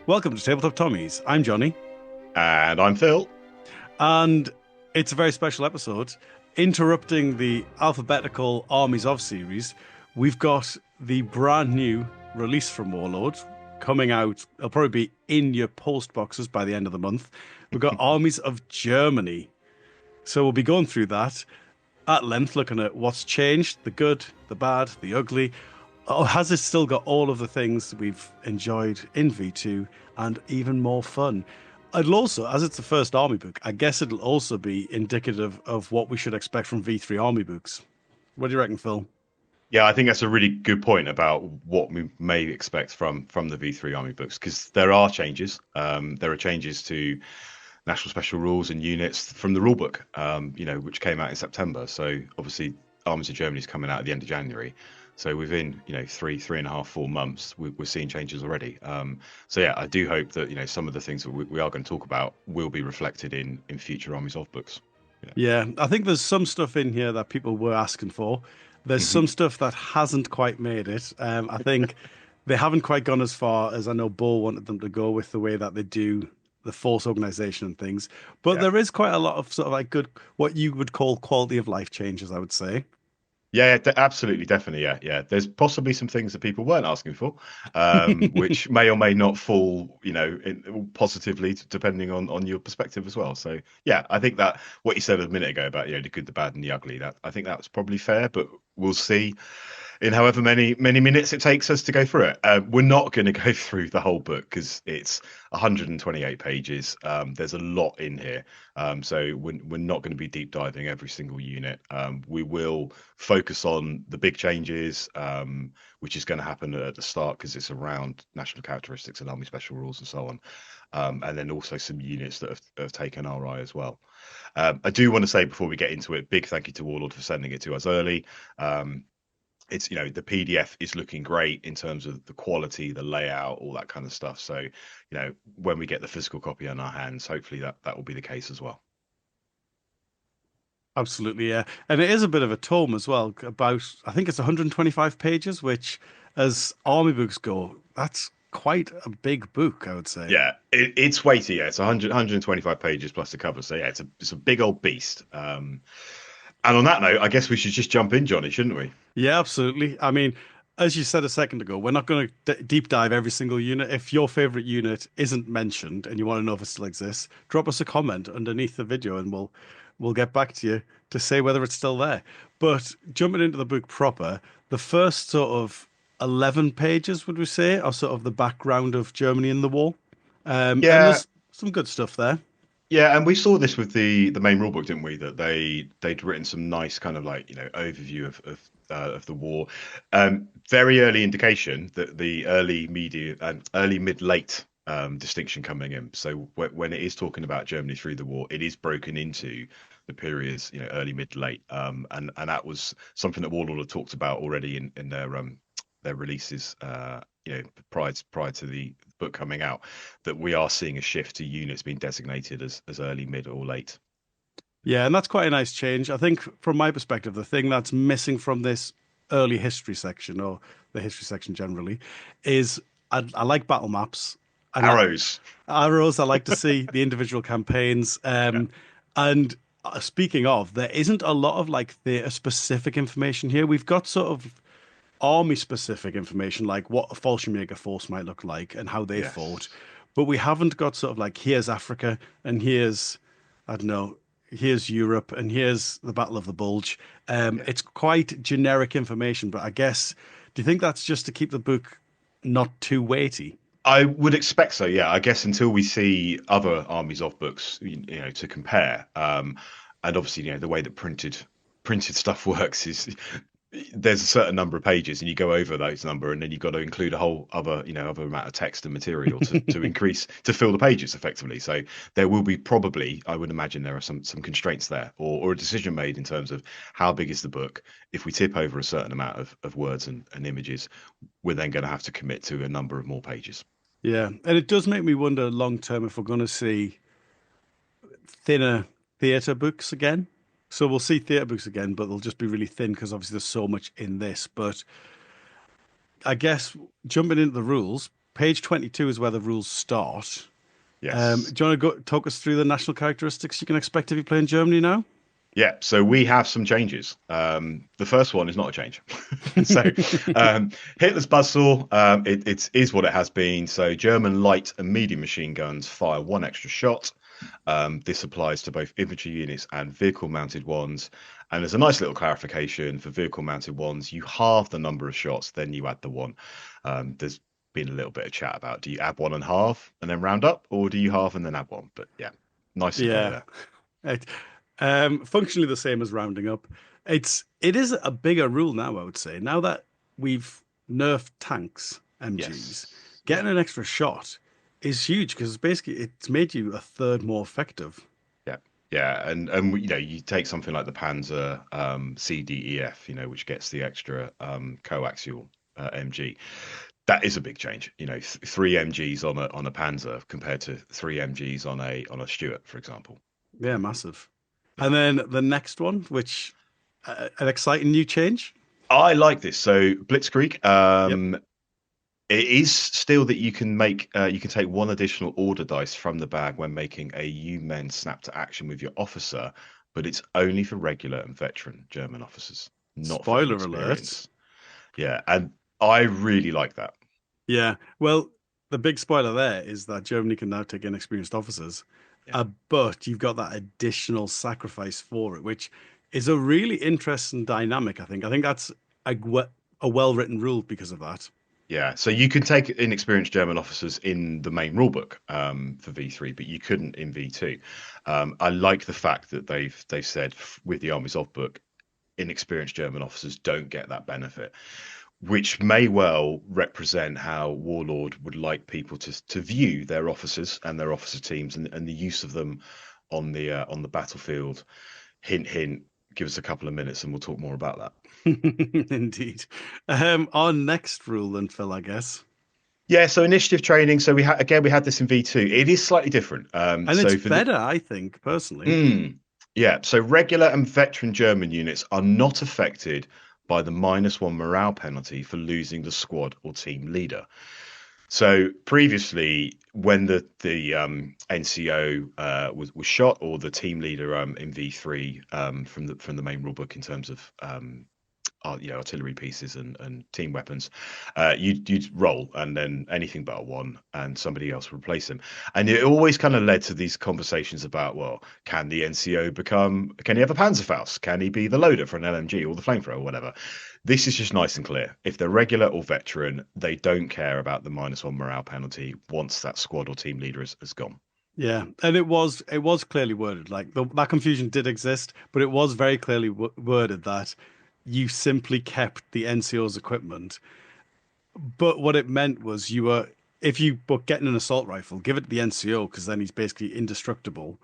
Welcome to Tabletop Tommies. I'm Jonny, And I'm Phil. and it's a very special episode. Interrupting the alphabetical Armies of series, we've got the brand new release from Warlord coming out. It'll probably be in your post boxes by the end of the month. We've got Armies of Germany. So we'll be going through that at length, looking at what's changed, the good, the bad, the ugly. Oh, has it still got all of the things we've enjoyed in V2 and even more fun? It'll also, as it's the first army book, I guess it'll also be indicative of what we should expect from V3 army books. What do you reckon, Phil? Yeah, I think that's a really good point about what we may expect from the V3 Army books, because there are changes. There are changes to national special rules and units from the rulebook, which came out in September. So obviously, Armies of Germany is coming out at the end of January. So within, three and a half, 4 months, we're seeing changes already. So yeah, I do hope that some of the things that we are going to talk about will be reflected in future Armies of books. Yeah, I think there's some stuff in here that people were asking for. There's some stuff that hasn't quite made it. I think they haven't quite gone as far as I know Bo wanted them to go with the way that they do the force organization and things. But Yeah. there is quite a lot of sort of like good, what you would call quality of life changes, I would say. Yeah, absolutely, definitely. Yeah, yeah. There's possibly some things that people weren't asking for, which may or may not fall, positively depending on your perspective as well. So yeah, I think that what you said a minute ago about the good, the bad, and the ugly, that I think that's probably fair, but we'll see in however many minutes it takes us to go through it. We're not going to go through the whole book because it's 128 pages. There's a lot in here, so we're not going to be deep diving every single unit. We will focus on the big changes, which is going to happen at the start because it's around national characteristics and army special rules and so on. And then also some units that have taken our eye as well. I do want to say before we get into it, big thank you to Warlord for sending it to us early. It's the PDF is looking great in terms of the quality, the layout, all that kind of stuff. So when we get the physical copy in our hands, hopefully that will be the case as well. Absolutely, yeah. And it is a bit of a tome as well, about, I think it's 125 pages, which, as army books go, that's quite a big book, I would say. Yeah, it's weighty. Yeah, it's 125 pages plus the cover. So yeah, it's a big old beast. And on that note, I guess we should just jump in, Johnny, shouldn't we? Yeah, absolutely. I mean, as you said a second ago, we're not going to deep dive every single unit. If your favorite unit isn't mentioned and you want to know if it still exists, drop us a comment underneath the video and we'll get back to you to say whether it's still there. But jumping into the book proper, the first sort of 11 pages, would we say, are sort of the background of Germany in the war. And Yeah, there's some good stuff there. yeah, and we saw this with the main rulebook, didn't we? That they'd written some nice kind of like overview of the war. Very early indication that the early media and early mid late distinction coming in. So when it is talking about Germany through the war, it is broken into the periods, early mid late. And that was something that Warlord had talked about already in their releases. Prior to the book coming out, that we are seeing a shift to units being designated as early, mid, or late. Yeah, and that's quite a nice change. I think, from my perspective, the thing that's missing from this early history section, or the history section generally, is I like battle maps and Arrows. arrows. I like to see the individual campaigns. Yeah. And speaking of, there isn't a lot of like theatre specific information here. We've got sort of army specific information, like what a Fallschirmjäger force might look like and how they fought. Yes. But we haven't got sort of like, here's Africa and here's, I don't know, here's Europe and here's the Battle of the Bulge. Yeah. It's quite generic information, but I guess, do you think that's just to keep the book not too weighty? I would expect so. Yeah. I guess until we see other armies of books, to compare. And obviously, the way that printed stuff works is there's a certain number of pages and you go over those number and then you've got to include a whole other amount of text and material to increase to fill the pages effectively. So there will be probably, I would imagine, there are some constraints there, or a decision made in terms of how big is the book. If we tip over a certain amount of words and images, we're then going to have to commit to a number of more pages. Yeah, and it does make me wonder long term if we're going to see thinner theatre books again. So we'll see theatre books again, but they'll just be really thin because obviously there's so much in this. But I guess jumping into the rules, page 22 is where the rules start. Yes. Do you want to talk us through the national characteristics you can expect if you play in Germany now? Yeah, so we have some changes. The first one is not a change. So, Hitler's buzzsaw, it is what it has been. So, German light and medium machine guns fire one extra shot. This applies to both infantry units and vehicle-mounted ones. And there's a nice little clarification for vehicle-mounted ones. You halve the number of shots, then you add the one. There's been a little bit of chat about, do you add one and half and then round up, or do you halve and then add one? But yeah, nice and clear Yeah. there. It, functionally the same as rounding up. It is a bigger rule now, I would say. Now that we've nerfed tanks, MGs, Yes. Yeah. getting an extra shot is huge because basically it's made you a third more effective. Yeah, yeah, and you take something like the Panzer CDEF, which gets the extra coaxial MG. That is a big change. Three MGs on a Panzer compared to three MGs on a Stuart, for example. Yeah, massive. Yeah, And then the next one, which an exciting new change. I like this. So Blitzkrieg. Yep. It is still that you can take one additional order dice from the bag when making a U-men snap to action with your officer, but it's only for regular and veteran German officers, not for Spoiler alert. inexperienced. Yeah, and I really like that. Yeah. Well, the big spoiler there is that Germany can now take inexperienced officers, Yeah. but you've got that additional sacrifice for it, which is a really interesting dynamic. I think that's a well-written rule because of that. Yeah, so you can take inexperienced German officers in the main rulebook for V3, but you couldn't in V2. I like the fact that they've said with the Armies of book, inexperienced German officers don't get that benefit, which may well represent how Warlord would like people to view their officers and their officer teams and the use of them on the battlefield. Hint, hint. Give us a couple of minutes and we'll talk more about that. Indeed. Our next rule then, Phil, I guess. Yeah, so initiative training. So we had this in V2. It is slightly different. And it's So for better, I think, personally. yeah, so regular and veteran German units are not affected by the -1 morale penalty for losing the squad or team leader. So previously, when the NCO was shot, or the team leader in V3 from the main rulebook in terms of artillery pieces and team weapons, you'd roll and then anything but a one, and somebody else would replace him. And it always kind of led to these conversations about, well, can the NCO can he have a Panzerfaust? Can he be the loader for an LMG or the flamethrower or whatever? This is just nice and clear. If they're regular or veteran, they don't care about the -1 morale penalty once that squad or team leader has gone. Yeah, and it was clearly worded like that confusion did exist, but it was very clearly worded that you simply kept the NCO's equipment. But what it meant was if you were getting an assault rifle, give it to the NCO because then he's basically indestructible.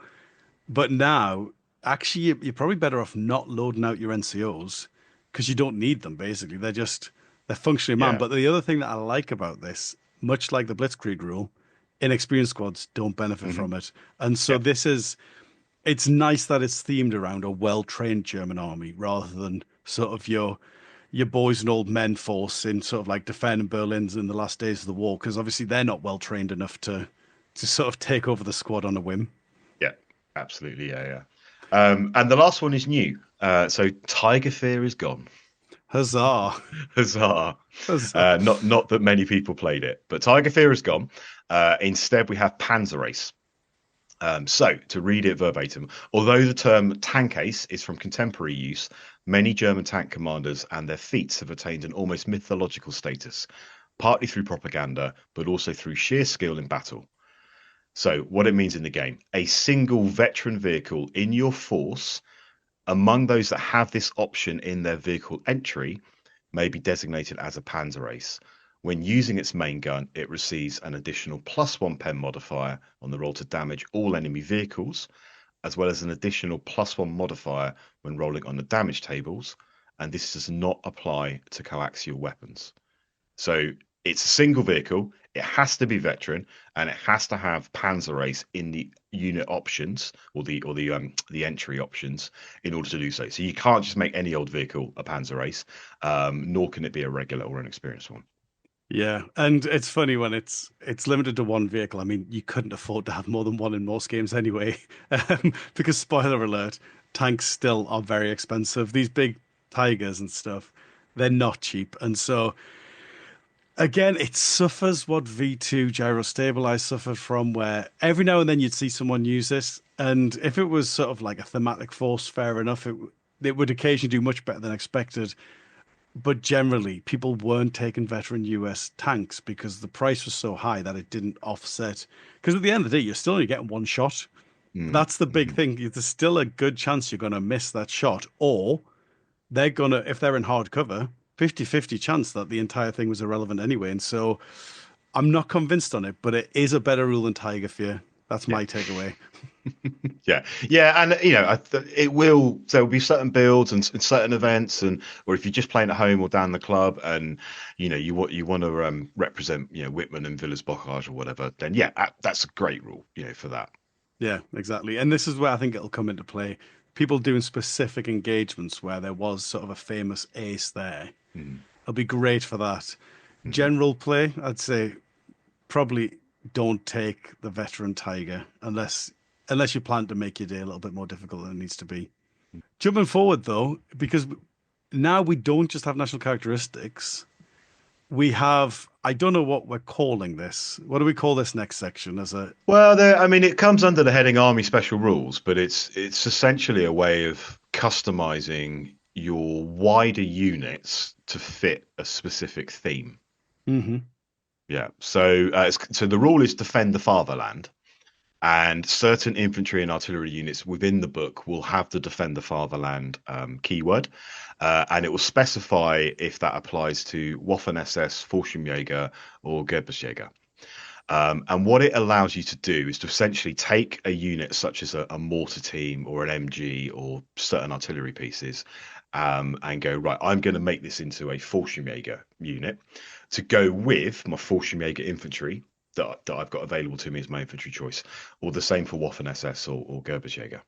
But now, actually, you're probably better off not loading out your NCOs because you don't need them. Basically, they're functionally manned. Yeah. But the other thing that I like about this, much like the Blitzkrieg rule, inexperienced squads don't benefit Hmm. from it, and so Yeah. it's nice that it's themed around a well-trained German army rather than sort of your boys and old men force in sort of like defending Berlin's in the last days of the war, because obviously they're not well trained enough to sort of take over the squad on a whim. Yeah. Absolutely. Yeah. Yeah. And the last one is new. So Tiger Fear is gone. Huzzah! Huzzah. Huzzah! Not that many people played it, but Tiger Fear is gone. Instead, we have Panzer Ace. So, to read it verbatim, although the term tank ace is from contemporary use, many German tank commanders and their feats have attained an almost mythological status, partly through propaganda, but also through sheer skill in battle. So, what it means in the game, a single veteran vehicle in your force, among those that have this option in their vehicle entry, may be designated as a Panzer Ace. When using its main gun, it receives an additional +1 pen modifier on the roll to damage all enemy vehicles, as well as an additional +1 modifier when rolling on the damage tables, and this does not apply to coaxial weapons. So it's a single vehicle, it has to be veteran, and it has to have Panzer Ace in the unit options or the entry options in order to do so. So you can't just make any old vehicle a Panzer Ace, nor can it be a regular or an experienced one. Yeah, and it's funny when it's limited to one vehicle. I mean, you couldn't afford to have more than one in most games anyway, because spoiler alert, tanks still are very expensive. These big Tigers and stuff, they're not cheap, and so again, it suffers what V2 gyro stabilize suffered from, where every now and then you'd see someone use this, and if it was sort of like a thematic force, fair enough, it would occasionally do much better than expected. But generally, people weren't taking veteran US tanks because the price was so high that it didn't offset. Because at the end of the day, you're still only getting one shot. Mm, That's the big mhm. thing. There's still a good chance you're going to miss that shot, or they're going to, if they're in hard cover, 50-50 chance that the entire thing was irrelevant anyway. And so I'm not convinced on it, but it is a better rule than Tiger Fear. That's Yeah. my takeaway. Yeah, yeah, and you know, it will. There will be certain builds and certain events, and or if you're just playing at home or down the club, and you know you want to represent Whitman and Villas Bocage or whatever, then yeah, that's a great rule, for that. Yeah, exactly. And this is where I think it'll come into play. People doing specific engagements where there was sort of a famous ace there. Mm, It'll be great for that. mhm. General play, I'd say probably don't take the veteran tiger unless you plan to make your day a little bit more difficult than it needs to be. Jumping forward though, because now we don't just have national characteristics, we have I don't know what we're calling this. What do we call this next section as a Well, I mean, it comes under the heading Army Special Rules, but it's essentially a way of customizing your wider units to fit a specific theme. Mhm. Yeah. So the rule is defend the fatherland, and certain infantry and artillery units within the book will have the defend the fatherland keyword, and it will specify if that applies to Waffen SS, Fallschirmjäger, or Gebirgsjäger. And what it allows you to do is to essentially take a unit such as a mortar team or an MG or certain artillery pieces, and go, right, I'm going to make this into a Fallschirmjäger unit to go with my Fallschirmjäger infantry that I've got available to me as my infantry choice, or the same for Waffen SS or Gebirgsjäger.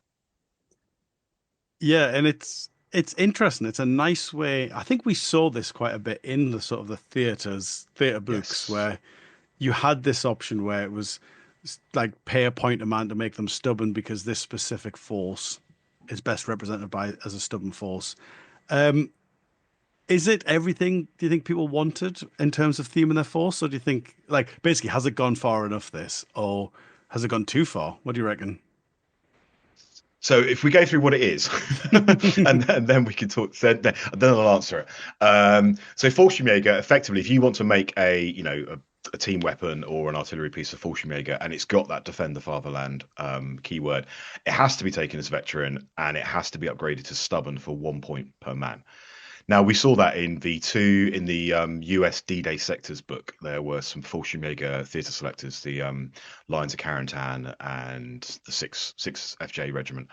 Yeah, and it's interesting. It's a nice way. I think we saw this quite a bit in the sort of the theater books Yes. where you had this option where it was like pay a point amount to make them stubborn because this specific force is best represented by as a stubborn force. Um, is it everything do you think people wanted in terms of theme in their force, or do you think like basically has it gone far enough this, or has it gone too far? What do you reckon? So if we go through what it is, and then we can talk, then I'll answer it. So Fallschirmjäger, effectively, if you want to make a team weapon or an artillery piece of Fallschirmjäger, and it's got that defend the fatherland keyword, it has to be taken as veteran, and it has to be upgraded to stubborn for 1 point per man. Now, we saw that in V2 in the US D-Day sectors book. There were some Fallschirmjäger theatre selectors, the Lions of Carentan and the 6 FJ Regiment,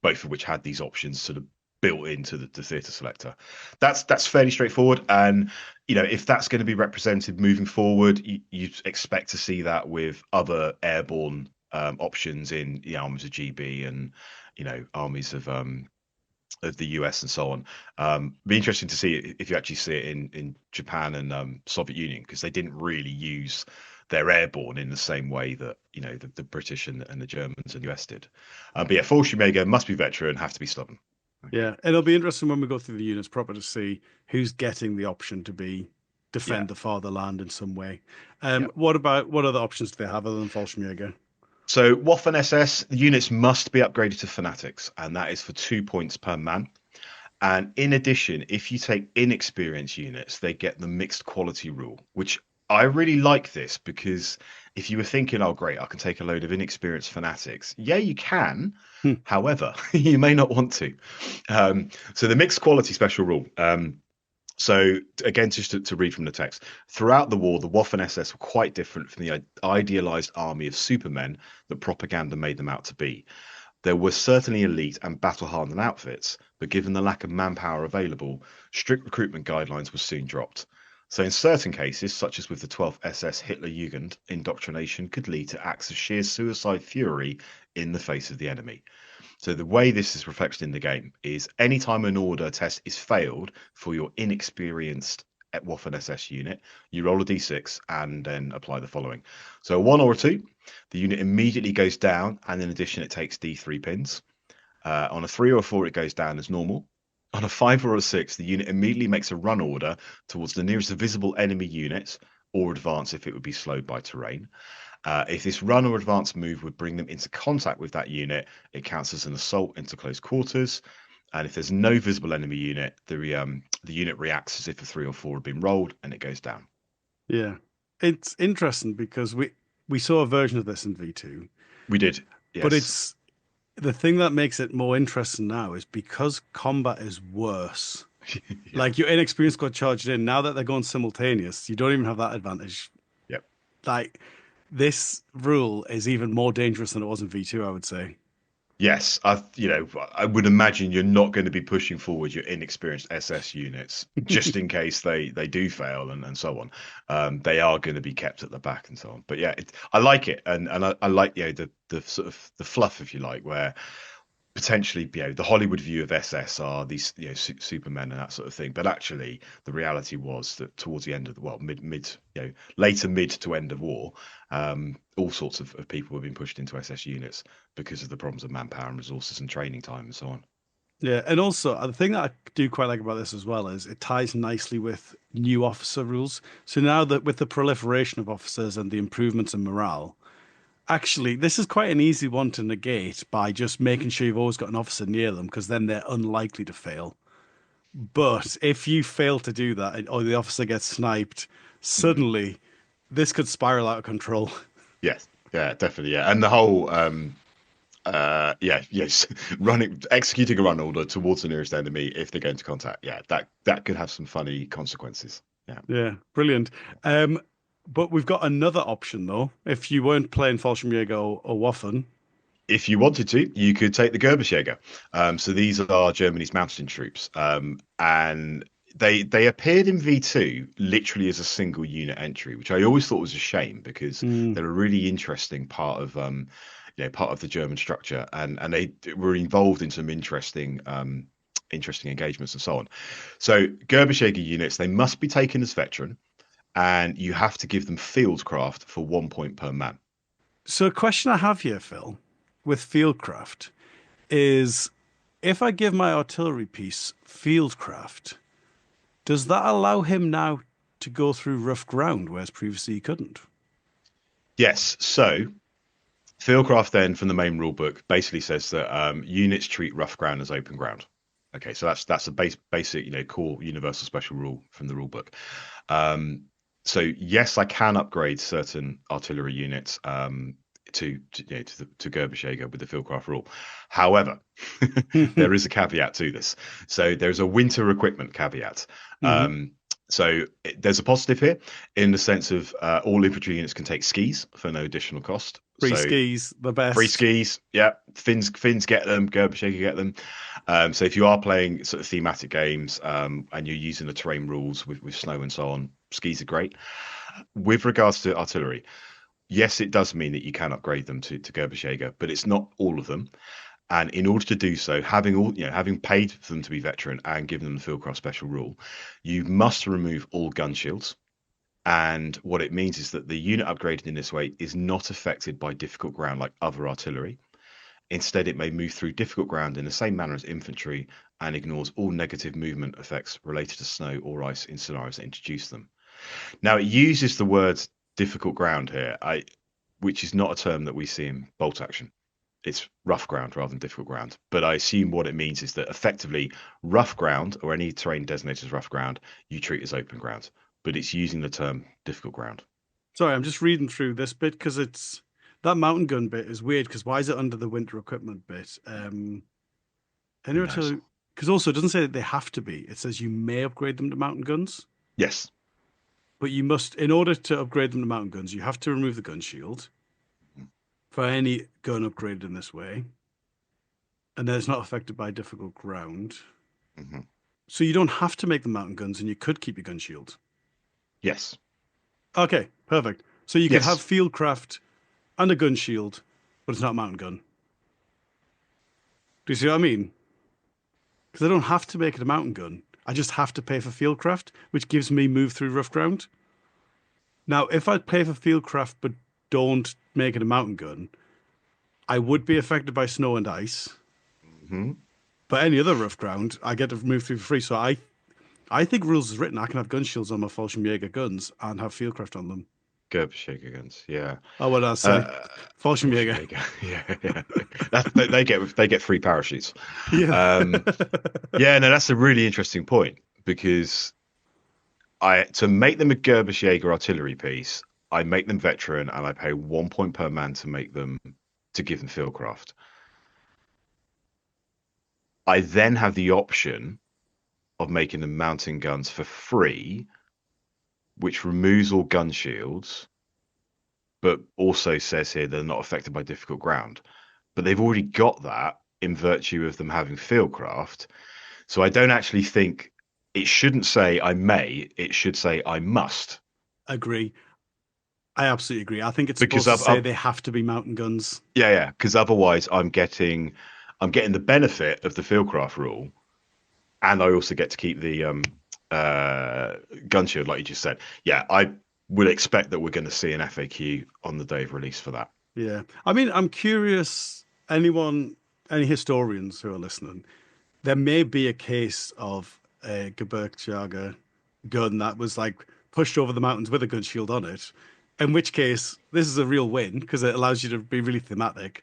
both of which had these options sort of built into the theatre selector. That's fairly straightforward. And, if that's going to be represented moving forward, you expect to see that with other airborne options in the armies of GB and, armies of the US and so on. Be interesting to see if you actually see it in Japan and Soviet Union, because they didn't really use their airborne in the same way that the British and the Germans and the US did. But yeah, Fallschirmjäger must be veteran, have to be stubborn. Okay. Yeah, it'll be interesting when we go through the units proper to see who's getting the option to be Yeah. defend the fatherland in some way. Yeah. What other options do they have other than Fallschirmjäger? So Waffen SS, the units must be upgraded to fanatics, and that is for 2 points per man. And in addition, if you take inexperienced units, they get the mixed quality rule, which I really like this, because if you were thinking, oh, great, I can take a load of inexperienced fanatics. Yeah, you can. Hmm. However, you may not want to. So the mixed quality special rule. So again, just to read from the text, throughout the war, the Waffen SS were quite different from the idealized army of supermen that propaganda made them out to be. There were certainly elite and battle-hardened outfits, but given the lack of manpower available, strict recruitment guidelines were soon dropped. So in certain cases, such as with the 12th SS Hitlerjugend, indoctrination could lead to acts of sheer suicide fury in the face of the enemy. So the way this is reflected in the game is anytime an order test is failed for your inexperienced Waffen SS unit, you roll a d6 and then apply the following. So a 1 or a 2, the unit immediately goes down, and in addition, it takes d3 pins. On a 3 or a 4, it goes down as normal. On a 5 or a 6, the unit immediately makes a run order towards the nearest visible enemy unit, or advance if it would be slowed by terrain. If this run or advance move would bring them into contact with that unit, it counts as an assault into close quarters. And if there's no visible enemy unit, the unit reacts as if a 3 or 4 had been rolled, and it goes down. Yeah, it's interesting because we saw a version of this in V2. We did, yes. But it's the thing that makes it more interesting now is because combat is worse. Yeah. Like your inexperienced got charged in. Now that they're going simultaneous, you don't even have that advantage. Yep. Like this rule is even more dangerous than it was in V2, I would say. Yes, I would imagine you're not going to be pushing forward your inexperienced SS units just in case they do fail and so on. They are going to be kept at the back and so on. But yeah, I like it, and I like the sort of the fluff, if you like, where potentially the Hollywood view of SS are these supermen and that sort of thing, but actually the reality was that towards the end of the later mid to end of war, all sorts of people were being pushed into SS units because of the problems of manpower and resources and training time and so on. Yeah, and also the thing that I do quite like about this as well is it ties nicely with new officer rules. So now that with the proliferation of officers and the improvements in morale, actually, this is quite an easy one to negate by just making sure you've always got an officer near them, because then they're unlikely to fail. But if you fail to do that, or the officer gets sniped, suddenly this could spiral out of control. Yes, yeah, definitely, yeah. And the whole executing a run order towards the nearest enemy if they go into contact, yeah, that could have some funny consequences. Yeah, brilliant. But we've got another option though. If you weren't playing Fallschirmjäger or Waffen, if you wanted to, you could take the Gebirgsjäger. So these are Germany's mountain troops, and they appeared in V2 literally as a single unit entry, which I always thought was a shame because they're a really interesting part of part of the German structure, and they were involved in some interesting engagements and so on. So Gebirgsjäger units, they must be taken as veteran, and you have to give them fieldcraft for 1 point per man. So a question I have here, Phil, with fieldcraft is if I give my artillery piece fieldcraft, does that allow him now to go through rough ground, whereas previously he couldn't? Yes. So fieldcraft then from the main rulebook basically says that units treat rough ground as open ground. Okay, so that's a basic core universal special rule from the rulebook. So yes, I can upgrade certain artillery units to Gebirgsjäger with the fieldcraft rule. However, there is a caveat to this. So there's a winter equipment caveat. So there's a positive here in the sense of all infantry units can take skis for no additional cost. Free skis, the best. Free skis, yeah. Finns get them, Gebirgsjäger get them. So if you are playing sort of thematic games and you're using the terrain rules with snow and so on, skis are great. With regards to artillery, yes, it does mean that you can upgrade them to Gebirgsjäger, but it's not all of them. And in order to do so, having paid for them to be veteran and given them the fieldcraft special rule, you must remove all gun shields. And what it means is that the unit upgraded in this way is not affected by difficult ground like other artillery. Instead, it may move through difficult ground in the same manner as infantry and ignores all negative movement effects related to snow or ice in scenarios that introduce them. Now, it uses the words difficult ground here, which is not a term that we see in bolt action. It's rough ground rather than difficult ground. But I assume what it means is that effectively rough ground, or any terrain designated as rough ground, you treat as open ground. But it's using the term difficult ground. Sorry, I'm just reading through this bit because it's that mountain gun bit is weird because why is it under the winter equipment bit? Because also it doesn't say that they have to be. It says you may upgrade them to mountain guns. Yes. But you must, in order to upgrade them to mountain guns, you have to remove the gun shield for any gun upgraded in this way. And then it's not affected by difficult ground. So you don't have to make the mountain guns and you could keep your gun shield. Yes. Okay, perfect. So you could have fieldcraft and a gun shield, but it's not a mountain gun. Do you see what I mean? Because they don't have to make it a mountain gun. I just have to pay for fieldcraft, which gives me move through rough ground. Now, if I pay for fieldcraft but don't make it a mountain gun, I would be affected by snow and ice. Hmm. But any other rough ground, I get to move through for free. So I think rules is written. I can have gun shields on my Fallschirmjäger guns and have fieldcraft on them. Gebirgsjäger guns, yeah. Oh, what did I say? Uh, Fallschirmjäger. Fallschirmjäger, yeah, yeah. They get free parachutes. Yeah. Um, yeah, no, that's a really interesting point because I to make them a Gebirgsjäger artillery piece, I make them veteran and I pay 1 point per man to make them to give them fieldcraft. I then have the option of making them mountain guns for free, which removes all gun shields, but also says here they're not affected by difficult ground. But they've already got that in virtue of them having fieldcraft. So I don't actually think it shouldn't say I may, it should say I must. Agree. I absolutely agree. I think it's Because supposed to say they have to be mountain guns. yeah, because otherwise I'm getting the benefit of the fieldcraft rule, and I also get to keep the gun shield, like you just said. Yeah, I would expect that we're going to see an FAQ on the day of release for that. Yeah. I mean, I'm curious, any historians who are listening, there may be a case of a Gebirgsjäger gun that was like pushed over the mountains with a gun shield on it, in which case this is a real win because it allows you to be really thematic.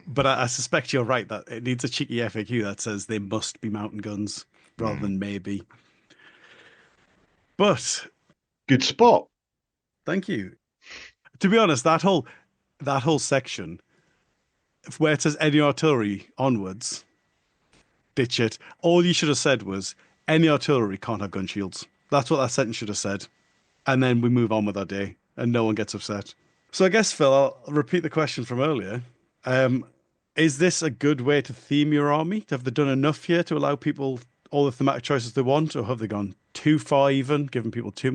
But I suspect you're right that it needs a cheeky FAQ that says they must be mountain guns rather Mm. than maybe. But Good spot. thank you. To be honest, that whole section where it says any artillery onwards, ditch it. All you should have said was any artillery can't have gun shields. That's what that sentence should have said. And then we move on with our day and no one gets upset. So I guess, Phil, I'll repeat the question from earlier. Um, is this a good way to theme your army? Have they done enough here to allow people all the thematic choices they want, or have they gone too far even, giving people too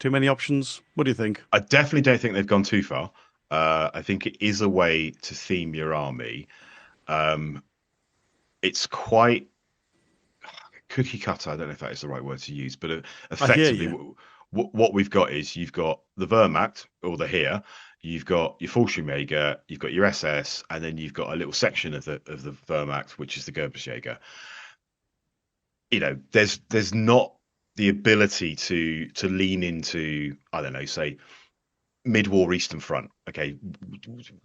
many options? What do you think? I definitely don't think they've gone too far. I think it is a way to theme your army. Um, it's quite cookie cutter. I don't know if that is the right word to use, but I hear effectively, you. what we've got is you've got the Wehrmacht or the Heer, you've got your Fallschirmjäger, you've got your SS, and then you've got a little section of the Wehrmacht, which is the Gebirgsjäger. There's not the ability to lean into, I don't know, say mid-war Eastern Front. Okay,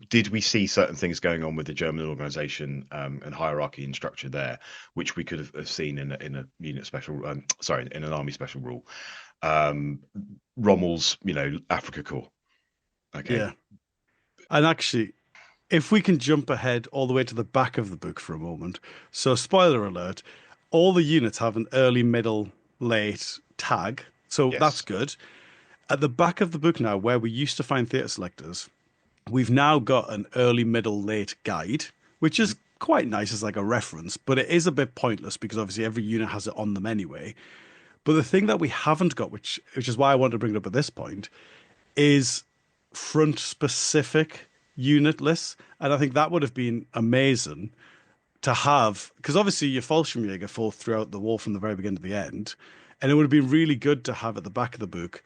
did we see certain things going on with the German organization and hierarchy and structure there, which we could have seen in a unit special, sorry, in an army special rule? Rommel's, Africa Corps. Okay. Yeah. And actually, if we can jump ahead all the way to the back of the book for a moment. So, spoiler alert, all the units have an early, middle, late tag. So that's Yes. good. At the back of the book now, where we used to find theatre selectors, we've now got an early, middle, late guide, which is quite nice as like a reference, but it is a bit pointless because obviously every unit has it on them anyway. But the thing that we haven't got, which is why I wanted to bring it up at this point, is front specific unit lists. And I think that would have been amazing to have, because obviously your Fallschirmjäger fall throughout the war from the very beginning to the end. And it would have been really good to have at the back of the book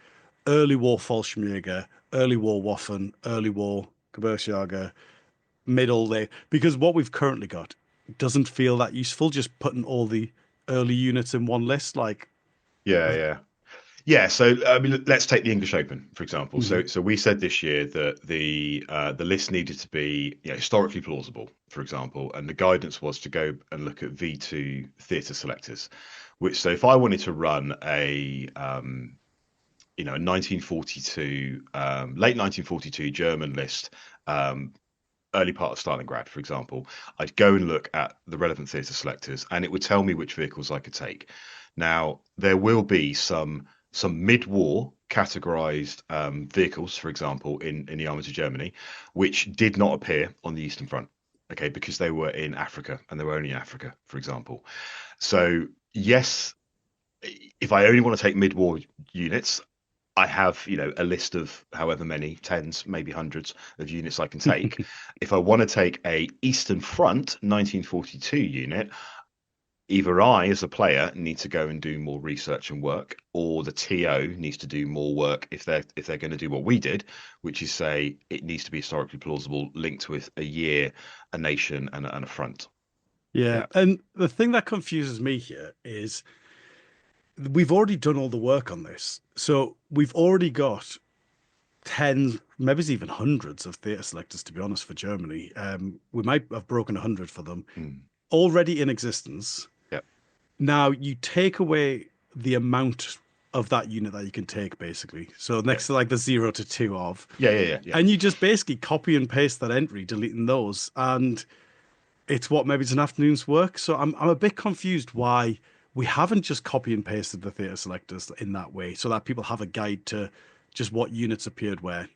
early war Fallschirmjäger, early war Waffen, early war Gebirgsjäger, middle late, because what we've currently got doesn't feel that useful, just putting all the early units in one list. Like, Yeah, yeah. Yeah, so I mean, let's take the English Open for example. mhm. So we said this year that the list needed to be historically plausible, for example, and the guidance was to go and look at V2 theatre selectors. Which so if I wanted to run a 1942 late 1942 German list, early part of Stalingrad, for example, I'd go and look at the relevant theatre selectors, and it would tell me which vehicles I could take. Now there will be some mid-war categorized vehicles, for example, in the Armies of Germany, which did not appear on the Eastern Front. Okay, because they were in Africa and they were only in Africa, for example. So yes, if I only want to take mid-war units, I have, a list of however many tens, maybe hundreds of units I can take. If I want to take a Eastern Front 1942 unit, either I, as a player, need to go and do more research and work, or the TO needs to do more work if they're going to do what we did, which is say it needs to be historically plausible, linked with a year, a nation, and a front. Yeah. Yeah. And the thing that confuses me here is we've already done all the work on this. So we've already got tens, maybe it's even hundreds of theatre selectors, to be honest, for Germany. We might have broken 100 for them Mm. already in existence. Yeah. Now you take away the amount of that unit that you can take, basically. So Yeah. next to like the 0 to 2 of, Yeah. and you just basically copy and paste that entry, deleting those, and it's what maybe it's an afternoon's work. So I'm a bit confused why we haven't just copy and pasted the theatre selectors in that way, so that people have a guide to just what units appeared where.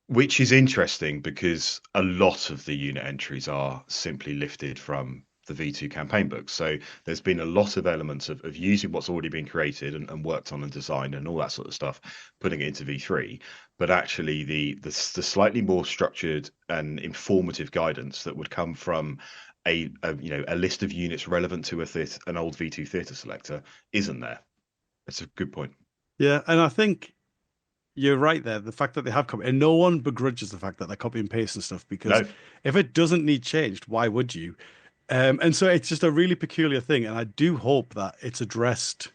Which is interesting because a lot of the unit entries are simply lifted from the V2 campaign book. So there's been a lot of elements of using what's already been created and worked on and designed and all that sort of stuff, putting it into V3. But actually, the slightly more structured and informative guidance that would come from a list of units relevant to an old V2 theatre selector isn't there. That's a good point. Yeah, and I think you're right there. The fact that they have copied, and no one begrudges the fact that they're copy and paste and stuff, because No, if it doesn't need changed, why would you? And so it's just a really peculiar thing, and I do hope that it's addressed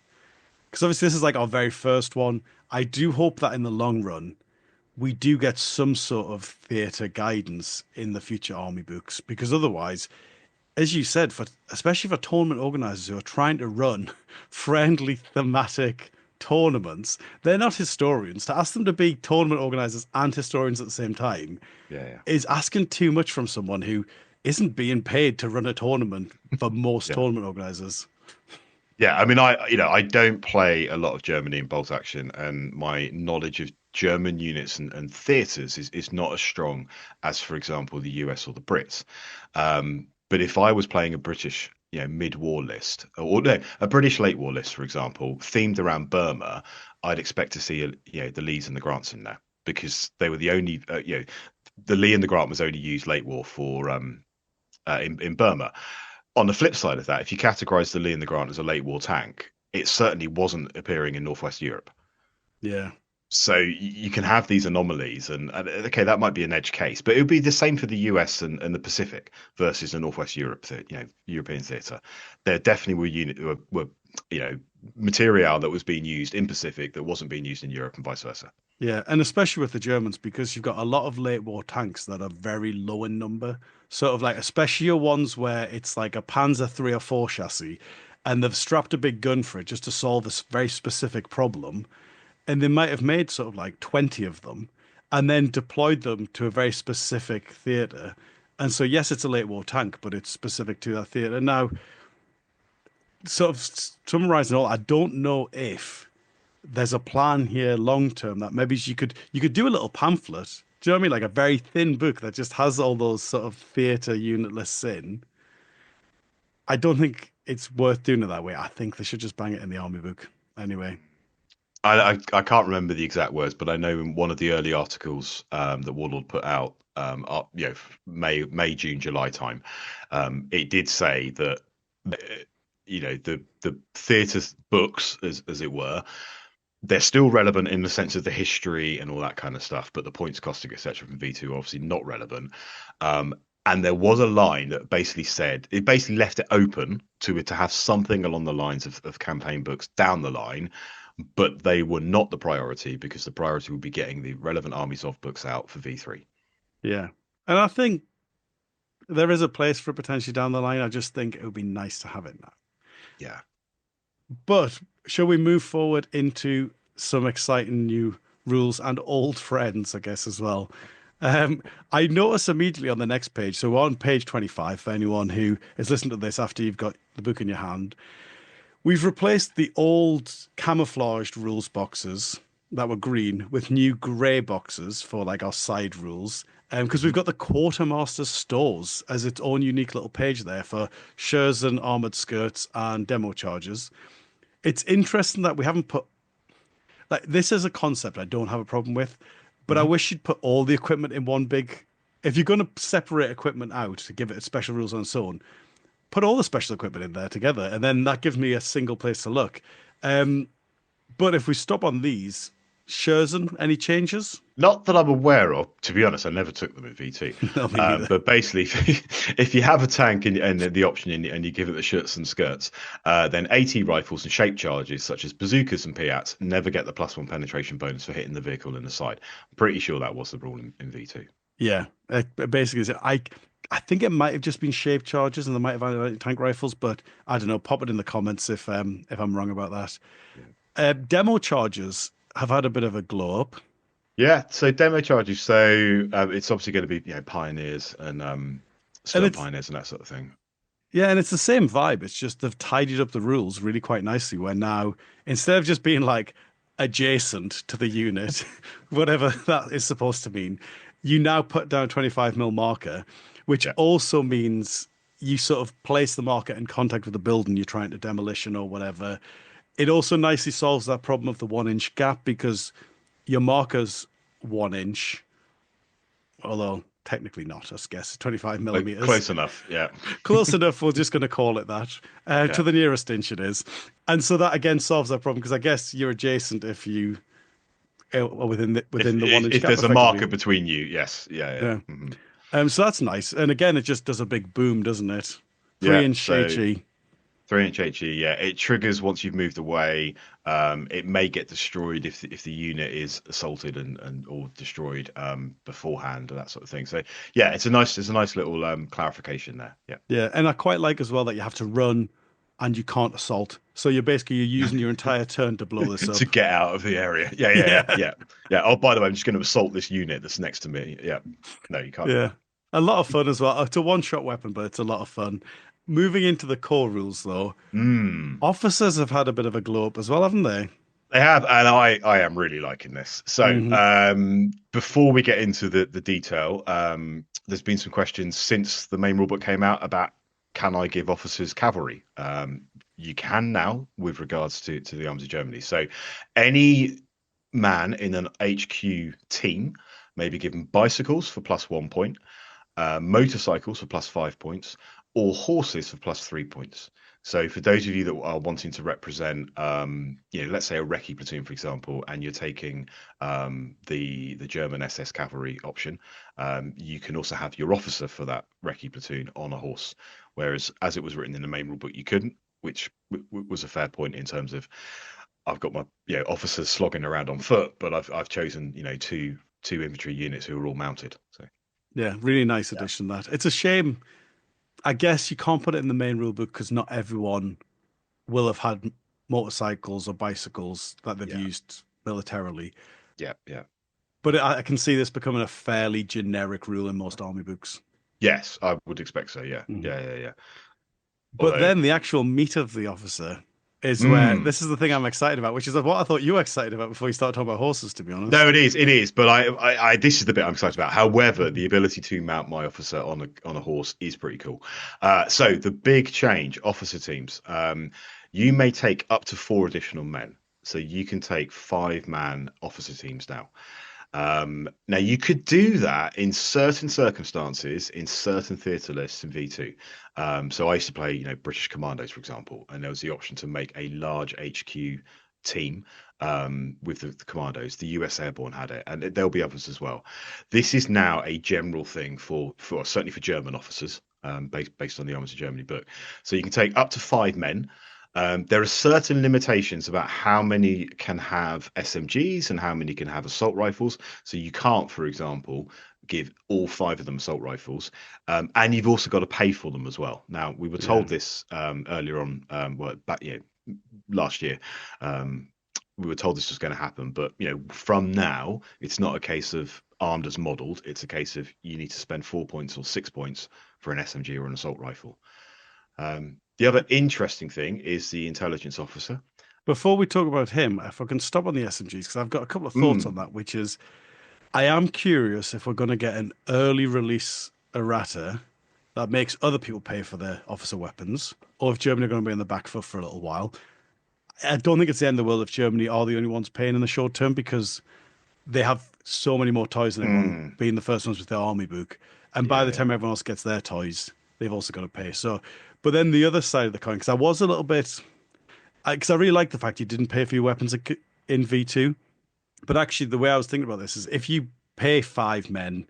because obviously this is like our very first one. I do hope that in the long run we do get some sort of theatre guidance in the future army books, because otherwise, as you said, for especially for tournament organizers who are trying to run friendly thematic tournaments, they're not historians. To ask them to be tournament organizers and historians at the same time yeah, is asking too much from someone who isn't being paid to run a tournament for most yeah. tournament organizers. Yeah, I mean, I don't play a lot of Germany in bolt action, and my knowledge of German units and theatres is not as strong as, for example, the US or the Brits. But if I was playing a British, mid-war list, or no, a British late-war list, for example, themed around Burma, I'd expect to see, the Lees and the Grants in there because they were the only, the Lee and the Grant was only used late war for in Burma. On the flip side of that, if you categorize the Lee and the Grant as a late war tank, it certainly wasn't appearing in Northwest Europe. Yeah. So you can have these anomalies, and okay, that might be an edge case, but it would be the same for the US and the Pacific versus the Northwest Europe, European theatre. There definitely were material that was being used in Pacific that wasn't being used in Europe, and vice versa. Yeah, and especially with the Germans, because you've got a lot of late war tanks that are very low in number. Sort of like, especially your ones where it's like a Panzer 3 or 4 chassis, and they've strapped a big gun for it just to solve a very specific problem. And they might have made sort of like 20 of them and then deployed them to a very specific theatre. And so, yes, it's a late war tank, but it's specific to that theatre. Now, sort of summarizing all, I don't know if there's a plan here long term that maybe you could do a little pamphlet. Do you know what I mean? Like a very thin book that just has all those sort of theatre unit lists in. I don't think it's worth doing it that way. I think they should just bang it in the army book anyway. I can't remember the exact words, but I know in one of the early articles that Warlord put out, May, June, July time, it did say that the theatre books, as it were, they're still relevant in the sense of the history and all that kind of stuff, but the points costing, etc., from V2 are obviously not relevant. And there was a line that basically said it basically left it open to it to have something along the lines of campaign books down the line, but they were not the priority because the priority would be getting the relevant Armies of books out for V3. Yeah. And I think there is a place for it potentially down the line. I just think it would be nice to have it now. Yeah. But shall we move forward into some exciting new rules and old friends, I guess, as well? I notice immediately on the next page. So we're on page 25 for anyone who is listening to this after you've got the book in your hand. We've replaced the old camouflaged rules boxes that were green with new grey boxes for like our side rules. Because we've got the Quartermaster stores as its own unique little page there for Shurs and armored skirts and demo charges. It's interesting that we haven't put like this as a concept I don't have a problem with, but I Mhm. wish you'd put all the equipment in one big. If you're going to separate equipment out to give it special rules on its own, put all the special equipment in there together, and then that gives me a single place to look. Um, but if we stop on these, Scherzen, any changes? Not that I'm aware of. To be honest, I never took them in VT. No, me neither. But basically, if you have a tank and the option and you give it the shirts and skirts, then AT rifles and shape charges such as bazookas and Piats never get the +1 penetration bonus for hitting the vehicle in the side. I'm pretty sure that was the rule in V2. Yeah, basically, I think it might have just been shape charges, and they might have had tank rifles, but I don't know. Pop it in the comments if I'm wrong about that. Demo charges have had a bit of a glow up. Yeah, so demo charges. So it's obviously going to be pioneers and stone pioneers and that sort of thing. Yeah, and it's the same vibe. It's just they've tidied up the rules really quite nicely. Where now, instead of just being like adjacent to the unit, whatever that is supposed to mean, you now put down 25mm marker, which also means you sort of place the marker in contact with the building you're trying to demolition or whatever. It also nicely solves that problem of the 1-inch gap because your marker's 1 inch, although technically not, I guess, 25mm. Close enough, yeah. Close enough, we're just going to call it that. To the nearest inch it is. And so that again solves that problem because I guess you're adjacent if you are within the 1 inch if gap. There's a marker between you, yes. Yeah. Mm-hmm. So that's nice. And again, it just does a big boom, doesn't it? 3-inch HE. 3-inch HE, yeah. It triggers once you've moved away. It may get destroyed if the unit is assaulted and or destroyed beforehand and that sort of thing. So yeah, it's a nice little clarification there. Yeah. Yeah, and I quite like as well that you have to run and you can't assault. So you're using your entire turn to blow this up. To get out of the area. Yeah. Oh, by the way, I'm just going to assault this unit that's next to me. Yeah. No, you can't. Yeah. A lot of fun as well. It's a one-shot weapon, but it's a lot of fun. Moving into the core rules, though, officers have had a bit of a glow up as well, haven't they? They have, and I am really liking this. So before we get into the detail, there's been some questions since the main rulebook came out about can I give officers cavalry? You can now with regards to the Armies of Germany. So any man in an HQ team may be given bicycles for +1 point, motorcycles for +5 points, or horses for +3 points. So for those of you that are wanting to represent, let's say a recce platoon, for example, and you're taking the German SS cavalry option, you can also have your officer for that recce platoon on a horse. Whereas as it was written in the main rulebook, you couldn't, which was a fair point in terms of I've got my officers slogging around on foot, but I've chosen two infantry units who are all mounted. So yeah, really nice addition. That it's a shame. I guess you can't put it in the main rulebook because not everyone will have had motorcycles or bicycles that they've used militarily. Yeah. But I can see this becoming a fairly generic rule in most army books. Yes, I would expect so. Yeah. Yeah. But then the actual meat of the officer is where this is the thing I'm excited about, which is what I thought you were excited about before you started talking about horses, to be honest. No, it is. But I this is the bit I'm excited about. However, the ability to mount my officer on a horse is pretty cool. So the big change, officer teams. You may take up to 4 additional men. So you can take 5-man officer teams now. Now you could do that in certain circumstances in certain theatre lists in V2. So I used to play, British Commandos, for example, and there was the option to make a large HQ team with the Commandos. The US Airborne had it, and there'll be others as well. This is now a general thing for certainly for German officers, based on the Armies of Germany book. So you can take up to 5 men. There are certain limitations about how many can have SMGs and how many can have assault rifles. So you can't, for example, give all 5 of them assault rifles. And you've also got to pay for them as well. Now, we were told this earlier on, last year. We were told this was going to happen. But, from now, it's not a case of armed as modelled. It's a case of you need to spend 4 points or 6 points for an SMG or an assault rifle. The other interesting thing is the intelligence officer. Before we talk about him, if I can stop on the SMGs, because I've got a couple of thoughts on that, which is I am curious if we're going to get an early release errata that makes other people pay for their officer weapons, or if Germany are going to be in the back foot for a little while. I don't think it's the end of the world if Germany are the only ones paying in the short term because they have so many more toys than everyone, being the first ones with their army book. And by the time everyone else gets their toys, they've also got to pay. So But then the other side of the coin, because I was a little bit, because I really like the fact you didn't pay for your weapons in V2. But actually, the way I was thinking about this is if you pay 5 men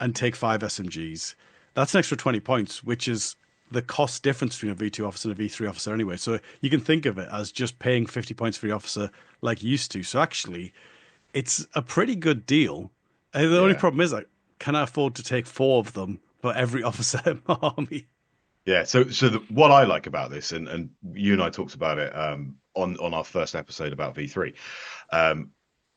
and take 5 SMGs, that's an extra 20 points, which is the cost difference between a V2 officer and a V3 officer anyway. So you can think of it as just paying 50 points for your officer like you used to. So actually, it's a pretty good deal. The only Yeah. problem is, like, can I afford to take 4 of them for every officer in my army? Yeah, what I like about this, and you and I talked about it on our first episode about V3. Um,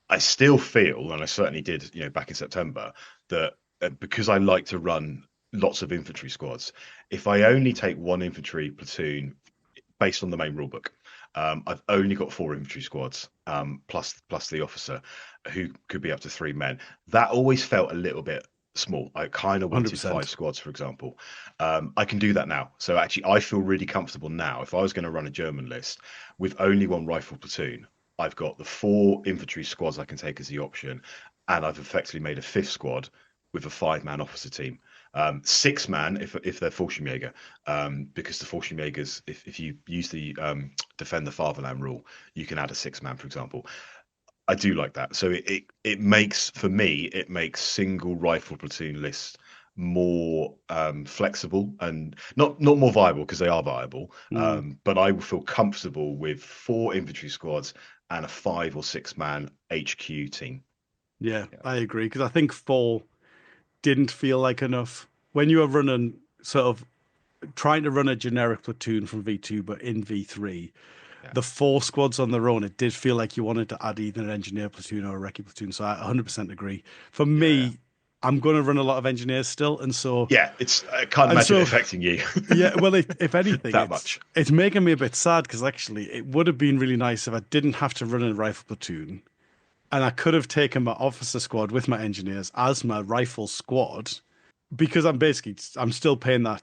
I still feel, and I certainly did, back in September, that because I like to run lots of infantry squads, if I only take one infantry platoon based on the main rulebook, I've only got 4 infantry squads, plus the officer, who could be up to 3 men. That always felt a little bit small. I kind of wanted 5 100%. squads, for example. I can do that now. So actually, I feel really comfortable now. If I was going to run a German list with only one rifle platoon, I've got the 4 infantry squads I can take as the option, and I've effectively made a 5th squad with a 5-man officer team. 6-man if they're Fallschirmjäger, because the Fallschirmjägers, if you use the defend the fatherland rule, you can add a 6-man, for example. I do like that. So it makes, for me, it makes single rifle platoon lists more flexible and not more viable, because they are viable. Mm. But I will feel comfortable with 4 infantry squads and a 5 or 6-man HQ team. Yeah, Yeah. I agree. Because I think 4 didn't feel like enough. When you were running, sort of trying to run a generic platoon from V2, but in V3, Yeah. the 4 squads on their own, it did feel like you wanted to add either an engineer platoon or a recce platoon. So I 100% agree. For Yeah. me, I'm going to run a lot of engineers still, and so Yeah, I can't and imagine it so affecting you yeah. Well, if anything, that it's much. it's making me a bit sad because actually it would have been really nice if I didn't have to run a rifle platoon, and I could have taken my officer squad with my engineers as my rifle squad, because I'm still paying that.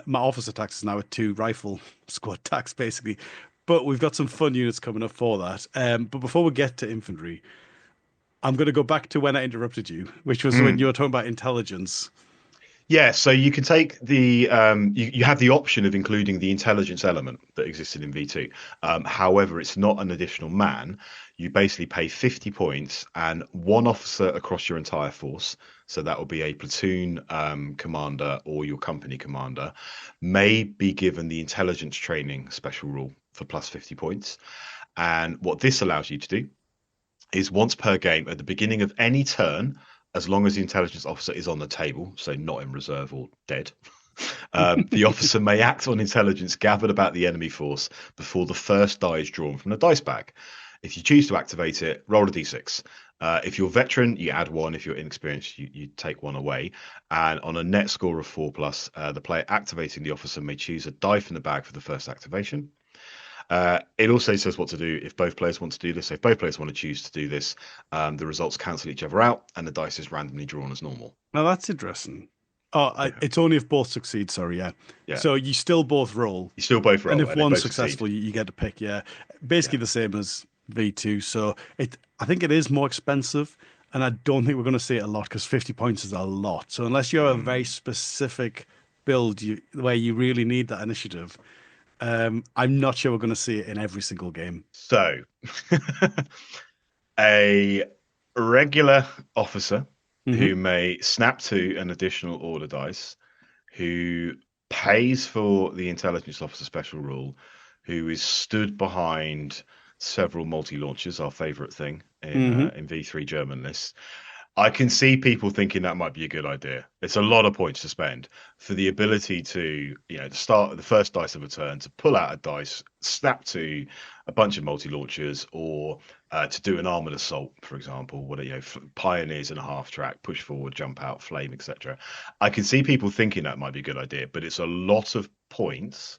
My officer tax is now a 2 rifle squad tax basically, but we've got some fun units coming up for that. But before we get to infantry, I'm going to go back to when I interrupted you, which was when Mm. you were talking about intelligence. Yeah, so you can take the you have the option of including the intelligence element that existed in V2. However, it's not an additional man. You basically pay 50 points and 1 officer across your entire force. So that will be a platoon commander or your company commander, may be given the intelligence training special rule for plus 50 points. And what this allows you to do is once per game at the beginning of any turn, as long as the intelligence officer is on the table, so not in reserve or dead, the officer may act on intelligence gathered about the enemy force before the first die is drawn from the dice bag. If you choose to activate it, roll a d6. If you're veteran, you add 1. If you're inexperienced, you take 1 away. And on a net score of 4 plus, the player activating the officer may choose a die from the bag for the first activation. It also says what to do if both players want to do this. So if both players want to choose to do this, the results cancel each other out, and the dice is randomly drawn as normal. Now that's interesting. Oh, Yeah, it's only if both succeed. Sorry, yeah. yeah. So you still both roll, You still both and roll, if and they one's both succeed. successful, you get to pick. Yeah, Yeah. basically the same as V2. So I think it is more expensive, and I don't think we're going to see it a lot because 50 points is a lot. So unless you have a very specific build where you really need that initiative, I'm not sure we're going to see it in every single game. So, a regular officer Hmm. who may snap to an additional order dice, who pays for the intelligence officer special rule, who is stood behind several multi-launchers, our favorite thing Hmm. in V3 German lists. I can see people thinking that might be a good idea. It's a lot of points to spend for the ability to, to start the first dice of a turn, to pull out a dice, snap to a bunch of multi-launchers, or to do an armored assault, for example, what pioneers in a half track, push forward, jump out, flame, etc. I can see people thinking that might be a good idea, but it's a lot of points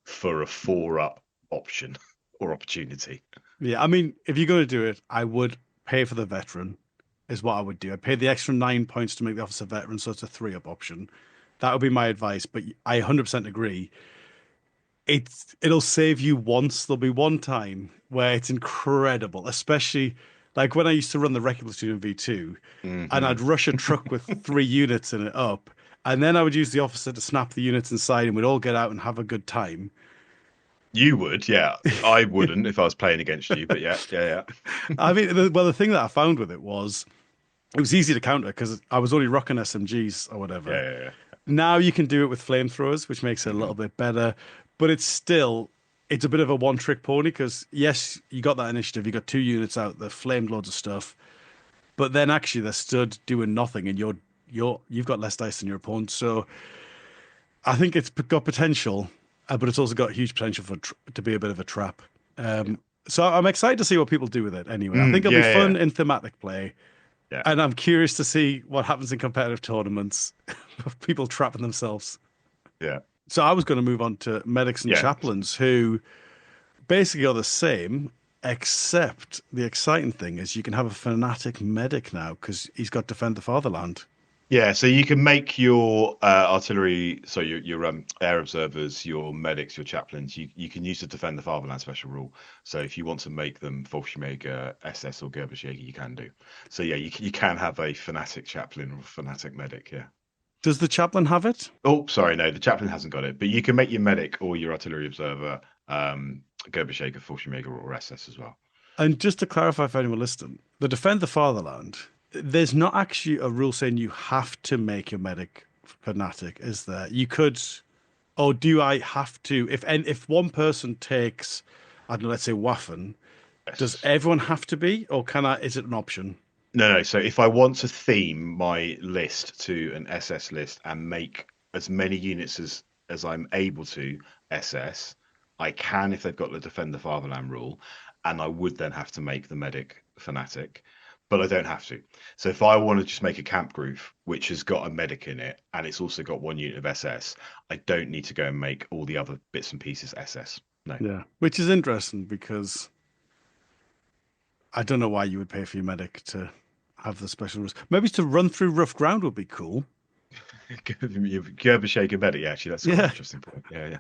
for a 4-up option or opportunity. Yeah, I mean, if you're going to do it, I would pay for the veteran, is what I would do. I'd pay the extra 9 points to make the officer veteran, so it's a 3-up option. That would be my advice. But I 100% agree. It'll save you once. There'll be one time where it's incredible, especially like when I used to run the regular platoon in V2, and Hmm. I'd rush a truck with 3 units in it up, And then I would use the officer to snap the units inside, and we'd all get out and have a good time. You would, yeah. I wouldn't if I was playing against you, but yeah, yeah, I mean, the thing that I found with it was easy to counter because I was only rocking SMGs or yeah, whatever. yeah, yeah. Now you can do it with flamethrowers, which makes it a little Hmm. bit better, but it's a bit of a one-trick pony because yes, you got that initiative, you got two units out that flamed loads of stuff, but then actually they're stood doing nothing, and you've got less dice than your opponent. So I think it's got potential, but it's also got huge potential to be a bit of a trap. Yeah. So I'm excited to see what people do with it. Anyway, I think it'll be Yeah, fun yeah, in thematic play, yeah, and I'm curious to see what happens in competitive tournaments of people trapping themselves. yeah, So I was going to move on to medics and yeah. chaplains, who basically are the same, except the exciting thing is you can have a fanatic medic now because he's got defend the fatherland. Yeah, so you can make your artillery, so your air observers, your medics, your chaplains. You can use to defend the fatherland special rule. So if you want to make them Fallschirmjäger, SS, or Gebirgsjäger, you can do. So yeah, you can have a fanatic chaplain or fanatic medic. Yeah. Does the chaplain have it? Oh, sorry, no, the chaplain hasn't got it, but you can make your medic or your artillery observer Gebirgsjäger, Fallschirmjäger, or SS as well. And just to clarify for anyone listening, the defend the fatherland, there's not actually a rule saying you have to make your medic fanatic, is there? You could, or do I have to? If one person takes, I don't know, let's say Waffen, does Yes. everyone have to be, or can I? Is it an option? No, no. So if I want to theme my list to an SS list and make as many units as I'm able to SS, I can if they've got the Defend the Fatherland rule, and I would then have to make the medic fanatic, but I don't have to. So if I want to just make a camp group which has got a medic in it and it's also got one unit of SS, I don't need to go and make all the other bits and pieces SS. No. Yeah, which is interesting because I don't know why you would pay for your medic to have the special rules. Maybe to run through rough ground would be cool. Gebirgsjäger medic, yeah, actually that's quite an Yeah, interesting point. Yeah, yeah.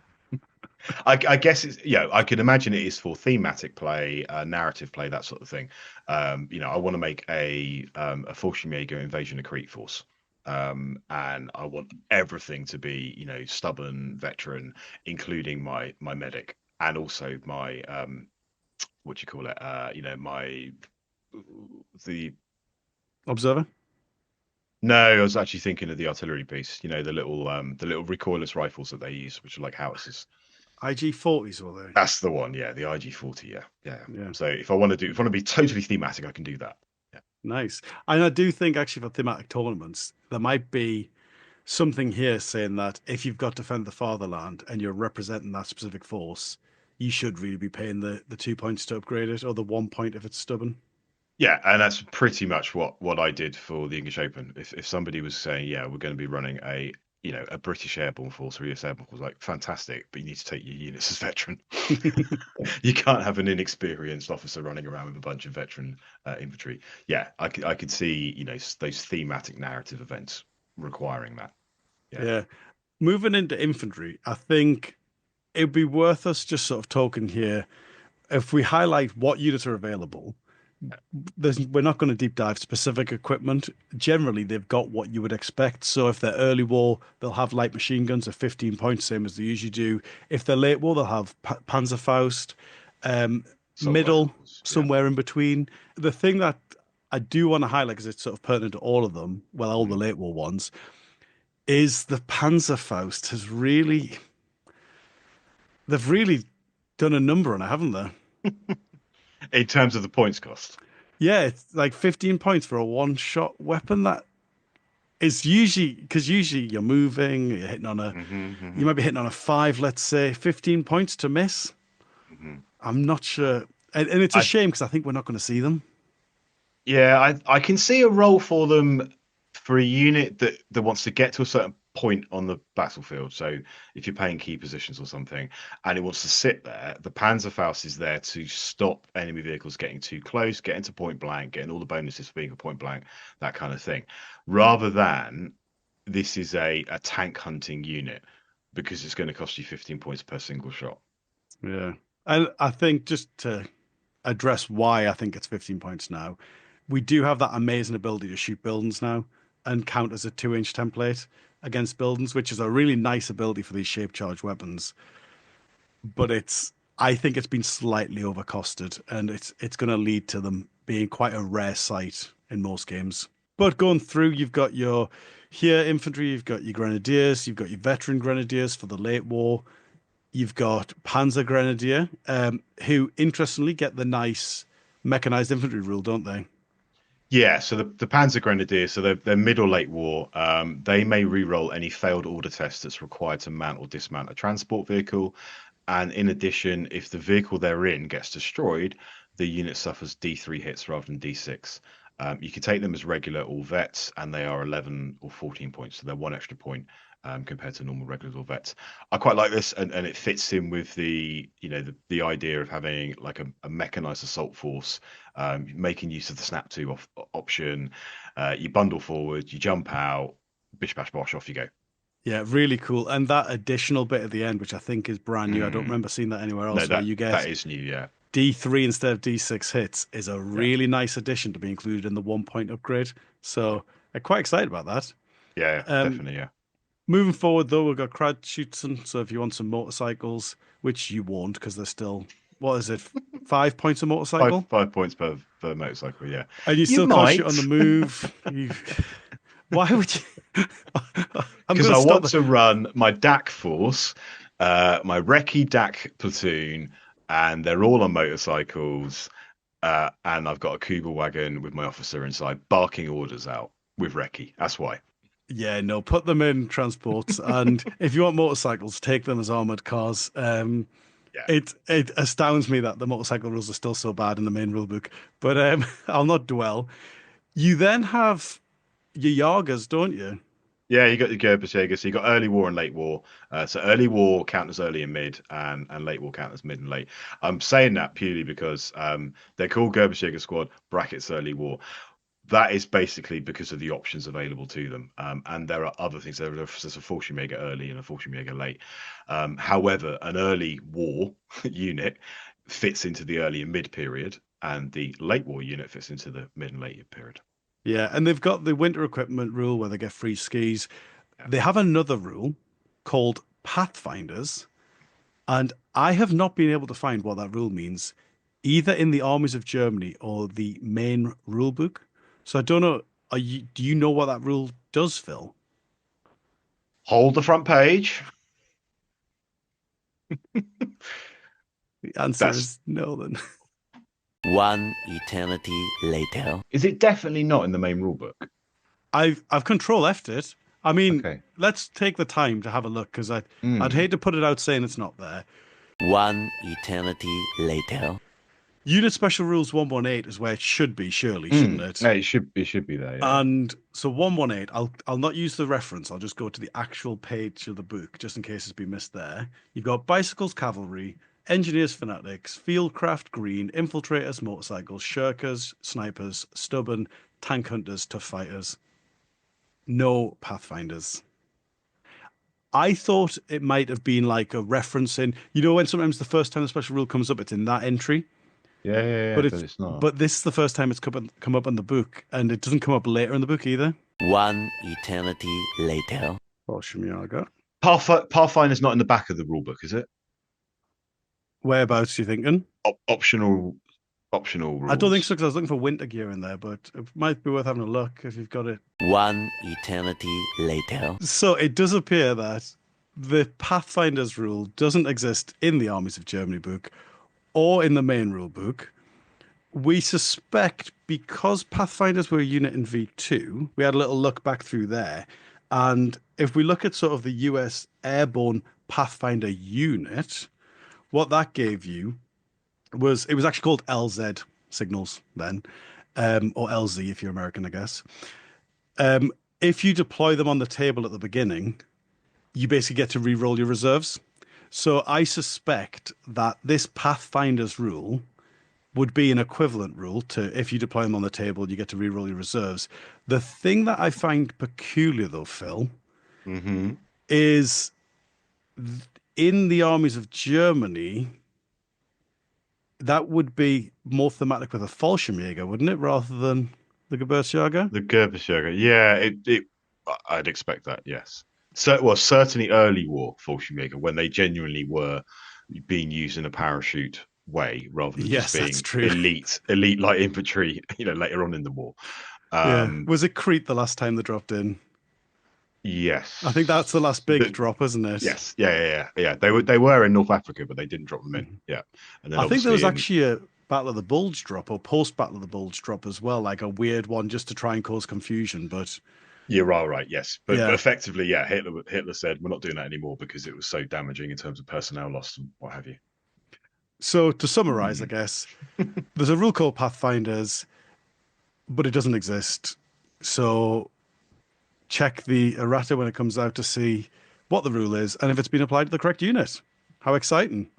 I guess it's I can imagine it is for thematic play, narrative play, that sort of thing. I want to make a Fallschirmjäger invasion of Crete force. And I want everything to be, stubborn veteran, including my medic and also my what do you call it? My the observer. no, I was actually thinking of the artillery piece, the little recoilless rifles that they use, which are like howitzers. IG-40s were they? That's the one, yeah, the IG-40, yeah, yeah. Yeah, So if I want to be totally thematic, I can do that. Yeah, nice. And I do think actually for thematic tournaments, there might be something here saying that if you've got Defend the Fatherland and you're representing that specific force, you should really be paying the 2 points to upgrade it, or the 1 point if it's stubborn. yeah, and that's pretty much what I did for the English Open. If somebody was saying, yeah, we're going to be running a British airborne force or US airborne force, like fantastic, but you need to take your units as veteran. You can't have an inexperienced officer running around with a bunch of veteran infantry. Yeah, I could see those thematic narrative events requiring that. Yeah. Yeah. Moving into infantry, I think it'd be worth us just sort of talking here. If we highlight what units are available, we're not going to deep dive specific equipment. Generally, they've got what you would expect. So if they're early war, they'll have light machine guns at 15 points, same as they usually do. If they're late war, they'll have Panzerfaust. Assault Middle, rifles. Yeah. somewhere in between. The thing that I do want to highlight, because it's sort of pertinent to all of them, well, all the Mhm. late war ones, is the Panzerfaust they've really done a number on it, haven't they? In terms of the points cost. Yeah, it's like 15 points for a one-shot weapon. That is usually because usually you're moving, Hmm. you Hmm. might be hitting on a five, let's say, 15 points to miss. Hmm. I'm not sure. And it's a I shame because I think we're not going to see them. Yeah, I can see a role for them for a unit that wants to get to a certain point on the battlefield. So if you're playing key positions or something, and it wants to sit there, the Panzerfaust is there to stop enemy vehicles getting too close, get into point blank, getting all the bonuses for being a point blank, that kind of thing. Rather than this is a tank hunting unit because it's going to cost you 15 points per single shot. Yeah. And I think just to address why I think it's 15 points now, we do have that amazing ability to shoot buildings now and count as a 2-inch template. against buildings, which is a really nice ability for these shape charge weapons. But I think it's been slightly overcosted, and it's going to lead to them being quite a rare sight in most games. But going through, you've got your here infantry, you've got your grenadiers, you've got your veteran grenadiers for the late war. You've got Panzer Grenadier, who interestingly get the nice mechanized infantry rule, don't they? Yeah, so the Panzer Grenadier, so they're mid or late war. They may re-roll any failed order test that's required to mount or dismount a transport vehicle. And in addition, if the vehicle they're in gets destroyed, the unit suffers D3 hits rather than D6. You can take them as regular or vets, and they are 11 or 14 points, so they're one extra point compared to normal regulars or vets. I quite like this, and it fits in with the idea of having like a mechanized assault force, making use of the snap to option. You bundle forward, you jump out, bish bash bosh, off you go. Yeah, really cool. And that additional bit at the end, which I think is brand new, I don't Mm. remember seeing that anywhere No, else, where you that get is new, yeah. D3 instead of D6 hits, is a Yeah. really nice addition to be included in the 1 point upgrade. So I'm quite excited about that. Yeah, Um, definitely, yeah. Moving forward, though, we've got crowd shooting. So if you want some motorcycles, which you won't because they're still, what is it, 5 points a Five motorcycle? five points per motorcycle, yeah. And you You still can't shoot might, on the move. Why would you? I'm because going to I stop want the. to run my DAC force, my Recce DAC platoon, and they're all on motorcycles. And I've got a Kuba wagon with my officer inside, barking orders out with Recce. That's why. Yeah, no, put them in transports. And if you want motorcycles, take them as armored cars. Yeah. It astounds me that the motorcycle rules are still so bad in the main rule book, but I'll not dwell. You then have your Jagas, don't you? Yeah, you got the Gebirgsjäger, so you got early war and late war. So early war count as early and mid, and late war count as mid and late. I'm saying that purely because they're called Gebirgsjäger Squad brackets early war. That is basically because of the options available to them. And there are other things. There's a Fallschirmjäger early and a Fallschirmjäger late. However, an early war unit fits into the early and mid period, and the late war unit fits into the mid and late period. Yeah, and they've got the winter equipment rule where they get free skis. Yeah. They have another rule called Pathfinders, and I have not been able to find what that rule means, either in the Armies of Germany or the main rule book. So I don't know. Do you know what that rule does, Phil? Hold the front page. The answer That's is no, then. One eternity later. Is it definitely not in the main rulebook? I've control F'd it. I mean, Okay. let's take the time to have a look because I'd Mm. hate to put it out saying it's not there. One eternity later. Unit Special Rules 118 is where it should be, surely, shouldn't it? No, it should be there. Yeah. And so 118, I'll not use the reference. I'll just go to the actual page of the book, just in case it's been missed there. You've got bicycles, cavalry, engineers, fanatics, fieldcraft, green, infiltrators, motorcycles, shirkers, snipers, stubborn, tank hunters, tough fighters. No pathfinders. I thought it might have been like a reference in, when sometimes the first time the special rule comes up, it's in that entry. Yeah, But but it's not. but this is the first time it's come up in the book, and it doesn't come up later in the book either. One eternity later. Fallschirmjäger. Pathfinder's not in the back of the rulebook, is it? Whereabouts are you thinking? Optional rules. I don't think so because I was looking for winter gear in there, but it might be worth having a look if you've got it. One eternity later. So it does appear that the Pathfinder's rule doesn't exist in the Armies of Germany book or in the main rule book. We suspect because Pathfinders were a unit in V2, we had a little look back through there. And if we look at sort of the US airborne Pathfinder unit, what that gave you was it was actually called LZ signals then, or LZ if you're American, I guess. If you deploy them on the table at the beginning, you basically get to re-roll your reserves. So I suspect that this Pathfinder's rule would be an equivalent rule to if you deploy them on the table, you get to re-roll your reserves. The thing that I find peculiar, though, Phil, is in the Armies of Germany, that would be more thematic with a Fallschirmjäger, wouldn't it, rather than the Gebirgsjäger? The Gebirgsjäger. Yeah, I'd expect that. Yes. So, well, certainly early war Fallschirmjäger, when they genuinely were being used in a parachute way rather than just Yes, that's being true. elite light infantry, later on in the war. Yeah. Um, Was it Crete the last time they dropped in? I think that's the yes, last big drop, isn't it? yes, yeah. They were in North Africa, but they didn't drop them in. Mhm. Yeah, and then I think there was obviously in actually a Battle of the Bulge drop or post Battle of the Bulge drop as well, like a weird one just to try and cause confusion. But you're right, yes, but yeah. effectively, yeah, Hitler said we're not doing that anymore because it was so damaging in terms of personnel loss and what have you. So to summarize, I Hmm. guess there's a rule called Pathfinders, but it doesn't exist. So check the errata when it comes out to see what the rule is and if it's been applied to the correct unit. How exciting!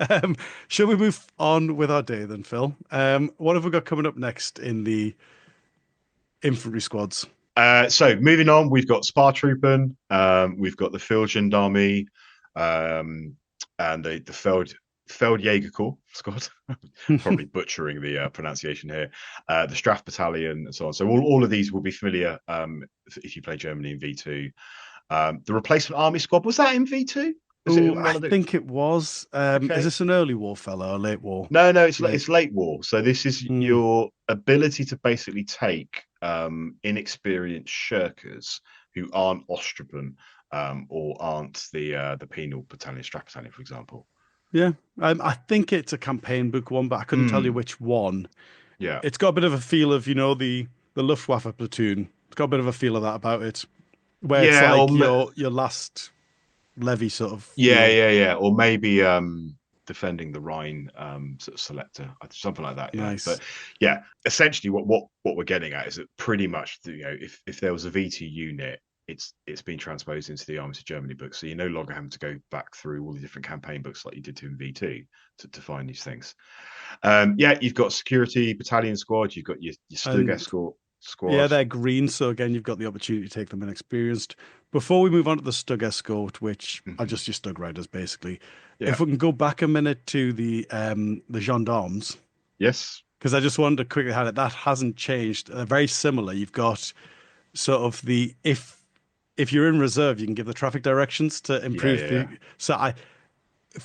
Um, shall we move on with our day then, Phil? What have we got coming up next in the infantry squads? So moving on, we've got Spa Troopen, we've got the Fallschirmjäger, and the Feldjäger Corps squad. Probably butchering the pronunciation here. The Straff Battalion and so on. So all of these will be familiar if you play Germany in V2. The replacement army squad, was that in V2? Was it Oh, in I one of the? think it was. Is Okay. this an early war fella or late war? No, it's Late. it's late war. So this is Hmm. your ability to basically take inexperienced shirkers who aren't Ostroupen or aren't the penal battalion, strap battalion, for example. Yeah, I think it's a campaign book one, but I couldn't tell you Mm, which one. yeah, It's got a bit of a feel of, the Luftwaffe platoon. It's got a bit of a feel of that about it, where it's yeah, like your last levy sort of, yeah, or maybe defending the Rhine sort of selector, something like that. Yeah, nice. but yeah, essentially what we're getting at is that pretty much if there was a VT unit, it's been transposed into the Armies of Germany book, so you're no longer having to go back through all the different campaign books like you did to in V2 to find these things. Yeah, you've got security battalion squad, you've got your Stug And escort yeah, squad. they're green, so again, you've got the opportunity to take them inexperienced. Before we move on to the Stug Escort, which are Mhm. just your Stug Riders, basically, Yeah. if we can go back a minute to the gendarmes, Yes. because I just wanted to quickly highlight that hasn't changed. They're very similar. You've got sort of the if you're in reserve, you can give the traffic directions to Yeah. improve Yeah. the. Yeah.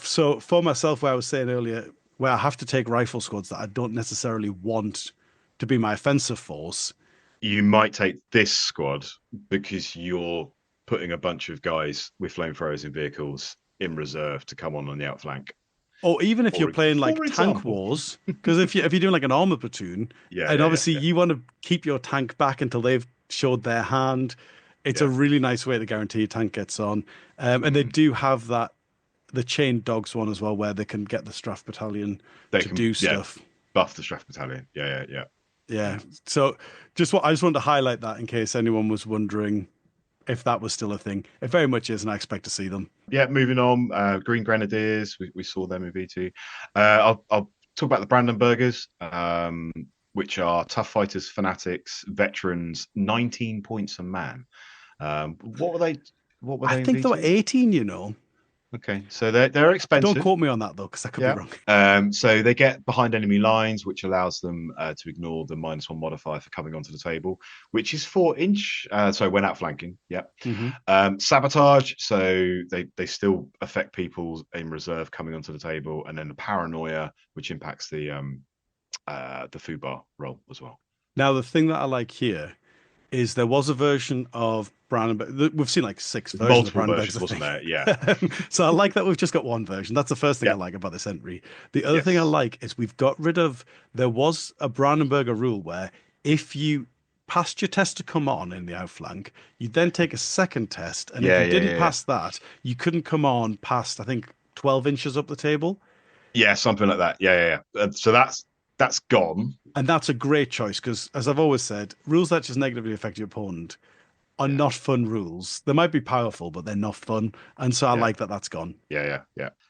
So for myself, where I was saying earlier, where I have to take rifle squads that I don't necessarily want to be my offensive force, You might take this squad because you're putting a bunch of guys with flamethrowers in vehicles in reserve to come on the outflank. or even if you're playing like For tank example. wars, because if you're doing like an armor platoon, and obviously Yeah. you want to keep your tank back until they've showed their hand, it's a Yeah. really nice way to guarantee your tank gets on. And they Mm. do have that the chained dogs one as well, where they can get the Straff Battalion They to can, do stuff. buff the Straff Battalion. Yeah. Yeah. So I just wanted to highlight that in case anyone was wondering if that was still a thing. It very much is, and I expect to see them. Yeah, moving on. Green Grenadiers, we saw them in V2. I'll talk about the Brandenburgers, which are tough fighters, fanatics, veterans, 19 points a man. What were they? What were I they in think there were V2? 18. Okay, so they're Don't expensive. quote me on that though, because I could be Yeah. wrong. So they get behind enemy lines, which allows them to ignore the -1 modifier for coming onto the table, which is 4 inch. So when outflanking, yeah. Hmm. Sabotage, so they still affect people in reserve coming onto the table, and then the paranoia, which impacts the food bar roll as well. Now, the thing that I like here is there was a version of Brandenburg. We've seen like six There's versions of multiple Brandenburgs, versions, I wasn't there? Yeah. think. So I like that we've just got one version. That's the first thing I Yeah. like about this entry. The other thing I Yes. like is we've got rid of. There was a Brandenburger rule where if you passed your test to come on in the outflank, you then take a second test, and if Yeah. you Yeah. didn't Yeah. Yeah. pass that, you couldn't come on past I think 12 inches up the table. Yeah. Something like that. Yeah. So that's gone. And that's a great choice because, as I've always said, rules that just negatively affect your opponent are Yeah. not fun rules. They might be powerful, but they're not fun. And so I Yeah. like that that's gone. Yeah.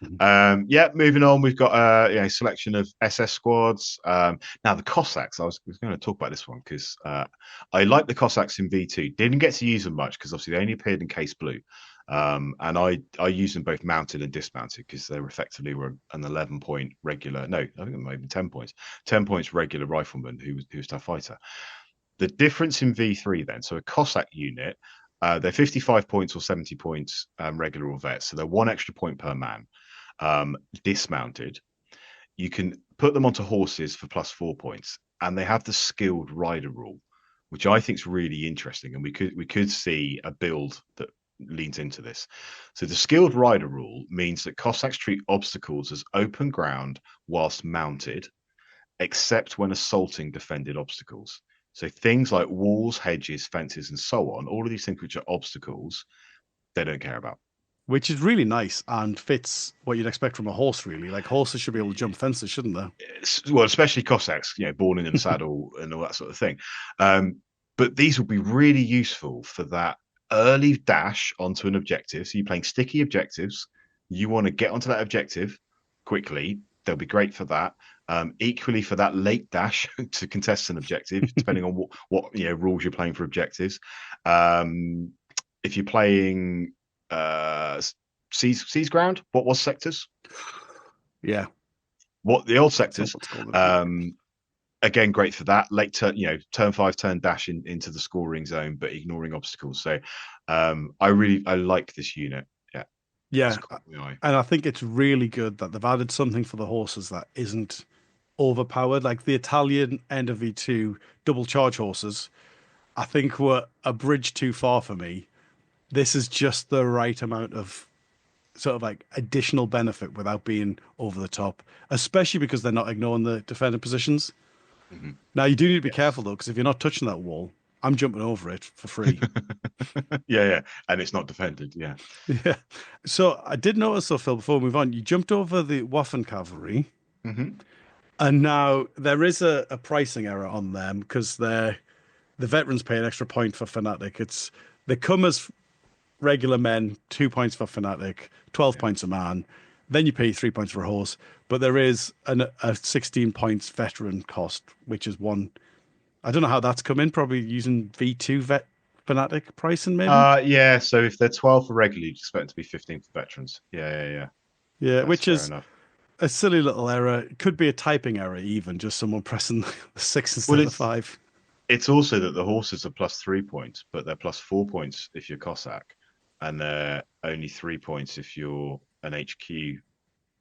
Mhm. Yeah, moving on, we've got a selection of SS squads. Now the Cossacks, I was going to talk about this one because I like the Cossacks in V2. Didn't get to use them much because obviously they only appeared in case blue. And I used them both mounted and dismounted because they were effectively an 11-point regular. No, I think they might have been 10 points. 10 points regular rifleman who was tough fighter. The difference in V3 then, so a Cossack unit They're 55 points or 70 points, regular or vet. So they're 1 extra point per man. Dismounted. You can put them onto horses for +4 points, and they have the skilled rider rule, which I think is really interesting. And we could see a build that leans into this. So the skilled rider rule means that Cossacks treat obstacles as open ground whilst mounted, except when assaulting defended obstacles. So things like walls, hedges, fences, and so on, all of these things which are obstacles, they don't care about. Which is really nice and fits what you'd expect from a horse, really. Like horses should be able to jump fences, shouldn't they? Well, especially Cossacks, born in the saddle and all that sort of thing. But these will be really useful for that early dash onto an objective. So you're playing sticky objectives. You want to get onto that objective quickly. They'll be great for that. Equally for that late dash to contest an objective, depending on what rules you're playing for objectives. If you're playing siege ground, what was sectors? Yeah. What the old sectors? Again, great for that late turn 5 turn dash into the scoring zone, but ignoring obstacles. So I like this unit. Yeah, and I think it's really good that they've added something for the horses that isn't overpowered. Like the Italian end of V2 double charge horses, I think were a bridge too far for me. This is just the right amount of sort of like additional benefit without being over the top, especially because they're not ignoring the defender positions. Mm-hmm. Now, you do need to be careful, though, because if you're not touching that wall, I'm jumping over it for free. Yeah. And it's not defended. Yeah. Yeah. So I did notice, though, Phil, before we move on, you jumped over the Waffen cavalry. Mm-hmm. And now there is a pricing error on them because the veterans pay an extra point for Fanatic. They come as regular men, 2 points for Fanatic, 12 points a man. Then you pay 3 points for a horse. But there is a 16 points veteran cost, which is one. I don't know how that's come in, probably using V2 Fanatic pricing, maybe? Yeah, so if they're 12 for regular, you'd expect it to be 15 for veterans. Yeah, that's which is enough. A silly little error. It could be a typing error, even, just someone pressing the 6 instead of 5. It's also that the horses are +3 points, but they're +4 points if you're Cossack, and they're only 3 points if you're an HQ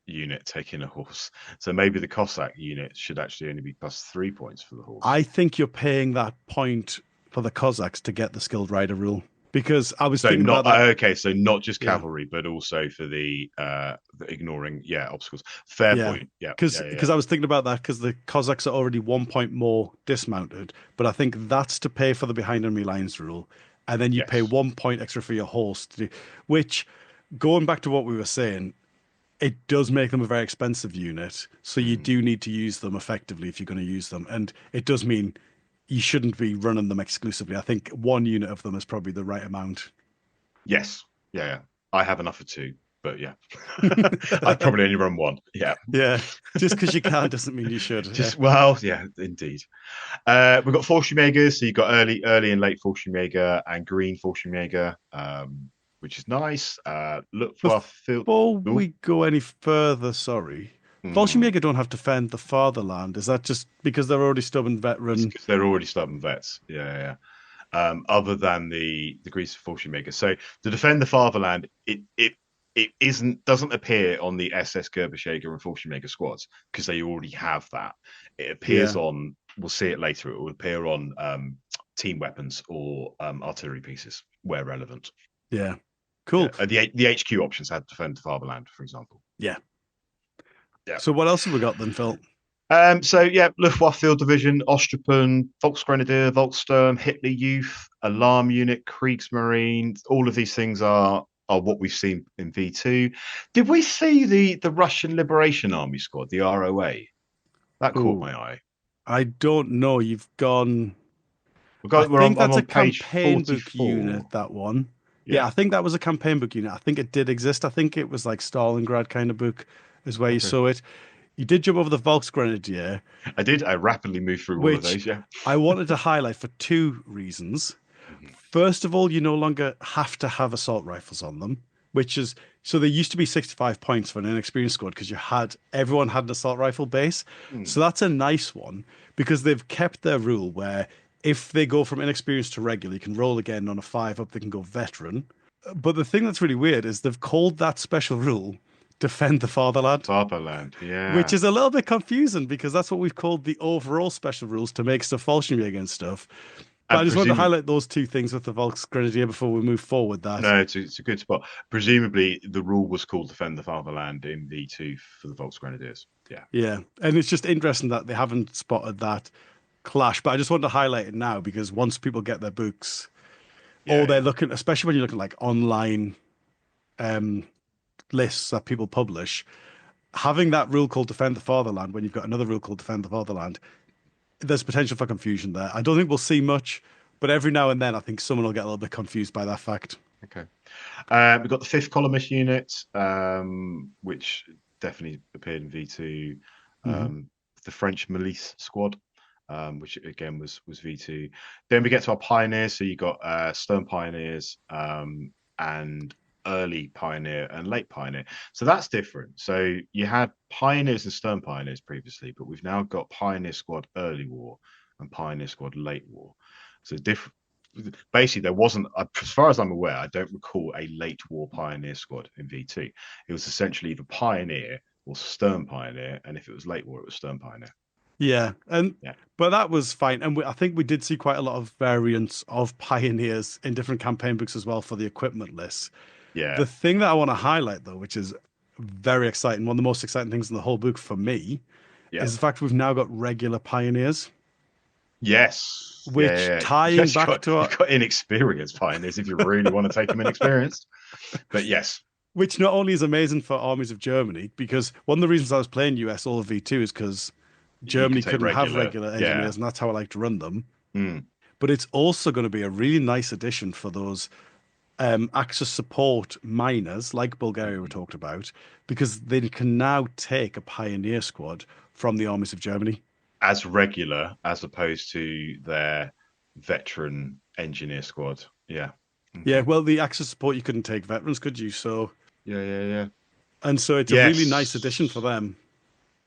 unit taking a horse. So maybe the Cossack unit should actually only be +3 points for the horse. I think you're paying that point for the Cossacks to get the skilled rider rule, because I was thinking about that. Okay, so not just cavalry, but also for the ignoring obstacles. Fair point. Yeah, because I was thinking about that because the Cossacks are already 1 point more dismounted, but I think that's to pay for the behind enemy lines rule, and then you pay 1 point extra for your horse to do, which, going back to what we were saying, it does make them a very expensive unit. So you do need to use them effectively if you're going to use them. And it does mean you shouldn't be running them exclusively. I think 1 unit of them is probably the right amount. Yes. Yeah. I have enough for 2, but yeah. I'd probably only run 1. Yeah. Yeah. Just because you can doesn't mean you should. Well, yeah, indeed. We've got Fallschirmjäger. So you've got early and late Fallschirmjäger and green Fallschirmjäger. Which is nice. Before we go any further, Fallschirmjäger don't have to defend the fatherland. Is that just because they're already stubborn veterans? Because they're already stubborn vets. Yeah. Other than the Grease Fallschirmjäger. So to defend the fatherland, it doesn't appear on the SS Gebirgsjäger and Fallschirmjäger squads because they already have that. It appears on. We'll see it later. It will appear on team weapons or artillery pieces where relevant. Yeah. Cool. Yeah, the HQ options had defend the fatherland, for example. Yeah. So what else have we got then, Phil? Luftwaffe Field Division, Osttruppen, Volksgrenadier, Volkssturm, Hitler Youth, Alarm Unit, Kriegsmarine. All of these things are what we've seen in V2. Did we see the Russian Liberation Army squad, the ROA? That caught my eye. I don't know. You've gone. I think that's a campaign book unit, that one. Yeah, I think that was a campaign book unit. I think it did exist. I think it was like Stalingrad kind of book is where you saw it. You did jump over the Volksgrenadier. I did. I rapidly moved through all of those, I wanted to highlight for 2 reasons. First of all, you no longer have to have assault rifles on them, so there used to be 65 points for an inexperienced squad because everyone had an assault rifle base. So that's a nice one because they've kept their rule where if they go from inexperienced to regular, you can roll again on a 5 up, they can go veteran. But the thing that's really weird is they've called that special rule Defend the Fatherland, Fatherland, which yeah. is a little bit confusing because that's what we've called the overall special rules to make stuff Fallschirmjäger and stuff. But I And just wanted to presumably, highlight those two things with the Volksgrenadier before we move forward. That no, it's a good spot. Presumably, the rule was called Defend the Fatherland in V2 for the Volksgrenadiers. Yeah. yeah, and it's just interesting that they haven't spotted that clash. But I just wanted to highlight it now because once people get their books, or Yeah, they're yeah. looking, especially when you're looking like online um, lists that people publish, having that rule called Defend the Fatherland when you've got another rule called Defend the Fatherland, there's potential for confusion there. I don't think we'll see much, but every now and then I think someone will get a little bit confused by that fact. Okay. We've got the 5th columnist unit, which definitely appeared in V2. The French Milice Squad, which again was V2. Then we get to our pioneers. So you got Stern Pioneers and early Pioneer and late Pioneer. So that's different. So you had Pioneers and Stern Pioneers previously, but we've now got Pioneer Squad early war and Pioneer Squad late war. So different. Basically, there wasn't, as far as I'm aware, I don't recall a late war Pioneer Squad in V2. It was essentially either Pioneer or Stern Pioneer, and if it was late war, it was Stern Pioneer. Yeah, and Yeah, but that was fine, and I think we did see quite a lot of variants of pioneers in different campaign books as well for the equipment lists. The yeah, thing that I want to highlight though, which is very exciting, one of the most exciting things in the whole book for me, yeah. is the fact we've now got regular pioneers, Yes, yeah, which yeah. tying Yes, back to our, you've got inexperienced pioneers if you really want to take them inexperienced. But yes, which not only is amazing for Armies of Germany, because one of the reasons I was playing US all of V2 is because you can Germany take couldn't have regular. regular Yeah. engineers, and that's how I like to run them. Mm, But it's also going to be a really nice addition for those Axis support miners, like Bulgaria we mhm. talked about, because they can now take a pioneer squad from the armies of Germany. As regular as opposed to their veteran engineer squad. Yeah. Yeah, Okay. well, the Axis support you couldn't take veterans, could you? So, Yeah, yeah, yeah. and so it's a really nice addition for Yes. them,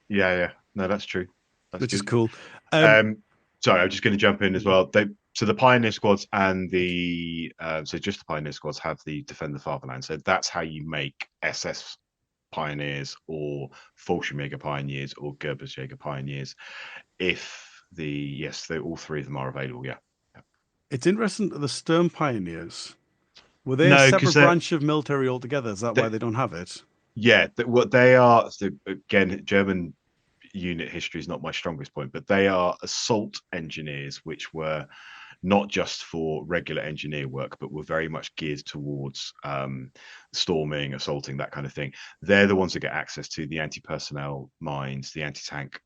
Yeah, yeah. No, that's true. That's which is good. cool. Um, sorry, I'm just going to jump in as well. So the Pioneer squads and the so just the Pioneer squads have the Defend the Fatherland. So that's how you make SS Pioneers or Fallschirmjäger Pioneers or Gebirgsjäger Pioneers. If they all three of them are available. Yeah. It's interesting that the Stern Pioneers were they a No, because separate branch of military altogether? Is that why they don't have it? yeah, what they are. So again, German unit history is not my strongest point, but they are assault engineers, which were not just for regular engineer work, but were very much geared towards storming, assaulting, that kind of thing. They're the ones that get access to the anti-personnel mines, the anti-tank,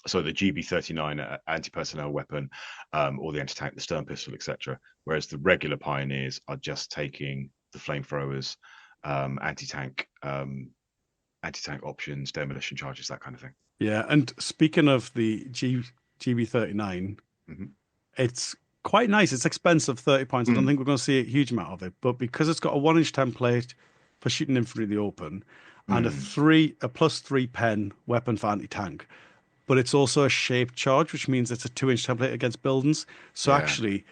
so the GB39 anti-personnel weapon, or the anti-tank, the stern pistol, etc. Whereas the regular pioneers are just taking the flamethrowers, anti-tank, anti-tank options, demolition charges, that kind of thing. Yeah, and speaking of the GB39, Hmm. it's quite nice. It's expensive, 30 points. I don't Mm. think we're going to see a huge amount of it, but because it's got a 1 inch template for shooting infantry in the open and Mm. a +3 pen weapon for anti-tank, but it's also a shaped charge, which means it's a 2 inch template against buildings. So Yeah. actually,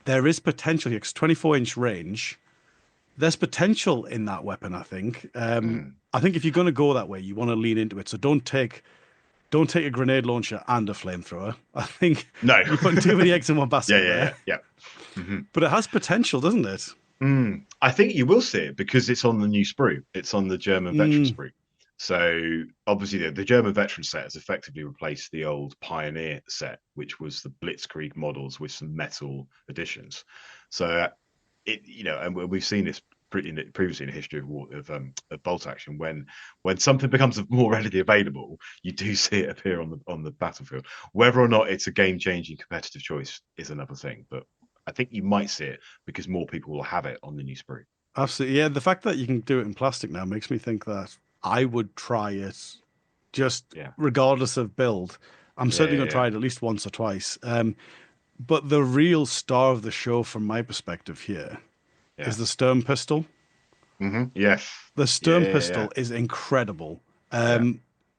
there is potential here because 24-inch range. There's potential in that weapon, I think. Mm. I think if you're going to go that way, you want to lean into it. So don't take a grenade launcher and a flamethrower. I think No. you're putting too many eggs in one Yeah, basket yeah, there. yeah, yeah. Hmm. But it has potential, doesn't it? I think you will see it because it's on the new sprue. It's on the German veteran Mm, sprue. So obviously the German veteran set has effectively replaced the old Pioneer set, which was the Blitzkrieg models with some metal additions. So and we've seen this previously in the history of bolt action. When something becomes more readily available, you do see it appear on the battlefield. Whether or not it's a game changing competitive choice is another thing, but I think you might see it because more people will have it on the new sprue. absolutely. Yeah, the fact that you can do it in plastic now makes me think that I would try it just Yeah, regardless of build. I'm yeah, certainly yeah, going to yeah. try it at least once or twice. But the real star of the show, from my perspective here, Yeah. is the Sturm pistol. Yes. The Yeah, Sturm yeah, yeah. pistol is incredible. Yeah.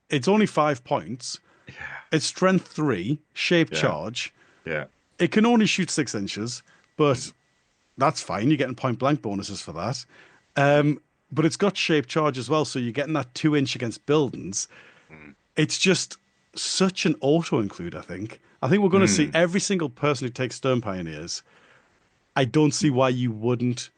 It's only 5 points. Yeah. It's strength 3, shape Yeah. charge, Yeah. It can only shoot 6 inches, but that's fine. You're getting point blank bonuses for that. But it's got shape charge as well, so you're getting that 2 inch against buildings. Mm. It's just such an auto include, I think. I think we're going to see Mm. every single person who takes Stern Pioneers. I don't see why you wouldn't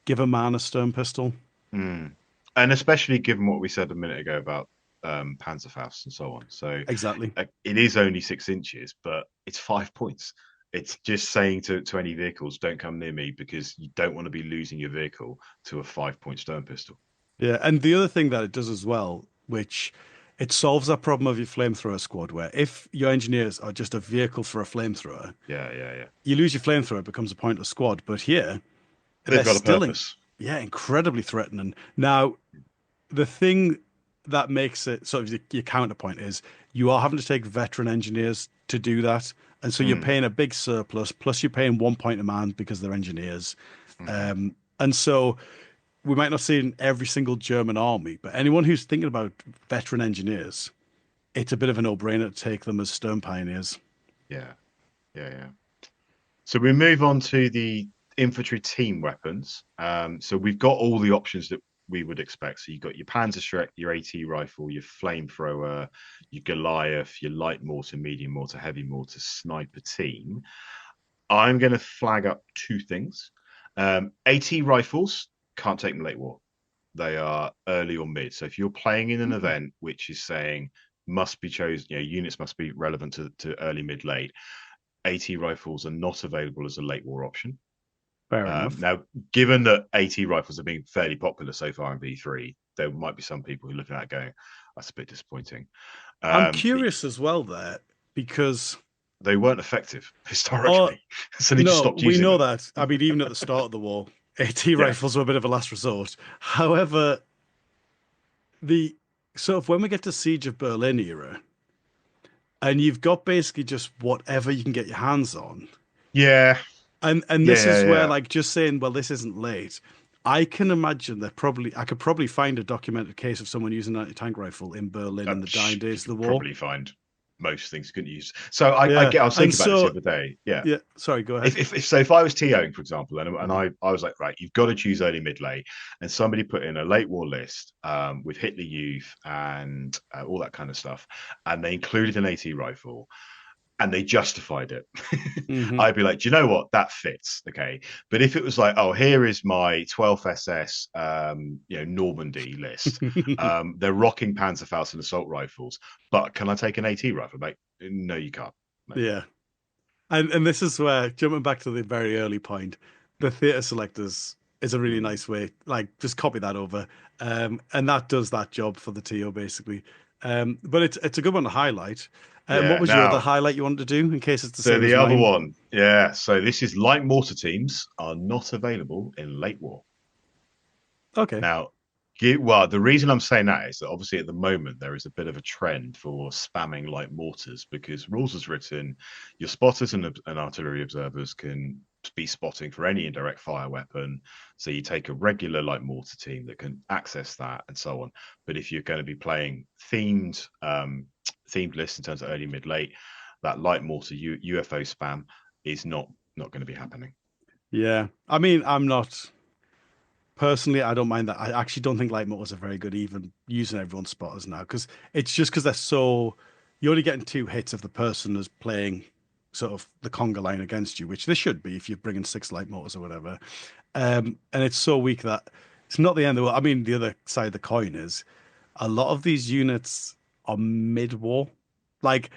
give a man a Stern pistol. Mm. And especially given what we said a minute ago about Panzerfaust and so on. So Exactly. it is only 6 inches, but it's 5 points. It's just saying to any vehicles, don't come near me because you don't want to be losing your vehicle to a 5 point stern pistol. Yeah, and the other thing that it does as well, which it solves that problem of your flamethrower squad, where if your engineers are just a vehicle for a flamethrower, Yeah, yeah, yeah. you lose your flamethrower, it becomes a pointless squad. But here, They've they're got a still purpose. yeah, incredibly threatening. Now, the thing that makes it sort of your counterpoint is you are having to take veteran engineers to do that. And so you're Mm. paying a big surplus, plus you're paying 1 point a man because they're engineers. Hmm. And so we might not see it in every single German army, but anyone who's thinking about veteran engineers, it's a bit of a no-brainer to take them as Stern Pioneers. Yeah, yeah, yeah. So we move on to the infantry team weapons. So we've got all the options that we would expect. So you've got your Panzerschreck, your AT rifle, your flamethrower, your Goliath, your light mortar, medium mortar, heavy mortar, sniper team. I'm going to flag up two things. AT rifles can't take them late war. They are early or mid. So if you're playing in an event which is saying must be chosen, units must be relevant to early, mid, late. AT rifles are not available as a late war option. Fair enough. Now, given that AT rifles have been fairly popular so far in V3, there might be some people who are looking at it going, that's a bit disappointing. I'm Um, curious as well there because they weren't effective oh historically, so they just no, stopped we using know them. that. I mean, even at the start of the war, AT Yeah, rifles were a bit of a last resort. However, the sort of when we get to Siege of Berlin era, and you've got basically just whatever you can get your hands on. yeah, And yeah, this yeah, is where yeah. like just saying, well, this isn't late. I can imagine that probably I could probably find a documented case of someone using an anti-tank rifle in Berlin in the dying You days of the could war. probably find most things you couldn't use. So I Yeah. get. I was And thinking about this the so other day. Yeah, yeah, sorry, go ahead. if I was TOing, for example, and I was like, right, you've got to choose early, mid, late, and somebody put in a late war list with Hitler Youth and all that kind of stuff, and they included an AT rifle, and they justified it, Hmm. I'd be like, do you know what? That fits, okay. But if it was like, oh, here is my 12th SS, Normandy list, they're rocking Panzerfaust and assault rifles, but can I take an AT rifle? Like, no, you can't. No. Yeah. And this is where jumping back to the very early point, the theater selectors is a really Mm. nice way. Like just copy that over. And that does that job for the TO basically. But it's a good one to highlight. What Yeah. was your other Now, highlight you wanted to do in case it's the so same as the other mine? one, yeah. So this is light mortar teams are not available in late war. Okay. Now, well, the reason I'm saying that is that obviously at the moment there is a bit of a trend for spamming light mortars because rules is written, your spotters and artillery observers can be spotting for any indirect fire weapon. So you take a regular light mortar team that can access that and so on. But if you're going to be playing themed lists in terms of early, mid, late, that light mortar UFO spam is not going to be happening. Yeah. I mean, I'm not personally, I don't mind that. I actually don't think light motors are very good even using everyone's spotters now because it's just because they're so you're only getting 2 hits if the person is playing sort of the conga line against you, which they should be if you're bringing 6 light motors or whatever. And it's so weak that it's not the end of the world. I mean, the other side of the coin is a lot of these units are mid-war. Like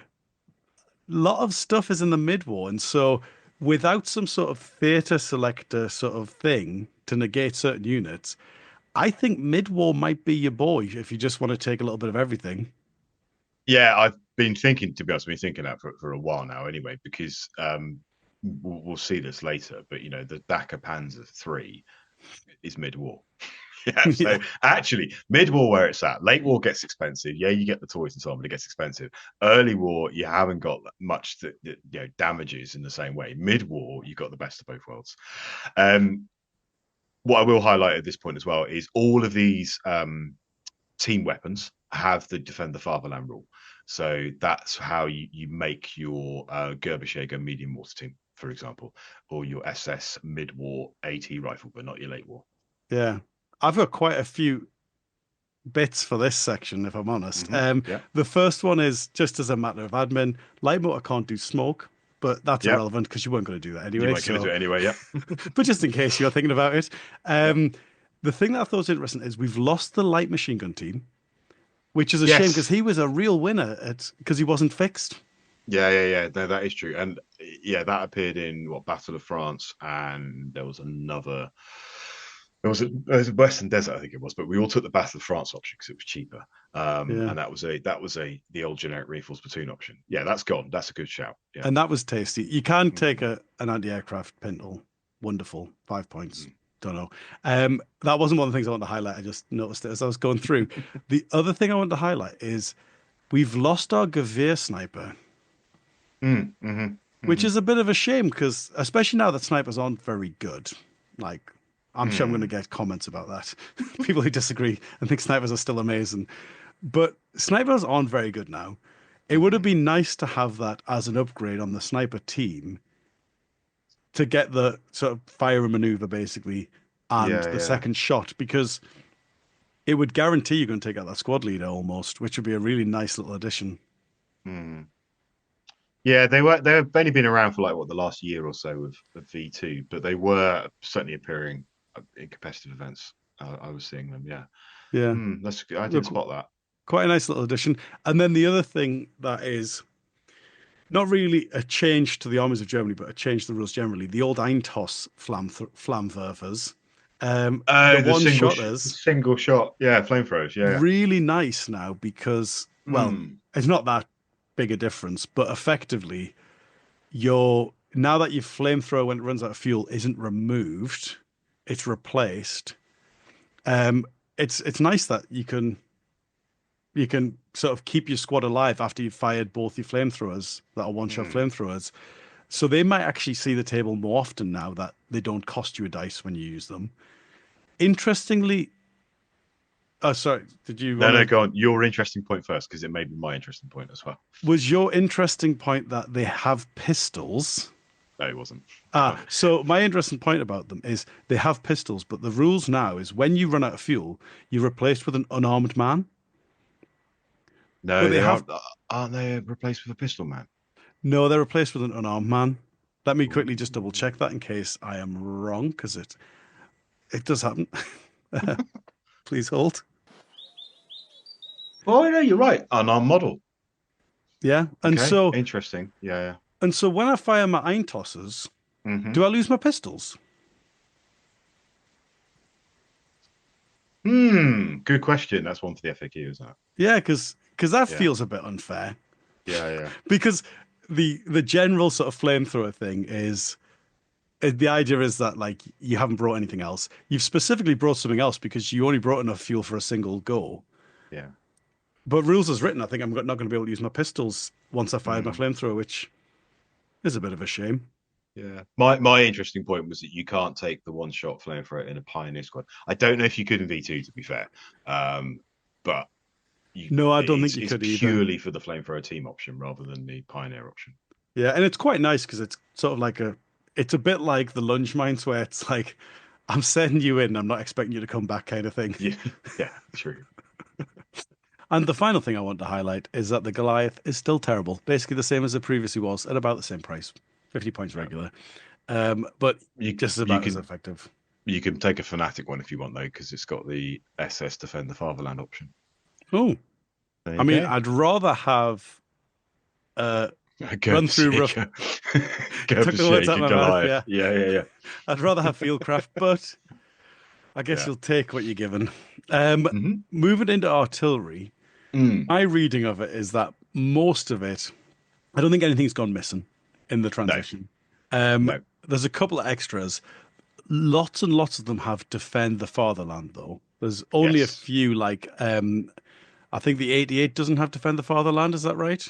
a lot of stuff is in the mid-war, and so without some sort of theater selector sort of thing to negate certain units, I think mid-war might be your boy if you just want to take a little bit of everything. Yeah, I've been thinking, to be honest, I've been thinking that for a while now anyway, because we'll see this later, but the Dakar Panzer 3 is mid-war. Yeah, so Yeah. actually, mid-war where it's at. Late war gets expensive. Yeah, you get the toys and so on, but it gets expensive. Early war, you haven't got much that damages in the same way. Mid-war, you've got the best of both worlds. What I will highlight at this point as well is all of these team weapons have the defend the fatherland rule. So that's how you make your Gebirgsjäger medium mortar team, for example, or your SS mid-war AT rifle, but not your late war. Yeah. I've got quite a few bits for this section, if I'm honest. Yeah. The first one is just as a matter of admin, light mortar can't do smoke, but that's Yeah. irrelevant because you weren't going to do that anyway. You weren't going to do it anyway, yeah. But just in case you're thinking about it. The thing that I thought was interesting is we've lost the light machine gun team, which is a shame because he was a real winner because he wasn't fixed. Yeah. No, that is true. And yeah, that appeared in Battle of France, and there was another. There was a Western Desert, I think it was, but we all took the Battle of France option because it was cheaper. And that was the old generic reinforced platoon option. Yeah, that's gone. That's a good shout. Yeah. And that was tasty. You can take an anti-aircraft pintle. Wonderful. 5 points. Don't know. That wasn't one of the things I wanted to highlight. I just noticed it as I was going through. The other thing I wanted to highlight is we've lost our Gewehr sniper, which is a bit of a shame because, especially now that snipers aren't very good. Like, I'm sure I'm going to get comments about that. People who disagree and think snipers are still amazing. But snipers aren't very good now. It would have been nice to have that as an upgrade on the sniper team to get the sort of fire and maneuver, basically, and the second shot, because it would guarantee you're going to take out that squad leader almost, which would be a really nice little addition. Yeah, they've only been around for the last year or so of V2, but they were certainly appearing in competitive events. I was seeing them. Yeah. That's good. I didn't spot that. Quite a nice little addition. And then the other thing that is not really a change to the Armies of Germany, but a change to the rules generally. The old Eintos Flammenwerfers. The one-shotters. Single shot. Yeah, flamethrowers. Yeah. Really nice now because, well, it's not that big a difference, but effectively, now that your flamethrower, when it runs out of fuel, isn't removed, it's replaced. It's nice that you can sort of keep your squad alive after you've fired both your flamethrowers that are one-shot flamethrowers. So they might actually see the table more often now that they don't cost you a dice when you use them. Interestingly, oh, sorry, did you... No, go on. Your interesting point first, because it may be my interesting point as well. Was your interesting point that they have pistols? No, it wasn't. So my interesting point about them is they have pistols, but the rules now is when you run out of fuel, you're replaced with an unarmed man. No, aren't they replaced with a pistol man? No, they're replaced with an unarmed man. Let me quickly just double check that in case I am wrong, because it does happen. Please hold. Oh, no, you're right. Unarmed model. Yeah, and so interesting. Yeah. And so when I fire my Eintosses, do I lose my pistols? Good question. That's one for the FAQ, isn't it? Yeah, because that feels a bit unfair. Yeah. Because the general sort of flamethrower thing is the idea is that you haven't brought anything else. You've specifically brought something else because you only brought enough fuel for a single go. Yeah. But rules as written, I think I'm not going to be able to use my pistols once I fired my flamethrower, which is a bit of a shame. Yeah. My interesting point was that you can't take the one-shot flamethrower in a Pioneer squad. I don't know if you could in V2, to be fair. But no, I don't think you could either. Purely for the flamethrower team option rather than the Pioneer option. Yeah, and it's quite nice because it's sort of it's a bit like the lunge mines where it's like, I'm sending you in, I'm not expecting you to come back kind of thing. Yeah, true. And the final thing I want to highlight is that the Goliath is still terrible. Basically the same as it previously was at about the same price, 50 points regular. But just about as effective. You can take a Fanatic one if you want, though, because it's got the SS Defend the Fatherland option. Oh. I mean, I'd rather have run through rough... Took the words out of my mouth, yeah. I'd rather have Fieldcraft, but I guess you'll take what you're given. Moving into artillery, my reading of it is that most of it, I don't think anything's gone missing in the transition. No. There's a couple of extras. Lots and lots of them have Defend the Fatherland, though. There's only a few, I think the 88 doesn't have Defend the Fatherland, is that right?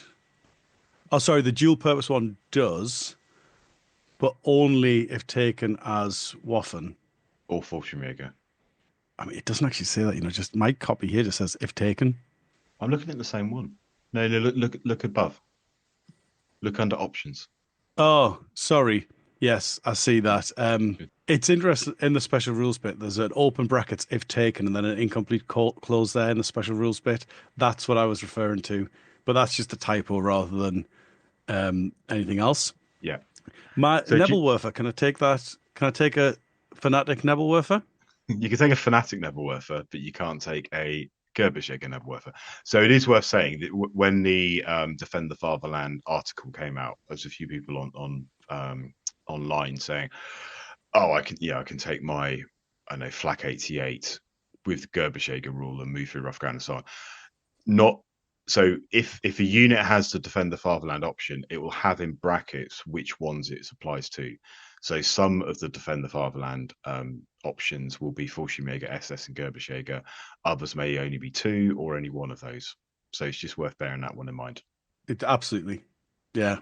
Oh, sorry, the dual purpose one does, but only if taken as Waffen. Or Fallschirmjäger. I mean, it doesn't actually say that, just my copy here just says if taken. I'm looking at the same one. No, no, look above. Look under options. Oh, sorry. Yes, I see that. Good. It's interesting in the special rules bit. There's an open brackets if taken, and then an incomplete close there in the special rules bit. That's what I was referring to, but that's just a typo rather than anything else. Yeah. My So Nebelwerfer, can I take that? Can I take a Fanatic Nebelwerfer? you can take a Fanatic Nebelwerfer, but you can't take a Gebirgsjäger Nebelwerfer. So it is worth saying that when the Defend the Fatherland article came out, there's a few people on online saying, "Oh, I can take my Flak 88 with Gebirgsjäger rule and move through rough ground and so on." Not so if a unit has the Defend the Fatherland option, it will have in brackets which ones it applies to. So some of the Defend the Fatherland options will be Fallschirmjäger, SS, and Gebirgsjäger. Others may only be two or only one of those. So it's just worth bearing that one in mind. Absolutely. Yeah.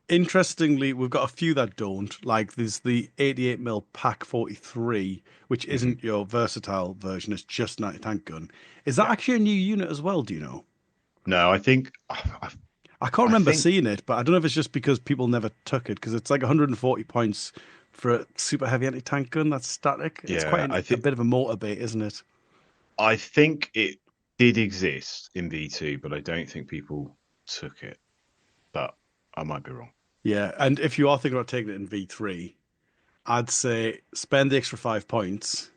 Interestingly, we've got a few that don't. Like there's the 88mm Pack 43, which isn't your versatile version. It's just an anti-tank gun. Is that actually a new unit as well? Do you know? No, I think I can't remember seeing it, but I don't know if it's just because people never took it because it's like 140 points for a super heavy anti-tank gun that's static. It's quite a bit of a motor bait, isn't it? I think it did exist in V2, but I don't think people took it. But I might be wrong. Yeah, and if you are thinking about taking it in V3, I'd say spend the extra 5 points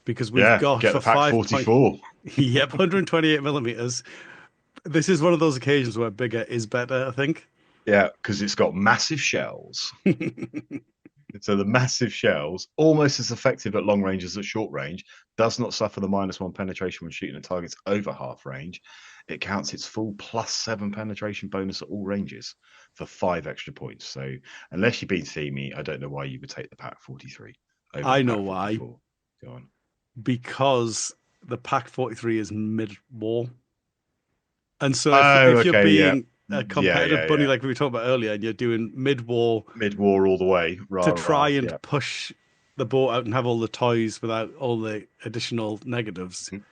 because we've got get for the Pack 44. Yep, 128 millimeters. This is one of those occasions where bigger is better, I think. Yeah, because it's got massive shells. So the massive shells, almost as effective at long range as at short range, does not suffer the -1 penetration when shooting at targets over half range. It counts its full +7 penetration bonus at all ranges for 5 extra points. So unless you've been themey, I don't know why you would take the Pack 43 over I the know Pack why. 44. Go on. Because the Pack 43 is mid-war. And so Oh, if you're okay, yeah. being a competitive bunny like we were talking about earlier, and you're doing mid-war Mid-war all the way. to try and push the boat out and have all the toys without all the additional negatives. Mhm.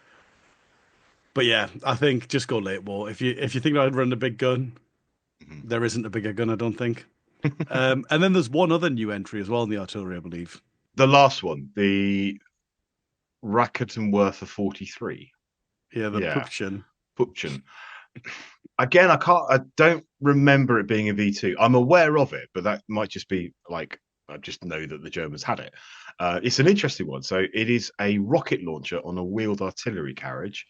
But yeah, I think just go late war. If you think about running a big gun, there isn't a bigger gun, I don't think. And then there's one other new entry as well in the artillery, I believe. The last one, the Raketen 43. Yeah, the Pupchen. Pupchen. Again, I don't remember it being a V2. I'm aware of it, but that might just be like I just know that the Germans had it. It's an interesting one. So it is a rocket launcher on a wheeled artillery carriage.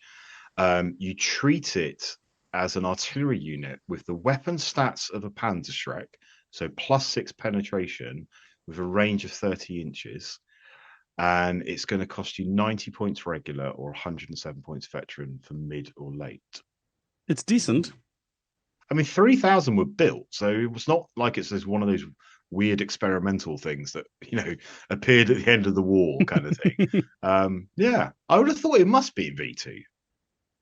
You treat it as an artillery unit with the weapon stats of a Panzerschreck, so +6 penetration with a range of 30 inches. And it's going to cost you 90 points regular or 107 points veteran for mid or late. It's decent. I mean, 3,000 were built, so it was not like it's one of those weird experimental things that appeared at the end of the war kind of thing. Yeah, I would have thought it must be V2.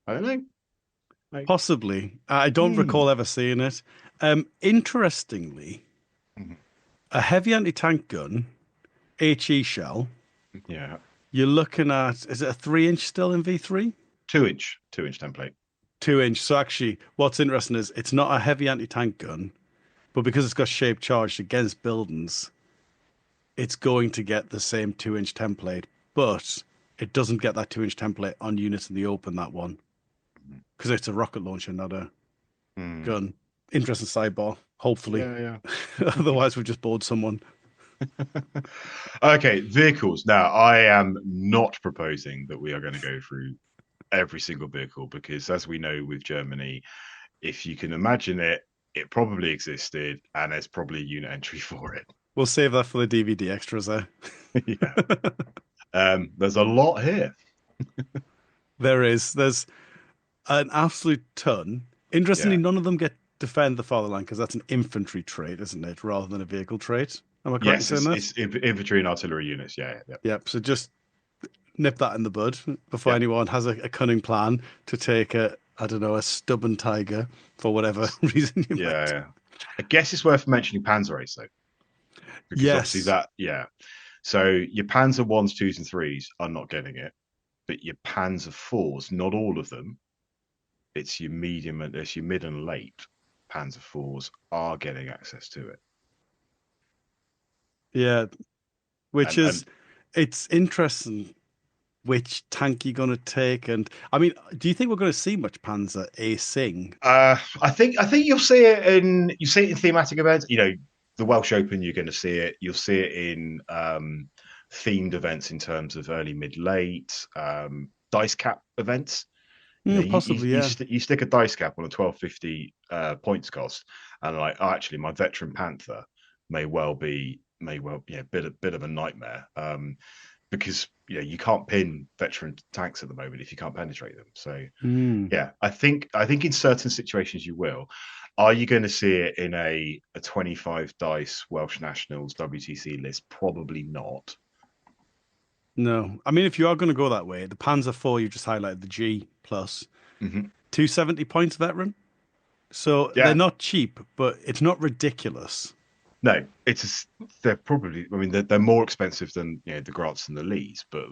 I don't know. Possibly. I don't recall ever seeing it. Interestingly, a heavy anti-tank gun, HE shell. Yeah. You're looking at, is it a 3-inch still in V3? 2-inch template. 2-inch. So actually, what's interesting is it's not a heavy anti-tank gun, but because it's got shape charged against buildings, it's going to get the same 2-inch template, but it doesn't get that 2-inch template on units in the open, that one. Because it's a rocket launcher, not a gun. Interesting sidebar, hopefully. Yeah. Otherwise, we've just bored someone. Okay, vehicles. Now, I am not proposing that we are going to go through every single vehicle because, as we know with Germany, if you can imagine it, it probably existed and there's probably a unit entry for it. We'll save that for the DVD extras there. Yeah. There's a lot here. There is. There's an absolute ton. Interestingly, none of them get Defend the Fatherland because that's an infantry trait, isn't it, rather than a vehicle trait? Am I correct in saying that? It's infantry and artillery units. Yeah. Yep. So just nip that in the bud before anyone has a cunning plan to take a stubborn tiger for whatever reason you might. Yeah. I guess it's worth mentioning Panzer Ace though. Because obviously so your Panzer 1s, 2s, and 3s are not getting it, but your Panzer 4s, not all of them, it's your medium and it's your mid and late Panzer IVs are getting access to it. Yeah, which And is it's interesting which tank you're going to take. And I mean, do you think we're going to see much Panzer Acing? I think you'll see it in thematic events. You know, the Welsh Open, you're going to see it. You'll see it in themed events in terms of early, mid, late, dice cap events. You know, Possibly, yeah. you stick a dice cap on a 1250 points cost, and like, oh, actually, my veteran Panther may well bit of a nightmare. Because you know you can't pin veteran tanks at the moment if you can't penetrate them. So yeah, I think in certain situations you will. Are you going to see it in a 25 dice Welsh Nationals WTC list? Probably not. No, I mean, if you are going to go that way, the Panzer IV you just highlighted, the G plus, 270 points veteran. So Yeah. they're not cheap, but it's not ridiculous. No, they're probably. I mean, they're more expensive than the Grants and the Lees, but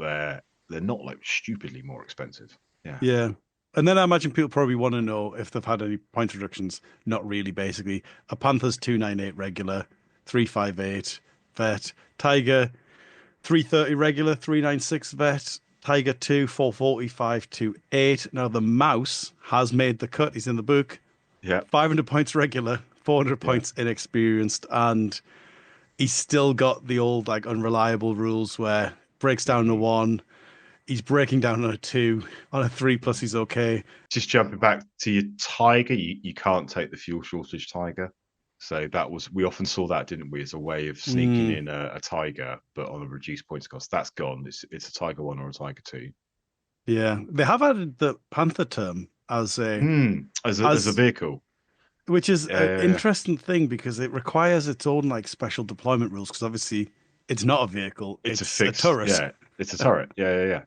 they're not like stupidly more expensive. Yeah. Yeah. And then I imagine people probably want to know if they've had any point reductions. Not really, basically. A Panther's 298 regular, 358 vet. Tiger, 330 regular, 396 vet. Tiger 2, 440, 528. Now the mouse has made the cut. He's in the book. Yeah. 500 points regular, 400 points inexperienced. And he's still got the old, like, unreliable rules where breaks down to 1. He's breaking down on a 2. On a 3 plus, he's okay. Just jumping back to your Tiger, you can't take the fuel shortage Tiger. So we often saw that, didn't we, as a way of sneaking in a Tiger, but on a reduced points cost. That's gone. It's a Tiger 1 or a Tiger 2. Yeah, they have added the Panther term as a vehicle, which is an interesting thing because it requires its own like special deployment rules. Because obviously, it's not a vehicle; it's a turret. Yeah, it's a turret. Yeah.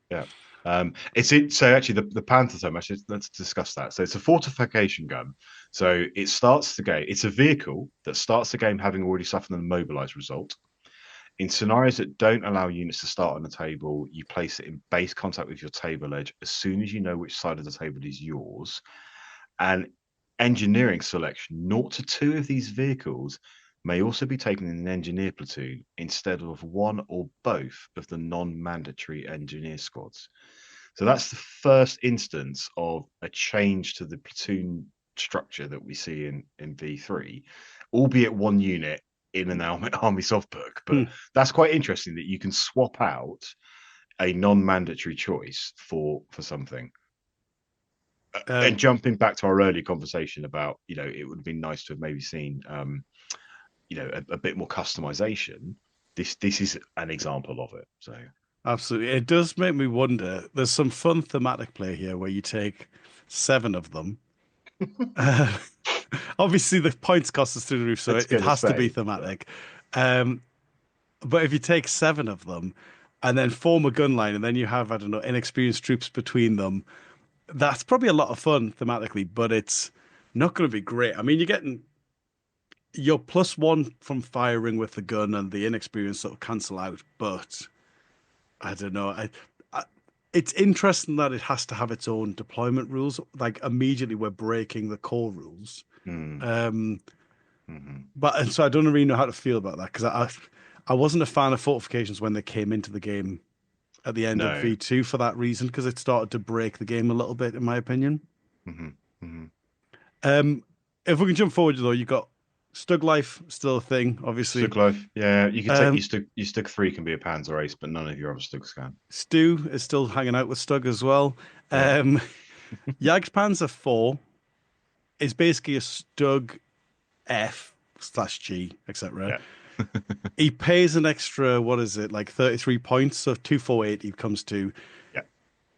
So actually the Panther term. Actually, let's discuss that. So it's a fortification gun. So it starts the game. It's a vehicle that starts the game having already suffered an immobilized result. In scenarios that don't allow units to start on the table, you place it in base contact with your table edge as soon as you know which side of the table is yours. And engineering selection, 0 to 2 of these vehicles may also be taken in an engineer platoon instead of one or both of the non-mandatory engineer squads. So that's the first instance of a change to the platoon structure that we see in V3, albeit one unit in an Army soft book. But that's quite interesting that you can swap out a non-mandatory choice for something. And jumping back to our earlier conversation about, it would have been nice to have maybe seen, a bit more customization. This is an example of it. So absolutely, it does make me wonder. There's some fun thematic play here where you take 7 of them. Obviously, the points cost is through the roof, so it has to be thematic. But if you take 7 of them and then form a gun line, and then you have, I don't know, inexperienced troops between them, that's probably a lot of fun thematically, but it's not going to be great. I mean, you're getting your +1 from firing with the gun, and the inexperienced sort of cancel out. But I don't know. It's interesting that it has to have its own deployment rules. Like immediately, we're breaking the core rules. But and so I don't really know how to feel about that because I wasn't a fan of fortifications when they came into the game at the end of V2 for that reason, because it started to break the game a little bit, in my opinion. If we can jump forward, though, you've got Stug Life, still a thing, obviously. Stug Life, yeah. You can take your Stug 3 can be a Panzer Ace, but none of your other Stugs can. Stu is still hanging out with Stug as well. Yeah. Jagdpanzer 4 is basically a Stug F/G, etc. Yeah. He pays an extra, what is it, like 33 points, so 248 he comes to. Yeah.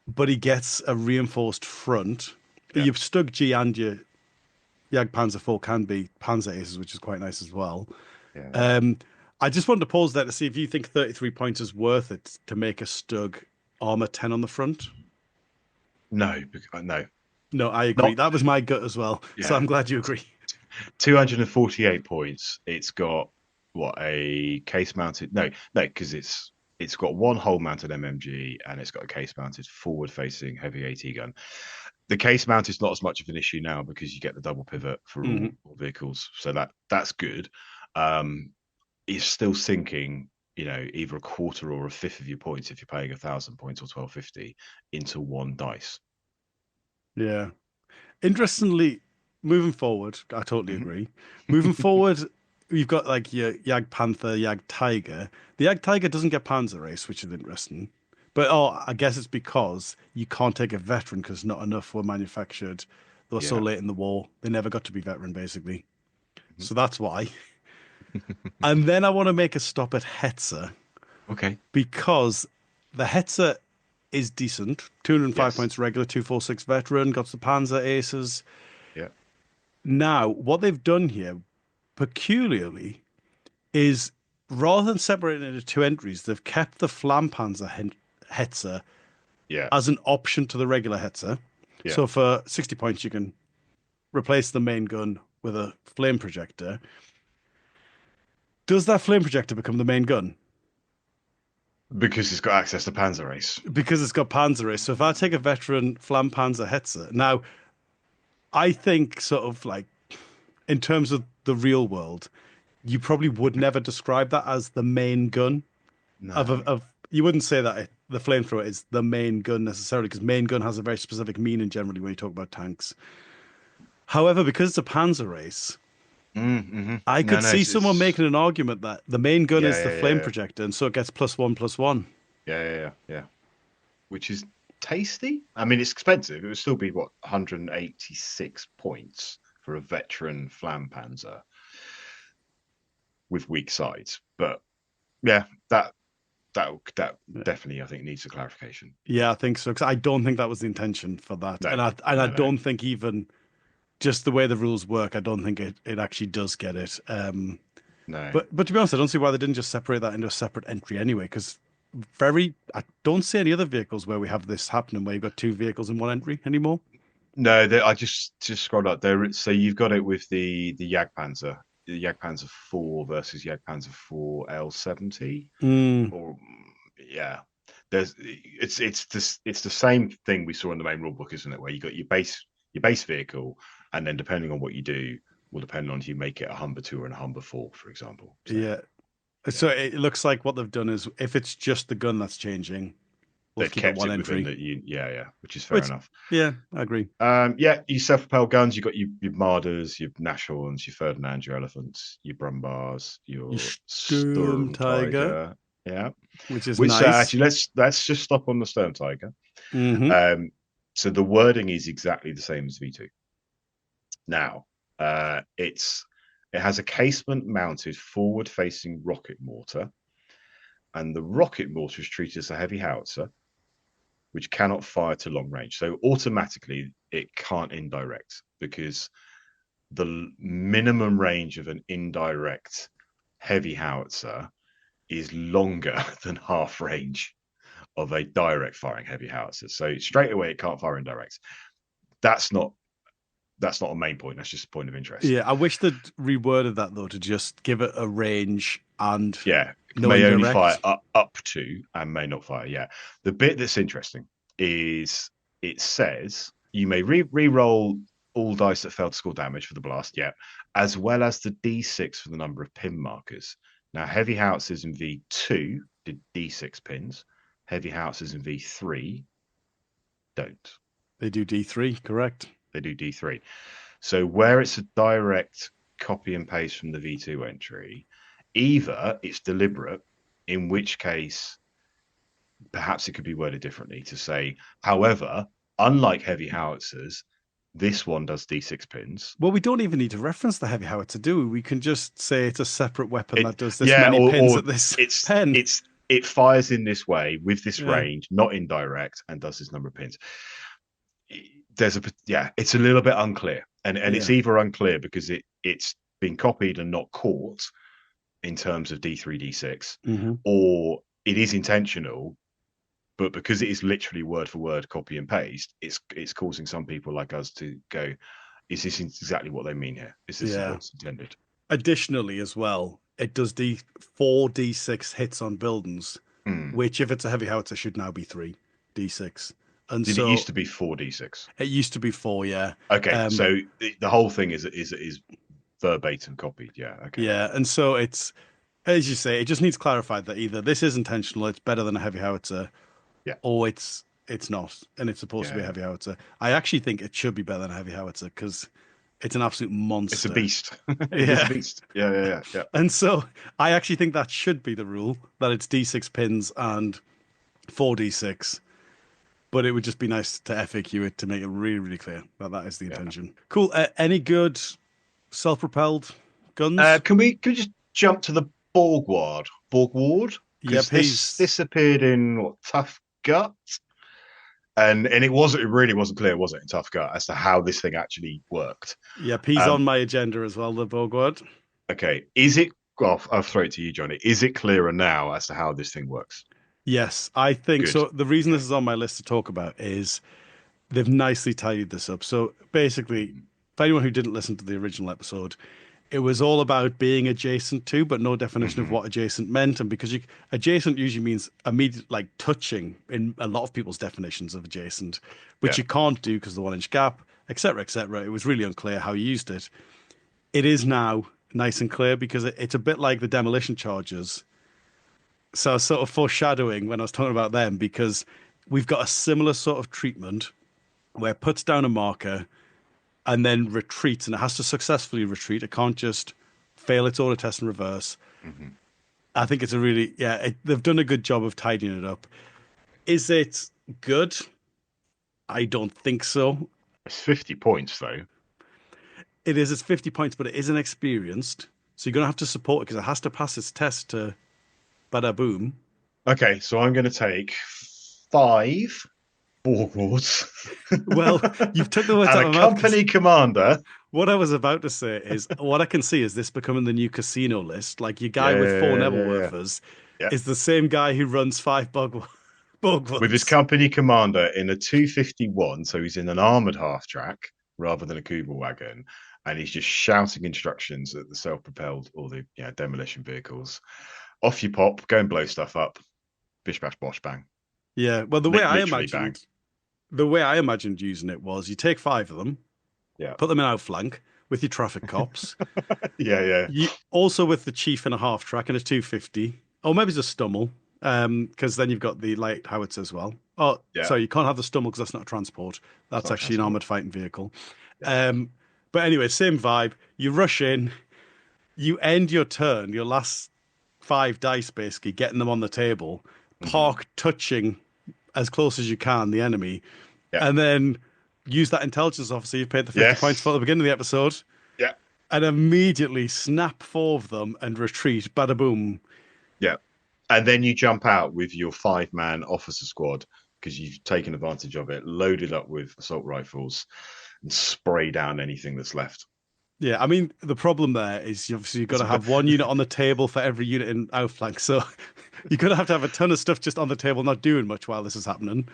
But he gets a reinforced front. Yeah. Your Stug G and your Jagdpanzer 4 can be Panzer Aces, which is quite nice as well. Yeah. I just wanted to pause there to see if you think 33 points is worth it to make a Stug armor 10 on the front. No. No, I agree. That was my gut as well. Yeah. So I'm glad you agree. 248 points. It's got a case mounted? No, because it's got one hole mounted MMG and it's got a case mounted forward facing heavy AT gun. the case mount is not as much of an issue now because you get the double pivot for all vehicles, so that's good. It's still sinking, either a quarter or a fifth of your points if you're paying 1,000 points or 1,250 into one dice. Yeah. Interestingly, moving forward, I totally agree. Moving forward, we've got like your Jag Panther, Jag Tiger. The Jag Tiger doesn't get Panzer Ace, which is interesting. But I guess it's because you can't take a veteran because not enough were manufactured. They were so late in the war, they never got to be veteran, basically. So that's why. And then I want to make a stop at Hetzer. Okay. Because the Hetzer is decent. 205 points regular, 246 veteran, got the Panzer Aces. Yeah. Now, what they've done here, peculiarly, is rather than separating it into two entries, they've kept the Flampanzer Hetzer as an option to the regular Hetzer. Yeah. So for 60 points, you can replace the main gun with a flame projector. Does that flame projector become the main gun? Because it's got access to Panzer Ace. Because it's got Panzer Ace. So if I take a veteran Flampanzer Hetzer, now, I think sort of like, in terms of the real world, you probably would never describe that as the main gun. No. You wouldn't say that the flamethrower is the main gun necessarily, because main gun has a very specific meaning generally when you talk about tanks. However, because it's a Panzer Ace, I could see someone making an argument that the main gun is the flame projector, and so it gets +1/+1. Yeah. Which is tasty. I mean, it's expensive. It would still be 186 points for a veteran Flampanzer with weak sides. But yeah, that definitely, I think, needs a clarification. Yeah, I think so, because I don't think that was the intention for that, and I don't think even just the way the rules work, I don't think it actually does get it. No, but to be honest, I don't see why they didn't just separate that into a separate entry anyway, because I don't see any other vehicles where we have this happening where you've got two vehicles in one entry anymore. No, I just scrolled up there. So you've got it with the Jagdpanzer, the Jagdpanzer 4 versus Jagdpanzer 4 L70. Or it's the same thing we saw in the main rulebook, isn't it? Where you got your base vehicle, and then depending on what you do, will depend on if you make it a Humber 2 or a Humber 4, for example. So it looks like what they've done is, if it's just the gun that's changing, they've kept it within which is fair enough. Yeah, I agree. You self-propelled guns. You got your Marders, your Nashorns, your Ferdinand, your Elephants, your Brumbars, your Sturm Tiger. Yeah, which nice. Actually, let's just stop on the Sturm Tiger. So the wording is exactly the same as V2. Now, it has a casement-mounted forward-facing rocket mortar, and the rocket mortar is treated as a heavy howitzer, which cannot fire to long range. So automatically, it can't indirect, because the minimum range of an indirect heavy howitzer is longer than half range of a direct firing heavy howitzer. So straight away, it can't fire indirect. That's not a main point. That's just a point of interest. Yeah, I wish they'd reworded that though to just give it a range and no may indirect. Only fire up to and may not fire. Yeah, the bit that's interesting is it says you may re-roll all dice that fail to score damage for the blast, as well as the D6 for the number of pin markers. Now, heavy howitzers in V2 did D6 pins. Heavy howitzers in V3 don't. They do D3, correct? They do D3. So where it's a direct copy and paste from the V2 entry, either it's deliberate, in which case perhaps it could be worded differently to say, however, unlike heavy howitzers, this one does D6 pins. Well, we don't even need to reference the heavy howitzer, do we? We can just say it's a separate weapon that does this many pins at this pen. It fires in this way with this range, not indirect, and does this number of pins. It's a little bit unclear, and it's either unclear because it's been copied and not caught in terms of D3, D6, or it is intentional, but because it is literally word for word copy and paste, it's causing some people like us to go, is this exactly what they mean here? Is this what's intended? Additionally, as well, it does 4d6 hits on buildings, which if it's a heavy howitzer should now be 3d6. And Did so it used to be 4d6? it used to be 4, yeah. Okay, so the whole thing is verbatim copied. Yeah. Okay. Yeah, and so it's, as you say, it just needs clarified that either this is intentional, it's better than a heavy howitzer, Yeah. or it's not, and it's supposed to be a Yeah. heavy howitzer. I actually think it should be better than a heavy howitzer because it's an absolute monster. It's a beast. It is Yeah. a beast. Yeah. And so I actually think that should be the rule, that it's D6 pins and 4d6. But it would just be nice to FAQ it to make it really, really clear that that is the intention. Cool. Any good self-propelled guns? Can we just jump to the Borgward? Yep, Because this appeared in what, Tough Gut? And it really wasn't clear, was it, in Tough Gut, as to how this thing actually worked. Yep, he's on my agenda as well, the Borgward. Okay. Is it, well, I'll throw it to you, Johnny. Is it clearer now as to how this thing works? Yes, I think Good. so. The reason this is on my list to talk about is they've nicely tidied this up. So basically, for anyone who didn't listen to the original episode, it was all about being adjacent to, but no definition of what adjacent meant. And because adjacent usually means immediate, like touching in a lot of people's definitions of adjacent, which you can't do because of the 1-inch gap, etc., etc. It was really unclear how you used it. It is now nice and clear because it's a bit like the demolition charges. So I was sort of foreshadowing when I was talking about them because we've got a similar sort of treatment where it puts down a marker and then retreats, and it has to successfully retreat. It can't just fail its auto test and reverse. I think it's a really, they've done a good job of tidying it up. Is it good? I don't think so. It's 50 points, though. It is, it's 50 points, but it is inexperienced. So you're going to have to support it because it has to pass its test to Bada Boom. Okay, so I'm going to take 5 Borgwards. Well, you've took the words out and of a my mouth. company commander. What I was about to say is, what I can see is this becoming the new casino list. Like your guy with 4 Nebelwerfers is the same guy who runs 5 Borgwards. With his company commander in a 251, so he's in an armoured half-track rather than a Kubel wagon, and he's just shouting instructions at the self-propelled or the demolition vehicles. Off you pop, go and blow stuff up. Bish bash bosh bang. Yeah, well, the way I imagined using it was you take 5 of them, put them in outflank with your traffic cops. You also with the chief in a half track and a 250, or maybe it's a Stummel, because then you've got the light howitzer as well. Oh, sorry, you can't have the Stummel because that's not a transport. That's actually an armored fighting vehicle. But anyway, same vibe. You rush in, you end your turn, your last 5 dice basically, getting them on the table, park touching as close as you can the enemy, and then use that intelligence officer you paid the 50 points for at the beginning of the episode, and immediately snap 4 of them and retreat, bada boom. And then you jump out with your 5-man officer squad because you've taken advantage of it, loaded up with assault rifles, and spray down anything that's left. Yeah, I mean, the problem there is obviously you've got to have 1 unit on the table for every unit in outflank. So you're going to have a ton of stuff just on the table, not doing much while this is happening.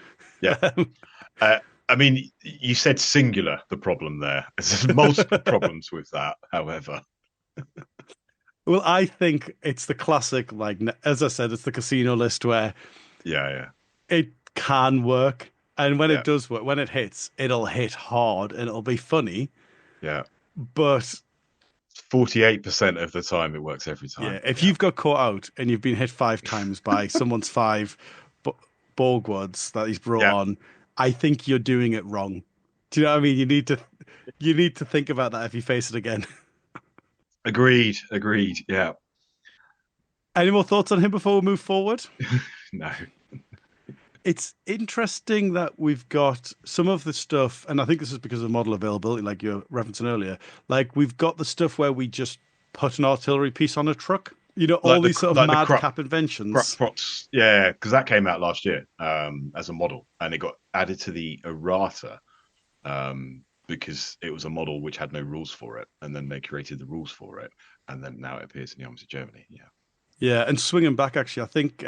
I mean, you said singular, the problem there. There's multiple problems with that, however. Well, I think it's the classic, like, as I said, it's the casino list where it can work. And when it does work, when it hits, it'll hit hard and it'll be funny. But 48% of the time, it works every time. If you've got caught out and you've been hit 5 times by someone's 5 Borgwards that he's brought on, I think you're doing it wrong. Do you know what I mean? You need to think about that if you face it again. Agreed. Yeah. Any more thoughts on him before we move forward? No. It's interesting that we've got some of the stuff, and I think this is because of model availability, like you were referencing earlier. Like we've got the stuff where we just put an artillery piece on a truck. You know, all these sort of madcap inventions. Yeah, because that came out last year as a model, and it got added to the errata because it was a model which had no rules for it, and then they created the rules for it, and then now it appears in the Armies of Germany. Yeah, and swinging back, actually, I think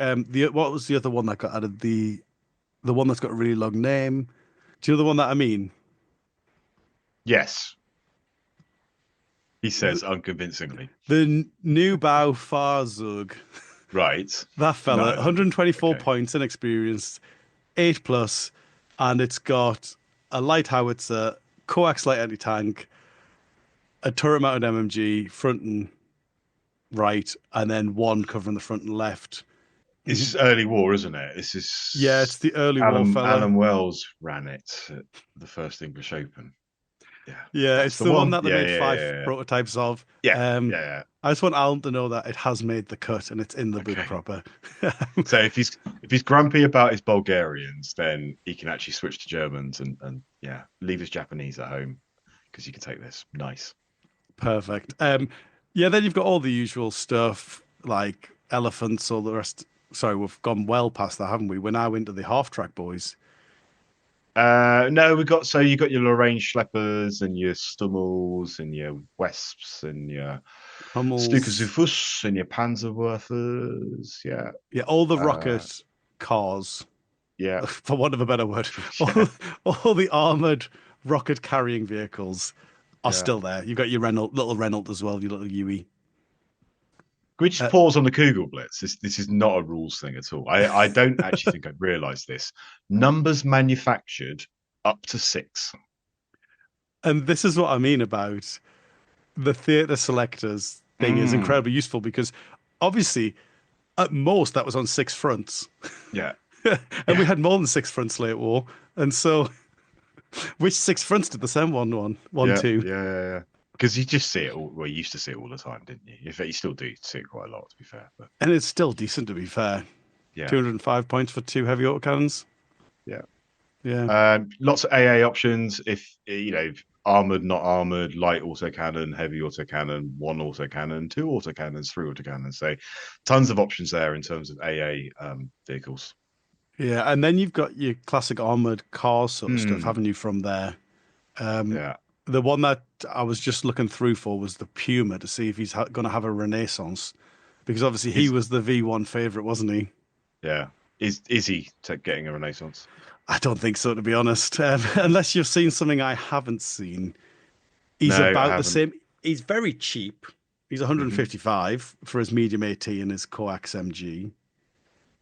what was the other one that got added? The one that's got a really long name. Do you know the one that I mean? Yes. He says unconvincingly. The Neubau Fahrzeug. Right. That fella, 124 points, inexperienced, 8+, and it's got a light howitzer, coax light anti-tank, a turret-mounted MMG, front and right, and then one covering the front and left. This is early war, isn't it? This is Yeah, it's the early war fella. Alan Wells ran it at the first English Open. Yeah, it's the one that they made five yeah. prototypes of. Yeah. I just want Alan to know that it has made the cut and it's in the book proper. So if he's grumpy about his Bulgarians, then he can actually switch to Germans and leave his Japanese at home because you can take this. Nice. Perfect. Then you've got all the usual stuff like elephants, all the rest. Sorry, we've gone well past that, haven't we? We're now into the half-track boys. No, you got your Lorraine Schleppers and your Stummels and your Wesps and your Hummels, Stuka and your Panzerwerfers. Yeah, all the rocket cars. Yeah. For want of a better word. All the armored rocket carrying vehicles are still there. You've got your little Renault as well, your little Huey. Can we just pause on the Kugel Blitz? This is not a rules thing at all. I don't actually think I'd realised this. Numbers manufactured up to 6. And this is what I mean about the theatre selectors thing is incredibly useful because obviously at most that was on 6 fronts. Yeah. And we had more than 6 fronts late war. And so which 6 fronts did the same one, 2? Yeah. Because you just see it all. Well, you used to see it all the time, didn't you? In fact, you still do see it quite a lot, to be fair. But and it's still decent, to be fair. Yeah. 205 points for 2 heavy autocannons. Yeah. Lots of AA options. If armored, not armored, light autocannon, heavy autocannon, 1 autocannon, 2 autocannons, 3 autocannons. So tons of options there in terms of AA vehicles. Yeah, and then you've got your classic armored cars sort of stuff, haven't you, from there? The one that I was just looking through for was the Puma to see if he's going to have a renaissance, because obviously he was the V1 favorite, wasn't he? Yeah. Is he getting a renaissance? I don't think so, to be honest. Unless you've seen something I haven't seen. He's about the same. He's very cheap. He's 155 for his medium AT and his coax MG.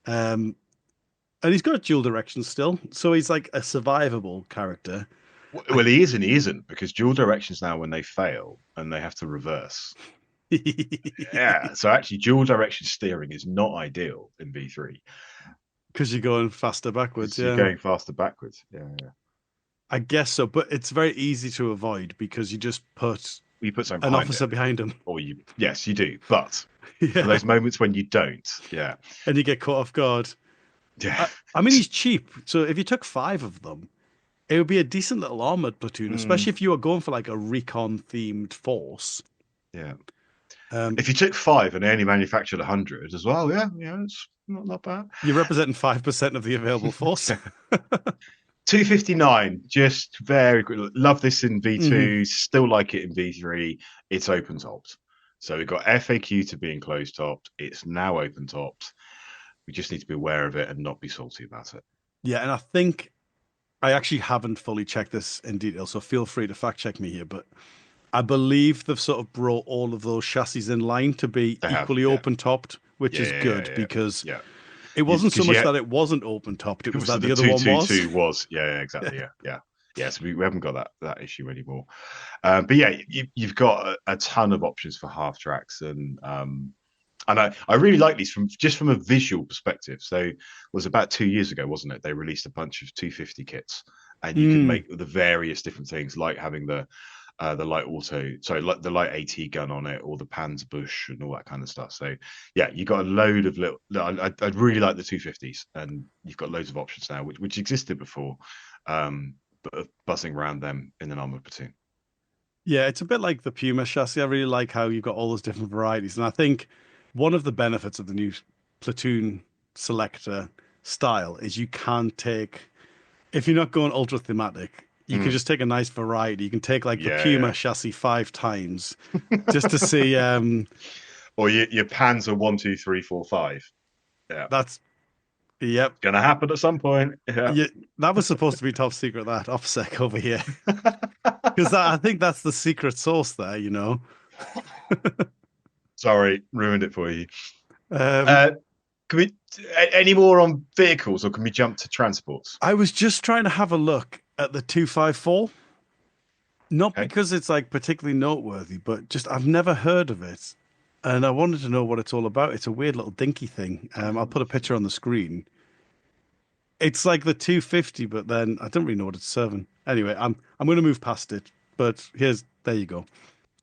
And he's got dual direction still, so he's like a survivable character. Well, he is and he isn't, because dual directions now, when they fail and they have to reverse. So actually dual direction steering is not ideal in V3. Because you're going faster backwards, You're going faster backwards, yeah. I guess so, but it's very easy to avoid because you just put an officer behind him. Yes, you do, but for those moments when you don't, and you get caught off guard. Yeah, I mean, he's cheap, so if you took 5 of them, it would be a decent little armored platoon, especially if you were going for like a recon themed force. Yeah. If you took 5 and they only manufactured 100 as well, it's not bad. You're representing 5% of the available force. 259, just very good. Love this in V2, still like it in V3. It's open topped. So we've got FAQ to being closed topped. It's now open topped. We just need to be aware of it and not be salty about it. Yeah, and I think I actually haven't fully checked this in detail, so feel free to fact check me here, but I believe they've sort of brought all of those chassis in line to be equally open topped, which is good because it wasn't so much that it wasn't open topped, it was that the other one was. Exactly. So we haven't got that issue anymore. But you've got a ton of options for half tracks, and I really like these from a visual perspective. So it was about 2 years ago, wasn't it? They released a bunch of 250 kits, and you can make the various different things, like having the light like the light AT gun on it, or the Panzerbusch and all that kind of stuff. So you got a load of little. I'd really like the 250s, and you've got loads of options now, which existed before, but buzzing around them in an armored platoon. Yeah, it's a bit like the Puma chassis. I really like how you've got all those different varieties, and I think one of the benefits of the new platoon selector style is you can take, if you're not going ultra thematic, you can just take a nice variety. You can take like the Puma chassis 5 times just to see. Or your Panzer 1, 2, 3, 4, 5. Yeah, that's gonna happen at some point. Yeah, that was supposed to be top secret. That OffSec over here, because I think that's the secret sauce there. Sorry, ruined it for you. Any more on vehicles, or can we jump to transports? I was just trying to have a look at the 254. Not Okay. because it's like particularly noteworthy, but just I've never heard of it. And I wanted to know what it's all about. It's a weird little dinky thing. I'll put a picture on the screen. It's like the 250, but then I don't really know what it's serving. Anyway, I'm going to move past it. But there you go.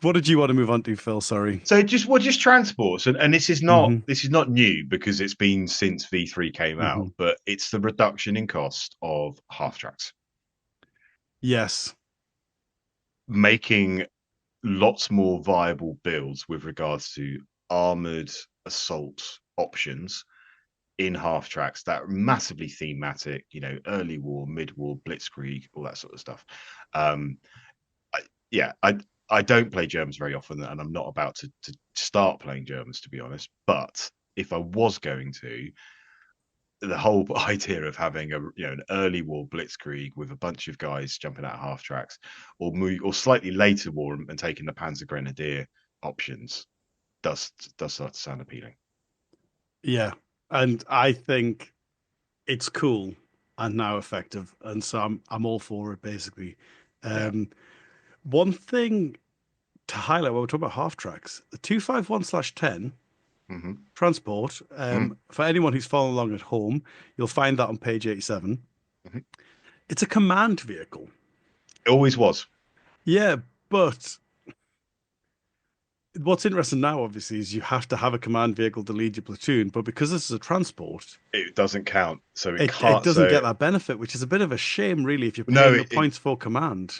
What did you want to move on to, Phil? Sorry. So just transports, and this is hmm not new because it's been since V3 came hmm out, but it's the reduction in cost of half tracks, Yes. making lots more viable builds with regards to armored assault options in half tracks that are massively thematic, early war, mid war, blitzkrieg, all that sort of stuff. Um, I don't play Germans very often, and I'm not about to start playing Germans, to be honest. But if I was going to, the whole idea of having an early war blitzkrieg with a bunch of guys jumping out of half tracks, or slightly later war and taking the Panzer Grenadier options does start to sound appealing. Yeah. And I think it's cool and now effective. And so I'm all for it, basically. Yeah. One thing to highlight when we're talking about half tracks, the 251/10 Mm-hmm. transport, for anyone who's following along at home, you'll find that on page 87. Mm-hmm. It's a command vehicle. It always was. Yeah, but what's interesting now, obviously, is you have to have a command vehicle to lead your platoon. But because this is a transport, It doesn't count, so it it can't. doesn't get that benefit, which is a bit of a shame, really, if you're No, paying the points for command.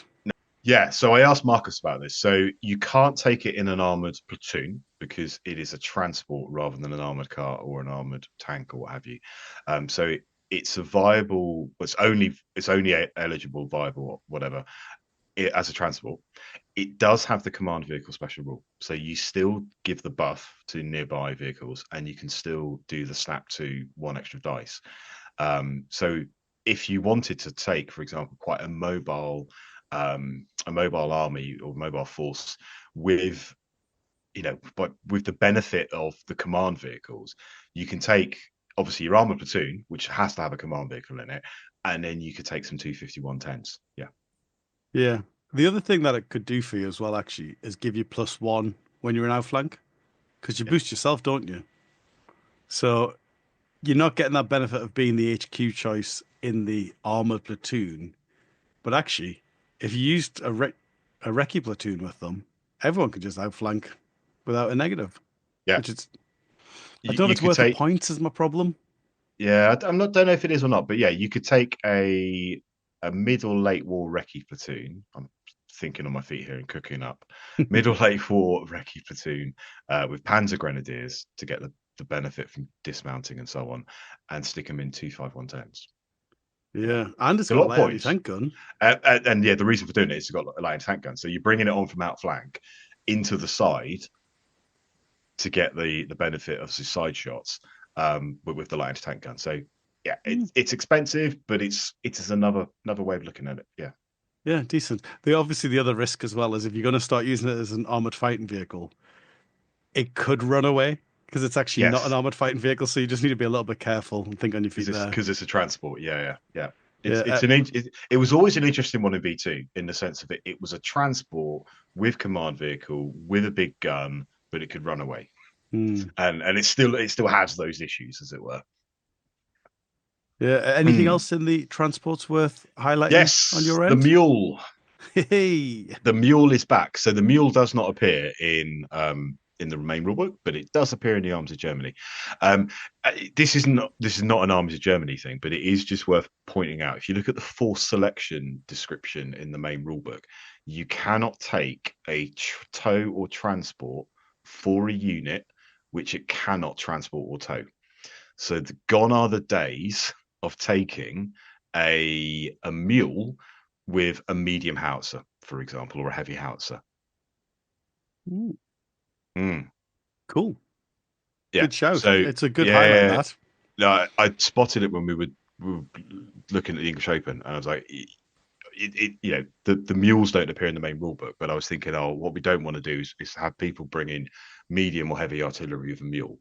yeah. So I asked Marcus about this. So you can't take it in an armored platoon because it is a transport rather than an armored car or an armored tank or what have you. So it's a viable. It's only eligible, viable, whatever, as a transport. It does have the command vehicle special rule, so you still give the buff to nearby vehicles, and you can still do the snap to one extra dice. So if you wanted to take, for example, quite a mobile army or mobile force with but with the benefit of the command vehicles, you can take obviously your armored platoon, which has to have a command vehicle in it, and then you could take some 251/10s. Yeah. Yeah. The other thing that it could do for you as well, actually, is give you +1 when you're in outflank, because you Yeah. boost yourself, don't you? So you're not getting that benefit of being the HQ choice in the armored platoon. But actually, if you used a recce platoon with them, everyone could just outflank without a negative. Yeah. Which is, I You, don't know if you it's could worth the take points is my problem. Yeah, don't know if it is or not, but yeah, you could take a mid or late war recce platoon. I'm thinking on my feet here and cooking up. Mid or late war recce platoon with Panzer Grenadiers to get the benefit from dismounting and so on, and stick them in 251/10s. Yeah, and it's A got a lot of light points. anti-tank gun. And yeah, the reason for doing it is it's got a light tank gun. So you're bringing it on from outflank into the side to get the benefit of the side shots, but with the light tank gun. So yeah, it's expensive, but it's another way of looking at it. Yeah. Yeah, decent. The other risk as well is if you're going to start using it as an armored fighting vehicle, it could run away because it's actually not an Yes, armored fighting vehicle. So you just need to be a little bit careful and think on your feet there. because it's a transport. Yeah. Yeah, It was always an interesting one in V2 in the sense of it was a transport with command vehicle with a big gun, but it could run away, hmm. and it still has those issues, as it were. Yeah. Anything else in the transports worth highlighting on Yes, your the end? mule. Hey. The mule is back. So the mule does not appear in the main rulebook, but it does appear in the Armies of Germany. This is not an Armies of Germany thing, but it is just worth pointing out. If you look at the force selection description in the main rulebook, you cannot take a tow or transport for a unit which it cannot transport or tow. So gone are the days of taking a mule with a medium howitzer, for example, or a heavy howitzer. Cool. Yeah. Good shout. So It's a good highlight, yeah, that. no, I spotted it when we were looking at the English Open, and I was like, the mules don't appear in the main rule book, but I was thinking, oh, what we don't want to do is have people bring in medium or heavy artillery with a mule.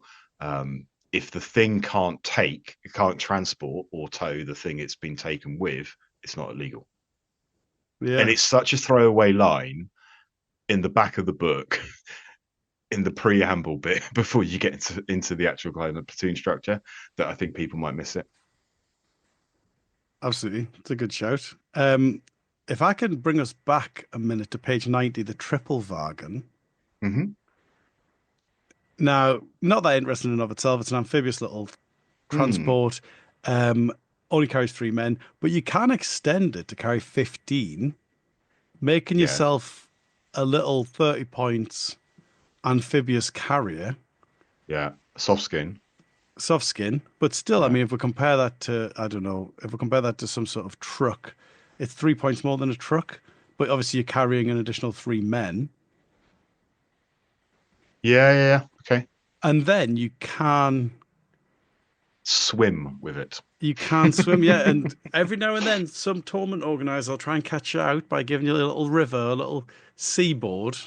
if the thing can't transport or tow the thing it's been taken with, it's not illegal. Yeah. And it's such a throwaway line in the back of the book, in the preamble bit before you get into the actual kind of platoon structure, that I think people might miss it. Absolutely. It's a good shout. If I can bring us back a minute to page 90, the triple wagon. Mm-hmm. Now, not that interesting in and of itself. It's an amphibious little transport. Only carries 3 men, but you can extend it to carry 15, making Yeah. yourself a little 30 points amphibious carrier. Yeah. Soft skin. Soft skin, but still, I Yeah. mean, if we compare that to, I don't know, if we compare that to some sort of truck, it's 3 points more than a truck, but obviously you're carrying an additional 3 men. Yeah. Okay. And then you can Swim with it. swim, yeah. And every now and then, some tournament organizer will try and catch you out by giving you a little river, a little seaboard.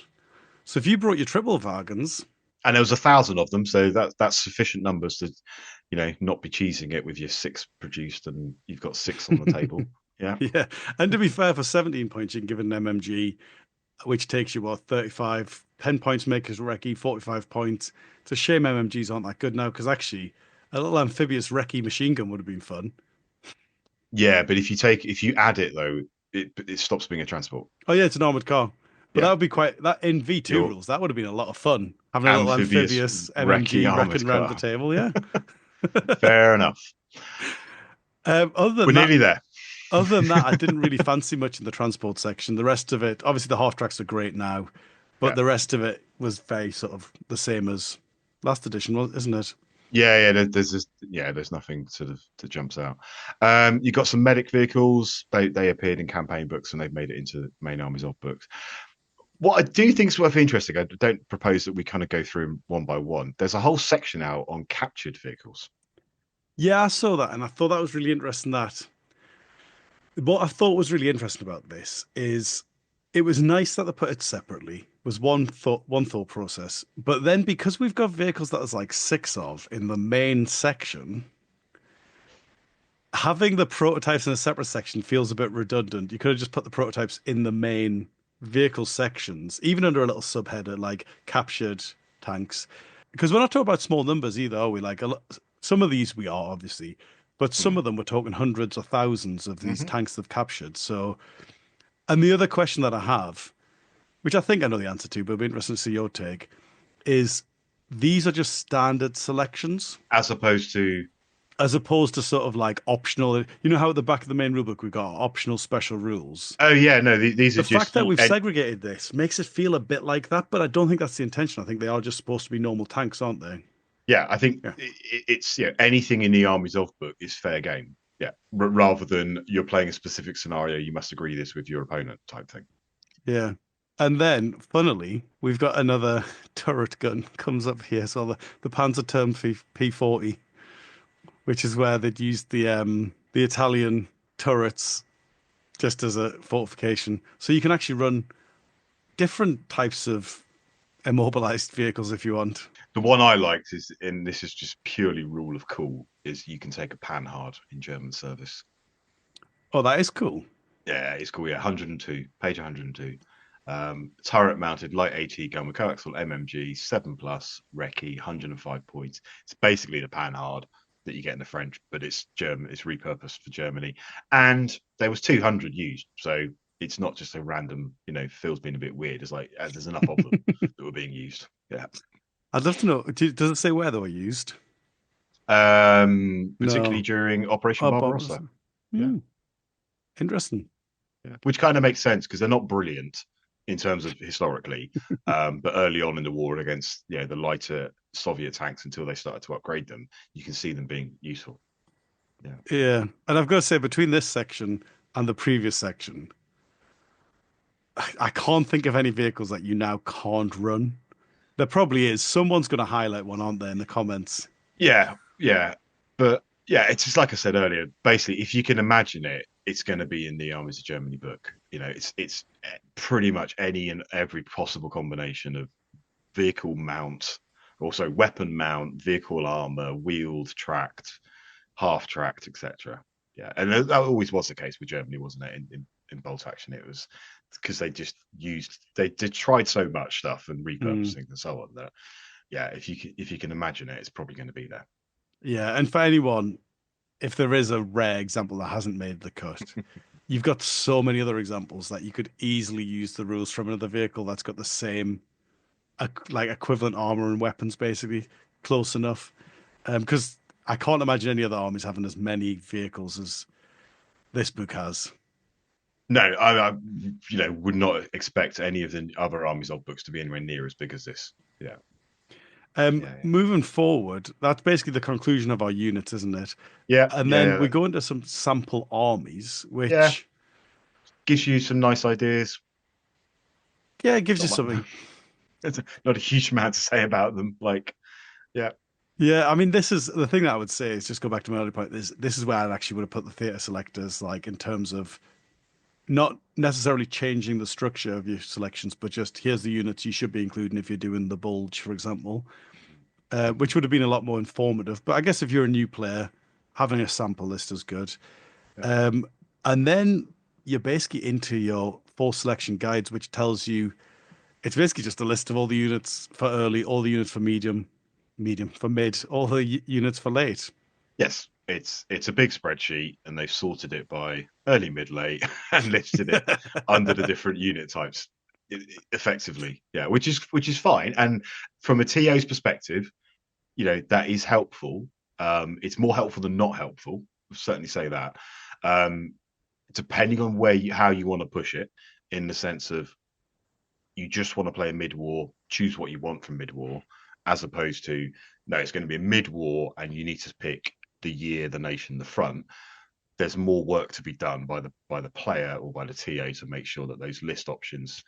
So if you brought your triple wagons, And there was 1,000 of them, so that's sufficient numbers to, not be cheesing it with your 6 produced and you've got 6 on the table. Yeah. yeah. And to be fair, for 17 points, you can give it an MMG, which takes you, 35, 10 points makers recce, 45 points. It's a shame MMGs aren't that good now, because actually, a little amphibious recce machine gun would have been fun. Yeah, but if you add it though, it stops being a transport. Oh, yeah, it's an armored car. But Yeah. that would be that in V2 Your rules, that would have been a lot of fun. Having a little amphibious recce MMG armored wrecking around the car. table, yeah. Fair enough. Other than We're that, nearly there. Other than that, I didn't really fancy much in the transport section. The rest of it, obviously, the half tracks are great now, but Yeah. the rest of it was very sort of the same as last edition, isn't it? Yeah. There's nothing sort of that jumps out. You got some medic vehicles. They appeared in campaign books and they've made it into main Armies of books. What I do think is worth interesting, I don't propose that we kind of go through them one by one. There's a whole section out on captured vehicles. Yeah, I saw that, and I thought that was really interesting. What I thought was really interesting about this is it was nice that they put it separately. Was one thought process, but then because we've got vehicles that there's like 6 of in the main section, having the prototypes in a separate section feels a bit redundant. You could have just put the prototypes in the main vehicle sections, even under a little subheader like captured tanks. Because we're not talking about small numbers either, are we? Like some of these we are, obviously, but some of them we're talking hundreds or thousands of these tanks they've captured. So, and the other question that I have, which I think I know the answer to, but it'd be interesting to see your take, is these are just standard selections As opposed to sort of like optional. You know how at the back of the main rulebook we've got optional special rules. oh yeah, no, these are The just fact that we've segregated this makes it feel a bit like that, but I don't think that's the intention. I think they are just supposed to be normal tanks, aren't they? Yeah, I think it's anything in the Armies of book is fair game. Yeah, rather than you're playing a specific scenario, you must agree this with your opponent type thing. Yeah. And then, funnily, we've got another turret gun comes up here. So the Panzer P40, which is where they'd used the Italian turrets just as a fortification. So you can actually run different types of immobilized vehicles if you want. The one I liked is, and this is just purely rule of cool, is you can take a Panhard in German service. Oh, that is cool. Yeah, it's cool. Yeah, 102, page 102. Turret mounted light AT gun with coaxial MMG, 7+, recce, 105 points. It's basically the Panhard that you get in the French, but it's German. It's repurposed for Germany, and there was 200 used, so it's not just a random. Phil's been a bit weird. It's like there's enough of them that were being used. Yeah, I'd love to know. Does it say where they were used? particularly during Operation Barbarossa. Yeah, Interesting. yeah, which kind of makes sense because they're not brilliant in terms of historically, but early on in the war against the lighter Soviet tanks, until they started to upgrade them, you can see them being useful. Yeah, and I've got to say, between this section and the previous section, I can't think of any vehicles that you now can't run. There probably is. Someone's going to highlight one, aren't they, in the comments? Yeah, but it's just like I said earlier. Basically, if you can imagine it, it's going to be in the Armies of Germany book. It's pretty much any and every possible combination of vehicle mount, Also, weapon mount, vehicle armor, wheeled, tracked, half tracked, etc. Yeah, and that always was the case with Germany, wasn't it? In bolt action, it was because they tried so much stuff and repurposing and so on that, yeah, if you can imagine it, it's probably going to be there. Yeah, and for anyone, if there is a rare example that hasn't made the cut, you've got so many other examples that you could easily use the rules from another vehicle that's got the same, like equivalent armor and weapons, basically close enough. Because I can't imagine any other armies having as many vehicles as this book has. No, I would not expect any of the other Armies of books to be anywhere near as big as this. Yeah. Yeah. Moving forward, that's basically the conclusion of our units, isn't it? Yeah. And then we go into some sample armies, which gives you some nice ideas. Yeah, it gives you something. It's not a huge amount to say about them. Like, yeah. Yeah, I mean, this is the thing that I would say is just go back to my earlier point. This is where I actually would have put the theatre selectors, like in terms of not necessarily changing the structure of your selections, but just here's the units you should be including if you're doing the bulge, for example, which would have been a lot more informative. But I guess if you're a new player, having a sample list is good. Yeah. And then you're basically into your full selection guides, which tells you it's basically just a list of all the units for early, all the units for medium for mid, all the units for late. Yes, it's a big spreadsheet, and they've sorted it by early, mid, late, and listed it under the different unit types effectively. Yeah, which is fine. And from a TO's perspective, that is helpful. It's more helpful than not helpful. I'll certainly say that. Depending on how you want to push it, in the sense of you just want to play a mid-war, choose what you want from mid-war, as opposed to no, it's going to be a mid-war and you need to pick the year, the nation, the front. There's more work to be done by the player or by the TA to make sure that those list options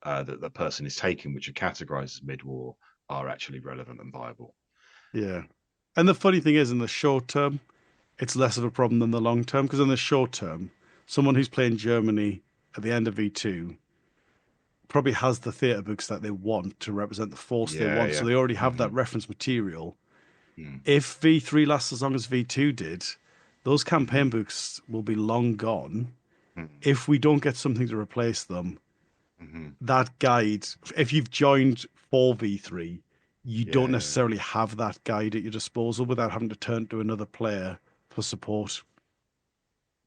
that the person is taking, which are categorized as mid-war, are actually relevant and viable. Yeah. And the funny thing is, in the short term, it's less of a problem than the long term, because in the short term, someone who's playing Germany at the end of V2 probably has the theatre books that they want to represent the force they want. So they already have that reference material. If V3 lasts as long as V2 did, those campaign books will be long gone. If we don't get something to replace them, that guide, if you've joined for V3, you don't necessarily have that guide at your disposal without having to turn to another player for support.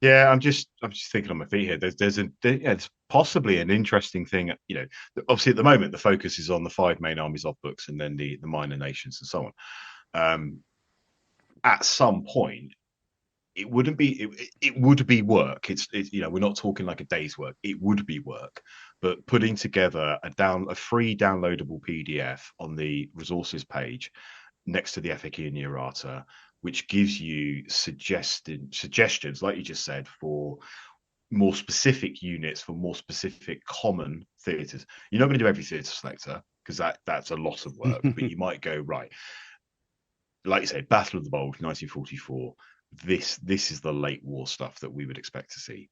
Yeah, I'm just thinking on my feet here. There's possibly an interesting thing. Obviously at the moment the focus is on the 5 main Armies of books and then the minor nations and so on. At some point, it would be work. It's we're not talking like a day's work. It would be work, but putting together a free downloadable PDF on the resources page next to the FAQ and errata, which gives you suggestions, like you just said, for more specific units for more specific common theatres. You're not going to do every theatre selector because that's a lot of work, but you might go right. Like you say, Battle of the Bulge, 1944. This is the late war stuff that we would expect to see.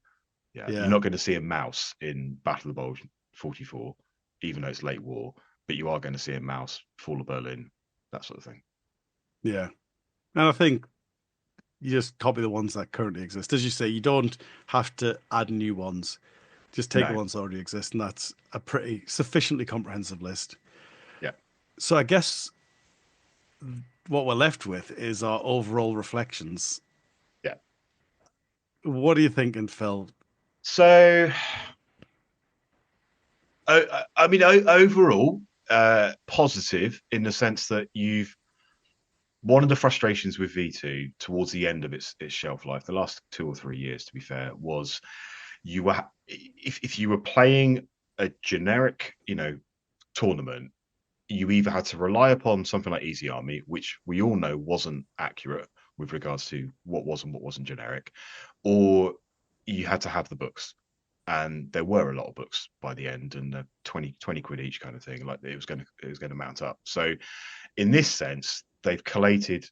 Yeah. You're not going to see a mouse in Battle of the Bulge 44, even though it's late war, but you are going to see a mouse, Fall of Berlin, that sort of thing. Yeah. And I think you just copy the ones that currently exist. As you say, you don't have to add new ones. Just take the ones that already exist, and that's a pretty sufficiently comprehensive list. Yeah. So I guess what we're left with is our overall reflections. Yeah. What are you thinking, Phil? So, I mean, overall, positive in the sense that one of the frustrations with V2 towards the end of its shelf life, the last 2 or 3 years, to be fair, was if you were playing a generic, tournament, you either had to rely upon something like Easy Army, which we all know wasn't accurate with regards to what was and what wasn't generic, or you had to have the books. And there were a lot of books by the end, and 20 quid each kind of thing. Like it was going to mount up. So in this sense, they've collated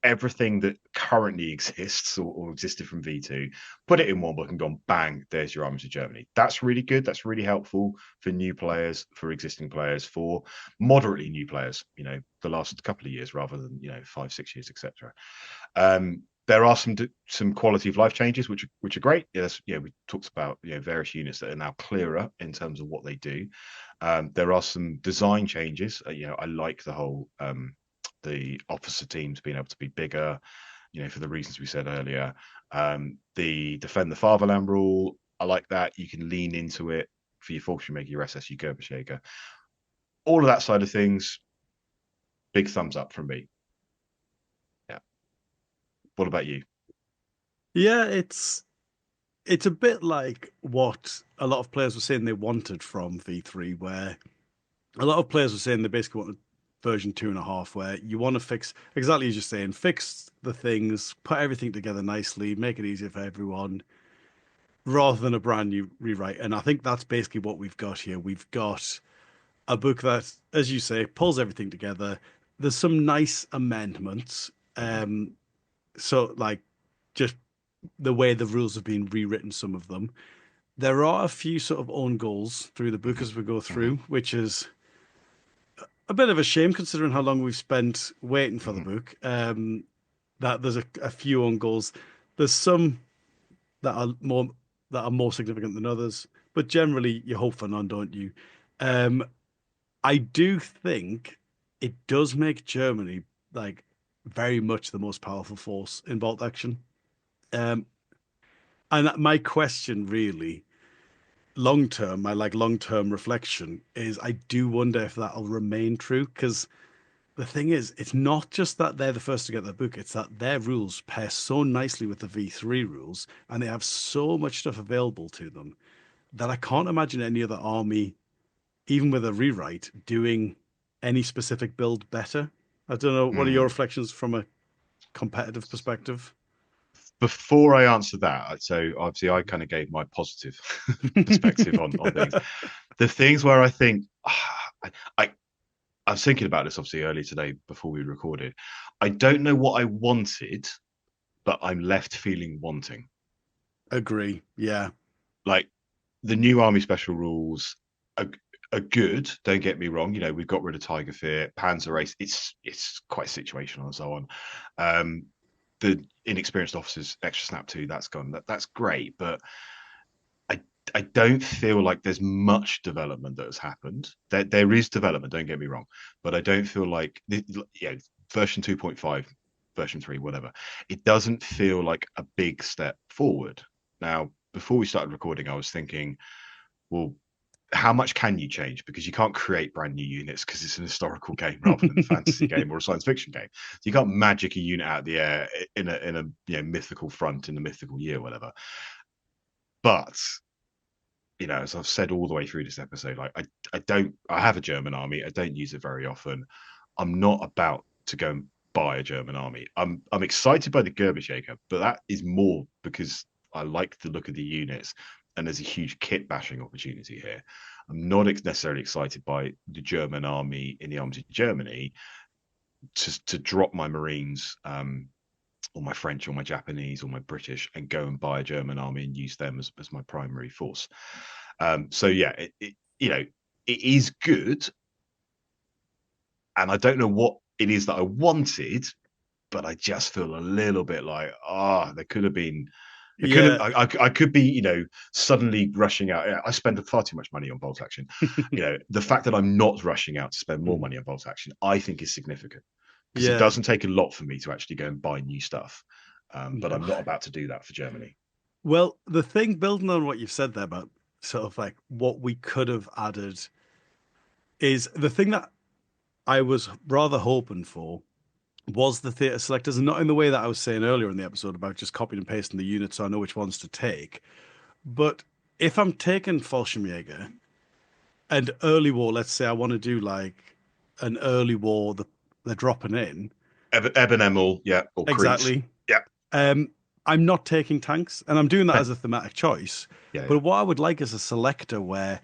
everything that currently exists or existed from V2, put it in one book and gone, bang, there's your Armies of Germany. That's really good. That's really helpful for new players, for existing players, for moderately new players, the last couple of years rather than, 5-6 years, etc. There are some quality of life changes which are great. Yes, we talked about various units that are now clearer in terms of what they do. There are some design changes. I like the whole the officer teams being able to be bigger, for the reasons we said earlier. The defend the fatherland rule, I like that. You can lean into it for your Fallschirmjäger, your SS, your Gebirgsjäger. All of that side of things, big thumbs up from me. Yeah. What about you? Yeah, it's a bit like what a lot of players were saying they wanted from V3, where a lot of players were saying they basically wanted version 2.5, where you want to fix, exactly as you're saying, fix the things, put everything together nicely, make it easier for everyone, rather than a brand new rewrite. And I think that's basically what we've got here. We've got a book that, as you say, pulls everything together. There's some nice amendments. So, like, just the way the rules have been rewritten, some of them. There are a few sort of own goals through the book as we go through, which is a bit of a shame considering how long we've spent waiting for the book. That there's a few own goals. There's some that are more significant than others, but generally you hope for none, don't you? I do think it does make Germany like very much the most powerful force in bolt action. And my question really, long term, my long term reflection is I do wonder if that'll remain true, because the thing is, it's not just that they're the first to get the book, it's that their rules pair so nicely with the V3 rules, and they have so much stuff available to them that I can't imagine any other army, even with a rewrite, doing any specific build better. I don't know. What are your reflections from a competitive perspective? Before I answer that, so obviously I kind of gave my positive perspective on things. The things where I think I was thinking about this obviously earlier today before we recorded. I don't know what I wanted, but I'm left feeling wanting. Agree. Yeah. Like the new army special rules are good. Don't get me wrong. We've got rid of Tiger Fear, Panzer Ace. It's quite situational and so on. The inexperienced officers extra snap 2, that's gone. That's great, but I don't feel like there's much development that has happened. There is development, don't get me wrong, but I don't feel like version 2.5, version 3, whatever. It doesn't feel like a big step forward. Now, before we started recording, I was thinking, well, how much can you change? Because you can't create brand new units because it's an historical game rather than a fantasy game or a science fiction game. So you can't magic a unit out of the air in a mythical front in the mythical year, whatever. But as I've said all the way through this episode, like I have a German army. I don't use it very often. I'm not about to go and buy a German army. I'm excited by the Gebirgsjäger, but that is more because I like the look of the units and there's a huge kit bashing opportunity here. I'm not necessarily excited by the German army in the Armies of Germany to drop my Marines or my French or my Japanese or my British and go and buy a German army and use them as my primary force. So yeah, it is good. And I don't know what it is that I wanted, but I just feel a little bit like, there could have been. I could be, suddenly rushing out. I spend far too much money on bolt action. The fact that I'm not rushing out to spend more money on bolt action, I think is significant. Because it doesn't take a lot for me to actually go and buy new stuff. But I'm not about to do that for Germany. Well, the thing, building on what you've said there about sort of like what we could have added, is the thing that I was rather hoping for was the theatre selectors, and not in the way that I was saying earlier in the episode about just copying and pasting the units so I know which ones to take. But if I'm taking Fallschirmjäger and early war, let's say I want to do like an early war that they're dropping in. Eben Emil, yeah. Or exactly. Creeds. Yeah. I'm not taking tanks, and I'm doing that as a thematic choice. But what I would like is a selector where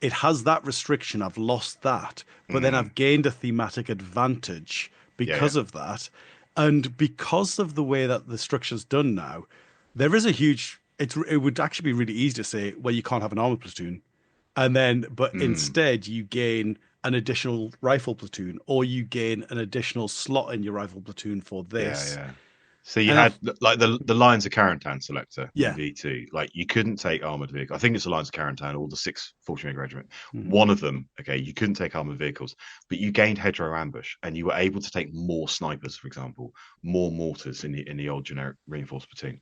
it has that restriction. I've lost that, but then I've gained a thematic advantage because of that. And because of the way that the structure's done now, there is a huge. It would actually be really easy to say, well, you can't have an armor platoon, and then but Mm. instead you gain an additional rifle platoon, or you gain an additional slot in your rifle platoon for Yeah, this. yeah. So you And had like the Lions of Carentan selector in yeah, V2. Like you couldn't take armored vehicles. I think it's the Lions of Carentan or the 6th Fallschirmjäger Regiment. mhm. One of them, okay, you couldn't take armored vehicles, but you gained hedgerow ambush and you were able to take more snipers, for example, more mortars in the old generic reinforced platoon.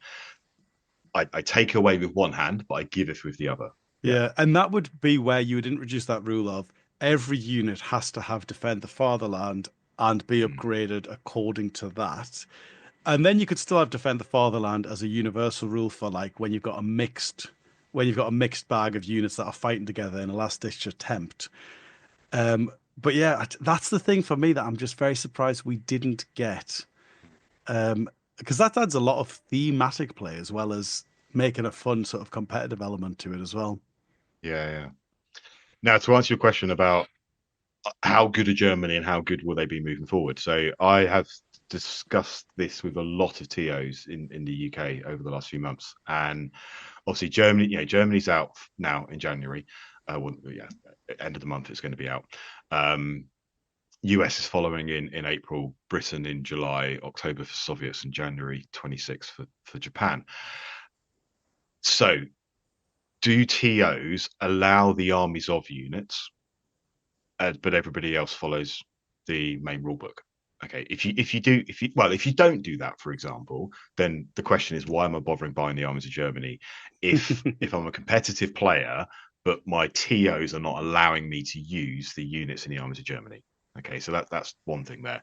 I take away with one hand, but I giveth with the other. Yeah. Yeah, and that would be where you would introduce that rule of every unit has to have defend the fatherland and be Mm. upgraded according to that. And then you could still have defend the fatherland as a universal rule for like when you've got a mixed bag of units that are fighting together in a last ditch attempt. But yeah, that's the thing for me that I'm just very surprised we didn't get. Because that adds a lot of thematic play as well as making a fun sort of competitive element to it as well. Yeah, yeah. Now to answer your question about how good are Germany and how good will they be moving forward? So I have discussed this with a lot of TOs in the UK over the last few months, and obviously Germany, Germany's out now in January. Well, yeah, end of the month it's going to be out. US is following in April, Britain in July, October for Soviets, and January 26th for Japan. So, do TOs allow the armies of units, but everybody else follows the main rulebook? Okay, if you don't do that, for example, then the question is, why am I bothering buying the armies of Germany if I'm a competitive player, but my TOs are not allowing me to use the units in the armies of Germany? Okay, so that's one thing there.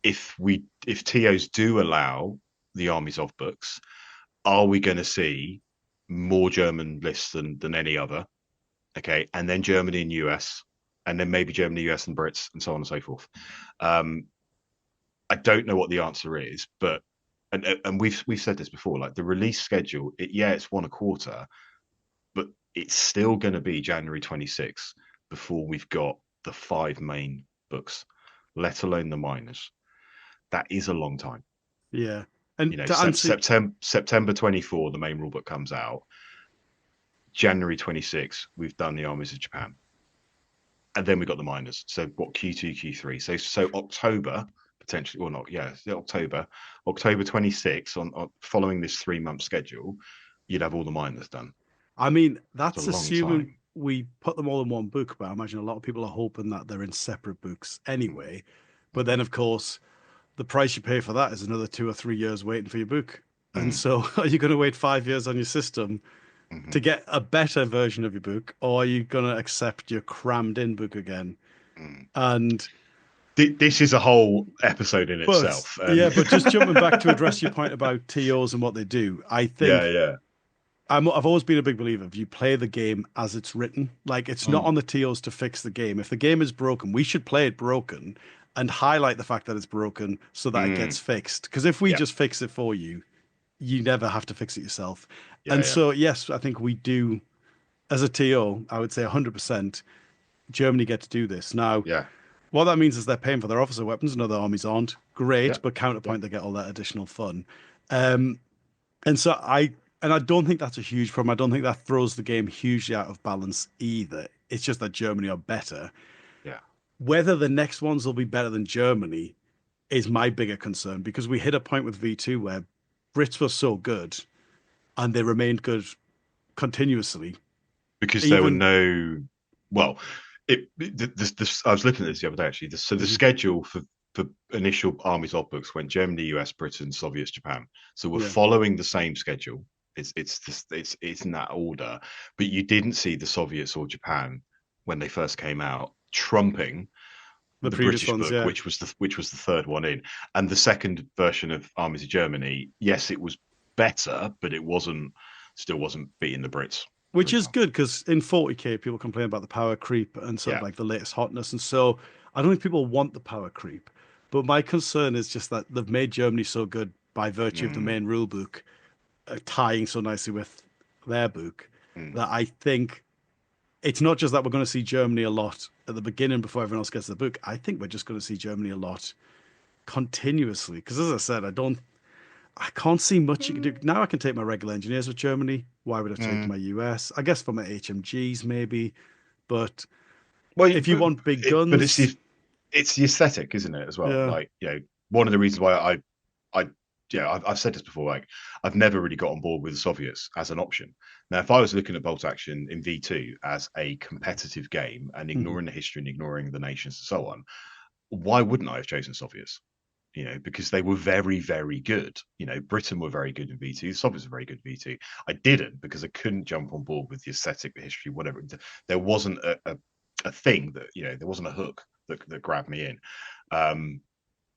If TOs do allow the armies of books, are we going to see more German lists than any other? Okay, and then Germany and US, and then maybe Germany, US, and Brits, and so on and so forth. I don't know what the answer is, but and we've said this before, like the release schedule, it's one a quarter, but it's still going to be January 26th before we've got the 5 main books, let alone the minors. That is a long time. Yeah. And You know, to answer, September 24, the main rulebook comes out. January 26, we've done the armies of Japan. And then we got the minors. So what, Q2, Q3. So October, potentially, or not, yeah, October 26 on following this 3-month schedule, you'd have all the minors done. I mean, It's that's a long assuming time. we put them all in one book, but I imagine a lot of people are hoping that they're in separate books anyway. But then, of course, the price you pay for that is another 2 or 3 years waiting for your book. And Mm, so, are you going to wait 5 years on your system to mm, get a better version of your book, or are you going to accept your crammed in book again? mm. And This is a whole episode in but itself. yeah, And but just jumping back to address your point about TOs and what they do, I yeah, think yeah. I've always been a big believer of you play the game as it's written. Like it's not Mm, on the TOs to fix the game. If the game is broken, we should play it broken and highlight the fact that it's broken so that it gets mm. fixed. Because if we Yeah, just fix it for you, you never have to fix it yourself. yeah, And yeah, so, yes, I think we do, as a TO, I would say 100% Germany get to do this. Now, yeah, what that means is they're paying for their officer weapons and other armies aren't. yeah, Great, but yeah. counterpoint, they get all that additional fun. Um, and so I don't think that's a huge problem. I don't think that throws the game hugely out of balance either. It's just that Germany are better. Yeah. Whether the next ones will be better than Germany is my bigger concern because we hit a point with V2 where Brits were so good and they remained good continuously. Because there were Even no, well, I was looking at this the other day actually. The Mhm. schedule for initial armies of books went Germany, US, Britain, Soviets, Japan. So we're Yeah, following the same schedule. It's in that order, but you didn't see the Soviets or Japan when they first came out trumping the the previous British ones, book, yeah. which was the third one in, and the second version of Armies of Germany. Yes, it was better, but it still wasn't beating the Brits, for Which is example. good because in 40K, people complain about the power creep and sort of Yeah. like the latest hotness. And so I don't think people want the power creep. But my concern is just that they've made Germany so good by virtue of the Mm, main rule book tying so nicely with their book mm. that I think it's not just that we're going to see Germany a lot at the beginning before everyone else gets the book. I think we're just going to see Germany a lot continuously. Because as I said, I can't see much you can do. Now I can take my regular engineers with Germany. Why would I take my US? I guess for my HMGs maybe. But Well, if you want big but it's guns, it's the aesthetic, isn't it, as well? yeah. Like, one of the reasons why I've said this before, like, I've never really got on board with the Soviets as an option. Now, if I was looking at Bolt Action in V2 as a competitive game and ignoring the history and ignoring the nations and so on, why wouldn't I have chosen Soviets? Because they were very, very good. Britain were very good in V2. The Soviets were very good in V2. I didn't because I couldn't jump on board with the aesthetic, the history, whatever. There wasn't a thing that, there wasn't a hook that grabbed me in.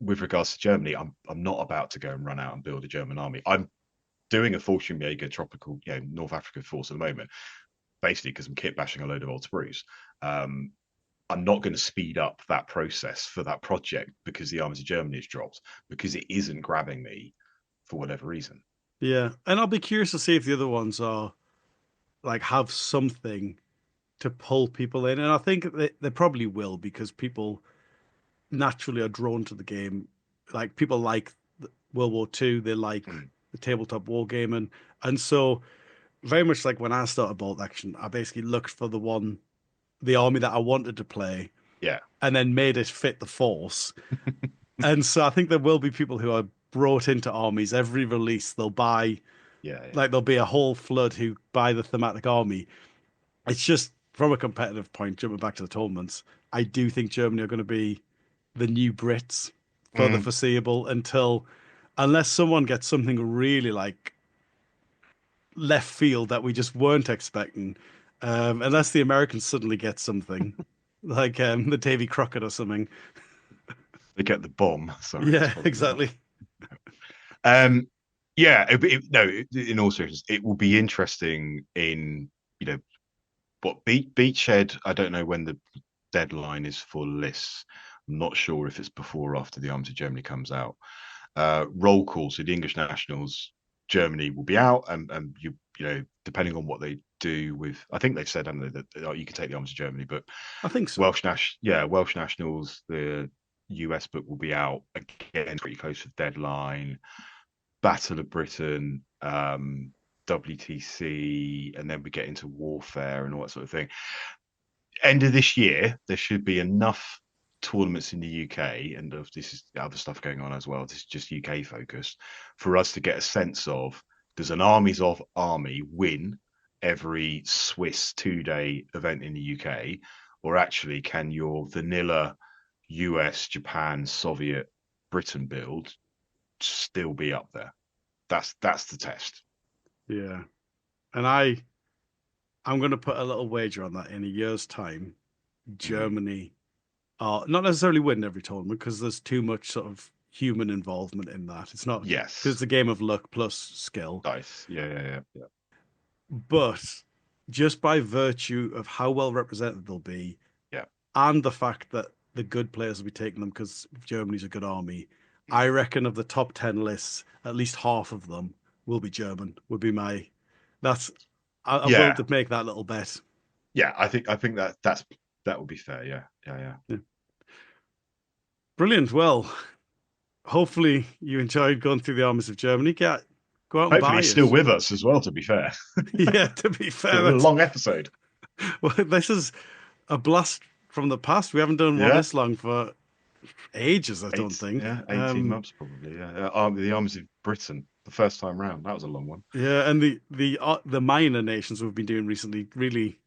With regards to Germany, I'm not about to go and run out and build a German army. I'm doing a Fallschirmjäger tropical, North African force at the moment, basically because I'm kit bashing a load of old sprues. I'm not going to speed up that process for that project because the Armies of Germany has dropped, because it isn't grabbing me for whatever reason. Yeah. And I'll be curious to see if the other ones are like have something to pull people in. And I think they probably will, because people naturally are drawn to the game. Like people like World War II, they like the tabletop war game. And so very much like when I started Bolt Action, I basically looked for the army that I wanted to play, Yeah. and then made it fit the force. And so I think there will be people who are brought into armies. Every release they'll buy, like there'll be a whole flood who buy the thematic army. It's just from a competitive point, jumping back to the tournaments, I do think Germany are going to be the new Brits for the foreseeable unless someone gets something really like left field that we just weren't expecting. Unless the Americans suddenly get something like the Davy Crockett or something. They get the bomb. Sorry. Yeah, exactly. Yeah, in all seriousness, it will be interesting in, what Beachhead. I don't know when the deadline is for lists. I'm not sure if it's before or after the Arms of Germany comes out. Roll call, so the English nationals, Germany will be out, and depending on what they do with, I think they've said, haven't they, that you can take the Arms of Germany, but I think so. Welsh nationals, the US book will be out again, pretty close to the deadline. Battle of Britain, WTC, and then we get into warfare and all that sort of thing. End of this year, there should be enough tournaments in the UK, and this is other stuff going on as well. This is just UK focused, for us to get a sense of, does an Armies of Army win every Swiss 2-day event in the UK, or actually can your vanilla US, Japan, Soviet, Britain build still be up there? That's the test. Yeah. And I'm going to put a little wager on that in a year's time, Germany are not necessarily win every tournament, because there's too much sort of human involvement in that. It's not, because it's a game of luck plus skill. Dice. Yeah. But just by virtue of how well represented they'll be, and the fact that the good players will be taking them because Germany's a good army, I reckon of the top 10 lists, at least half of them will be German. Would be my. I'm willing to make that little bet. Yeah, I think that would be fair. Yeah. Brilliant. Well, hopefully you enjoyed going through the Armies of Germany. Go out and hopefully buy he's it. Still with us as well, to be fair. Yeah, to be fair. A long episode. Well, this is a blast from the past. We haven't done one this long for ages, I don't think. Yeah, 18 months probably. Yeah. The Armies of Britain, the first time round. That was a long one. Yeah, and the minor nations we've been doing recently, really,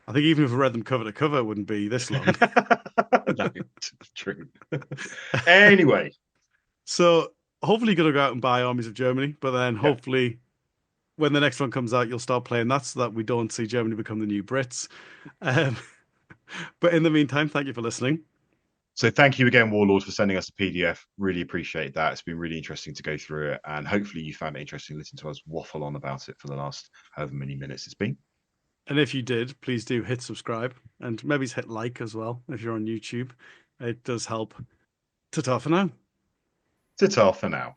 I think even if we read them cover to cover, it wouldn't be this long. That's true. Anyway. So hopefully you're going to go out and buy Armies of Germany, but then hopefully when the next one comes out, you'll start playing that so that we don't see Germany become the new Brits. But in the meantime, thank you for listening. So thank you again, Warlord, for sending us a PDF. Really appreciate that. It's been really interesting to go through it, and hopefully you found it interesting listening to us waffle on about it for the last however many minutes it's been. And if you did, please do hit subscribe and maybe hit like as well if you're on YouTube. It does help. Ta-ta for now. Ta-ta for now.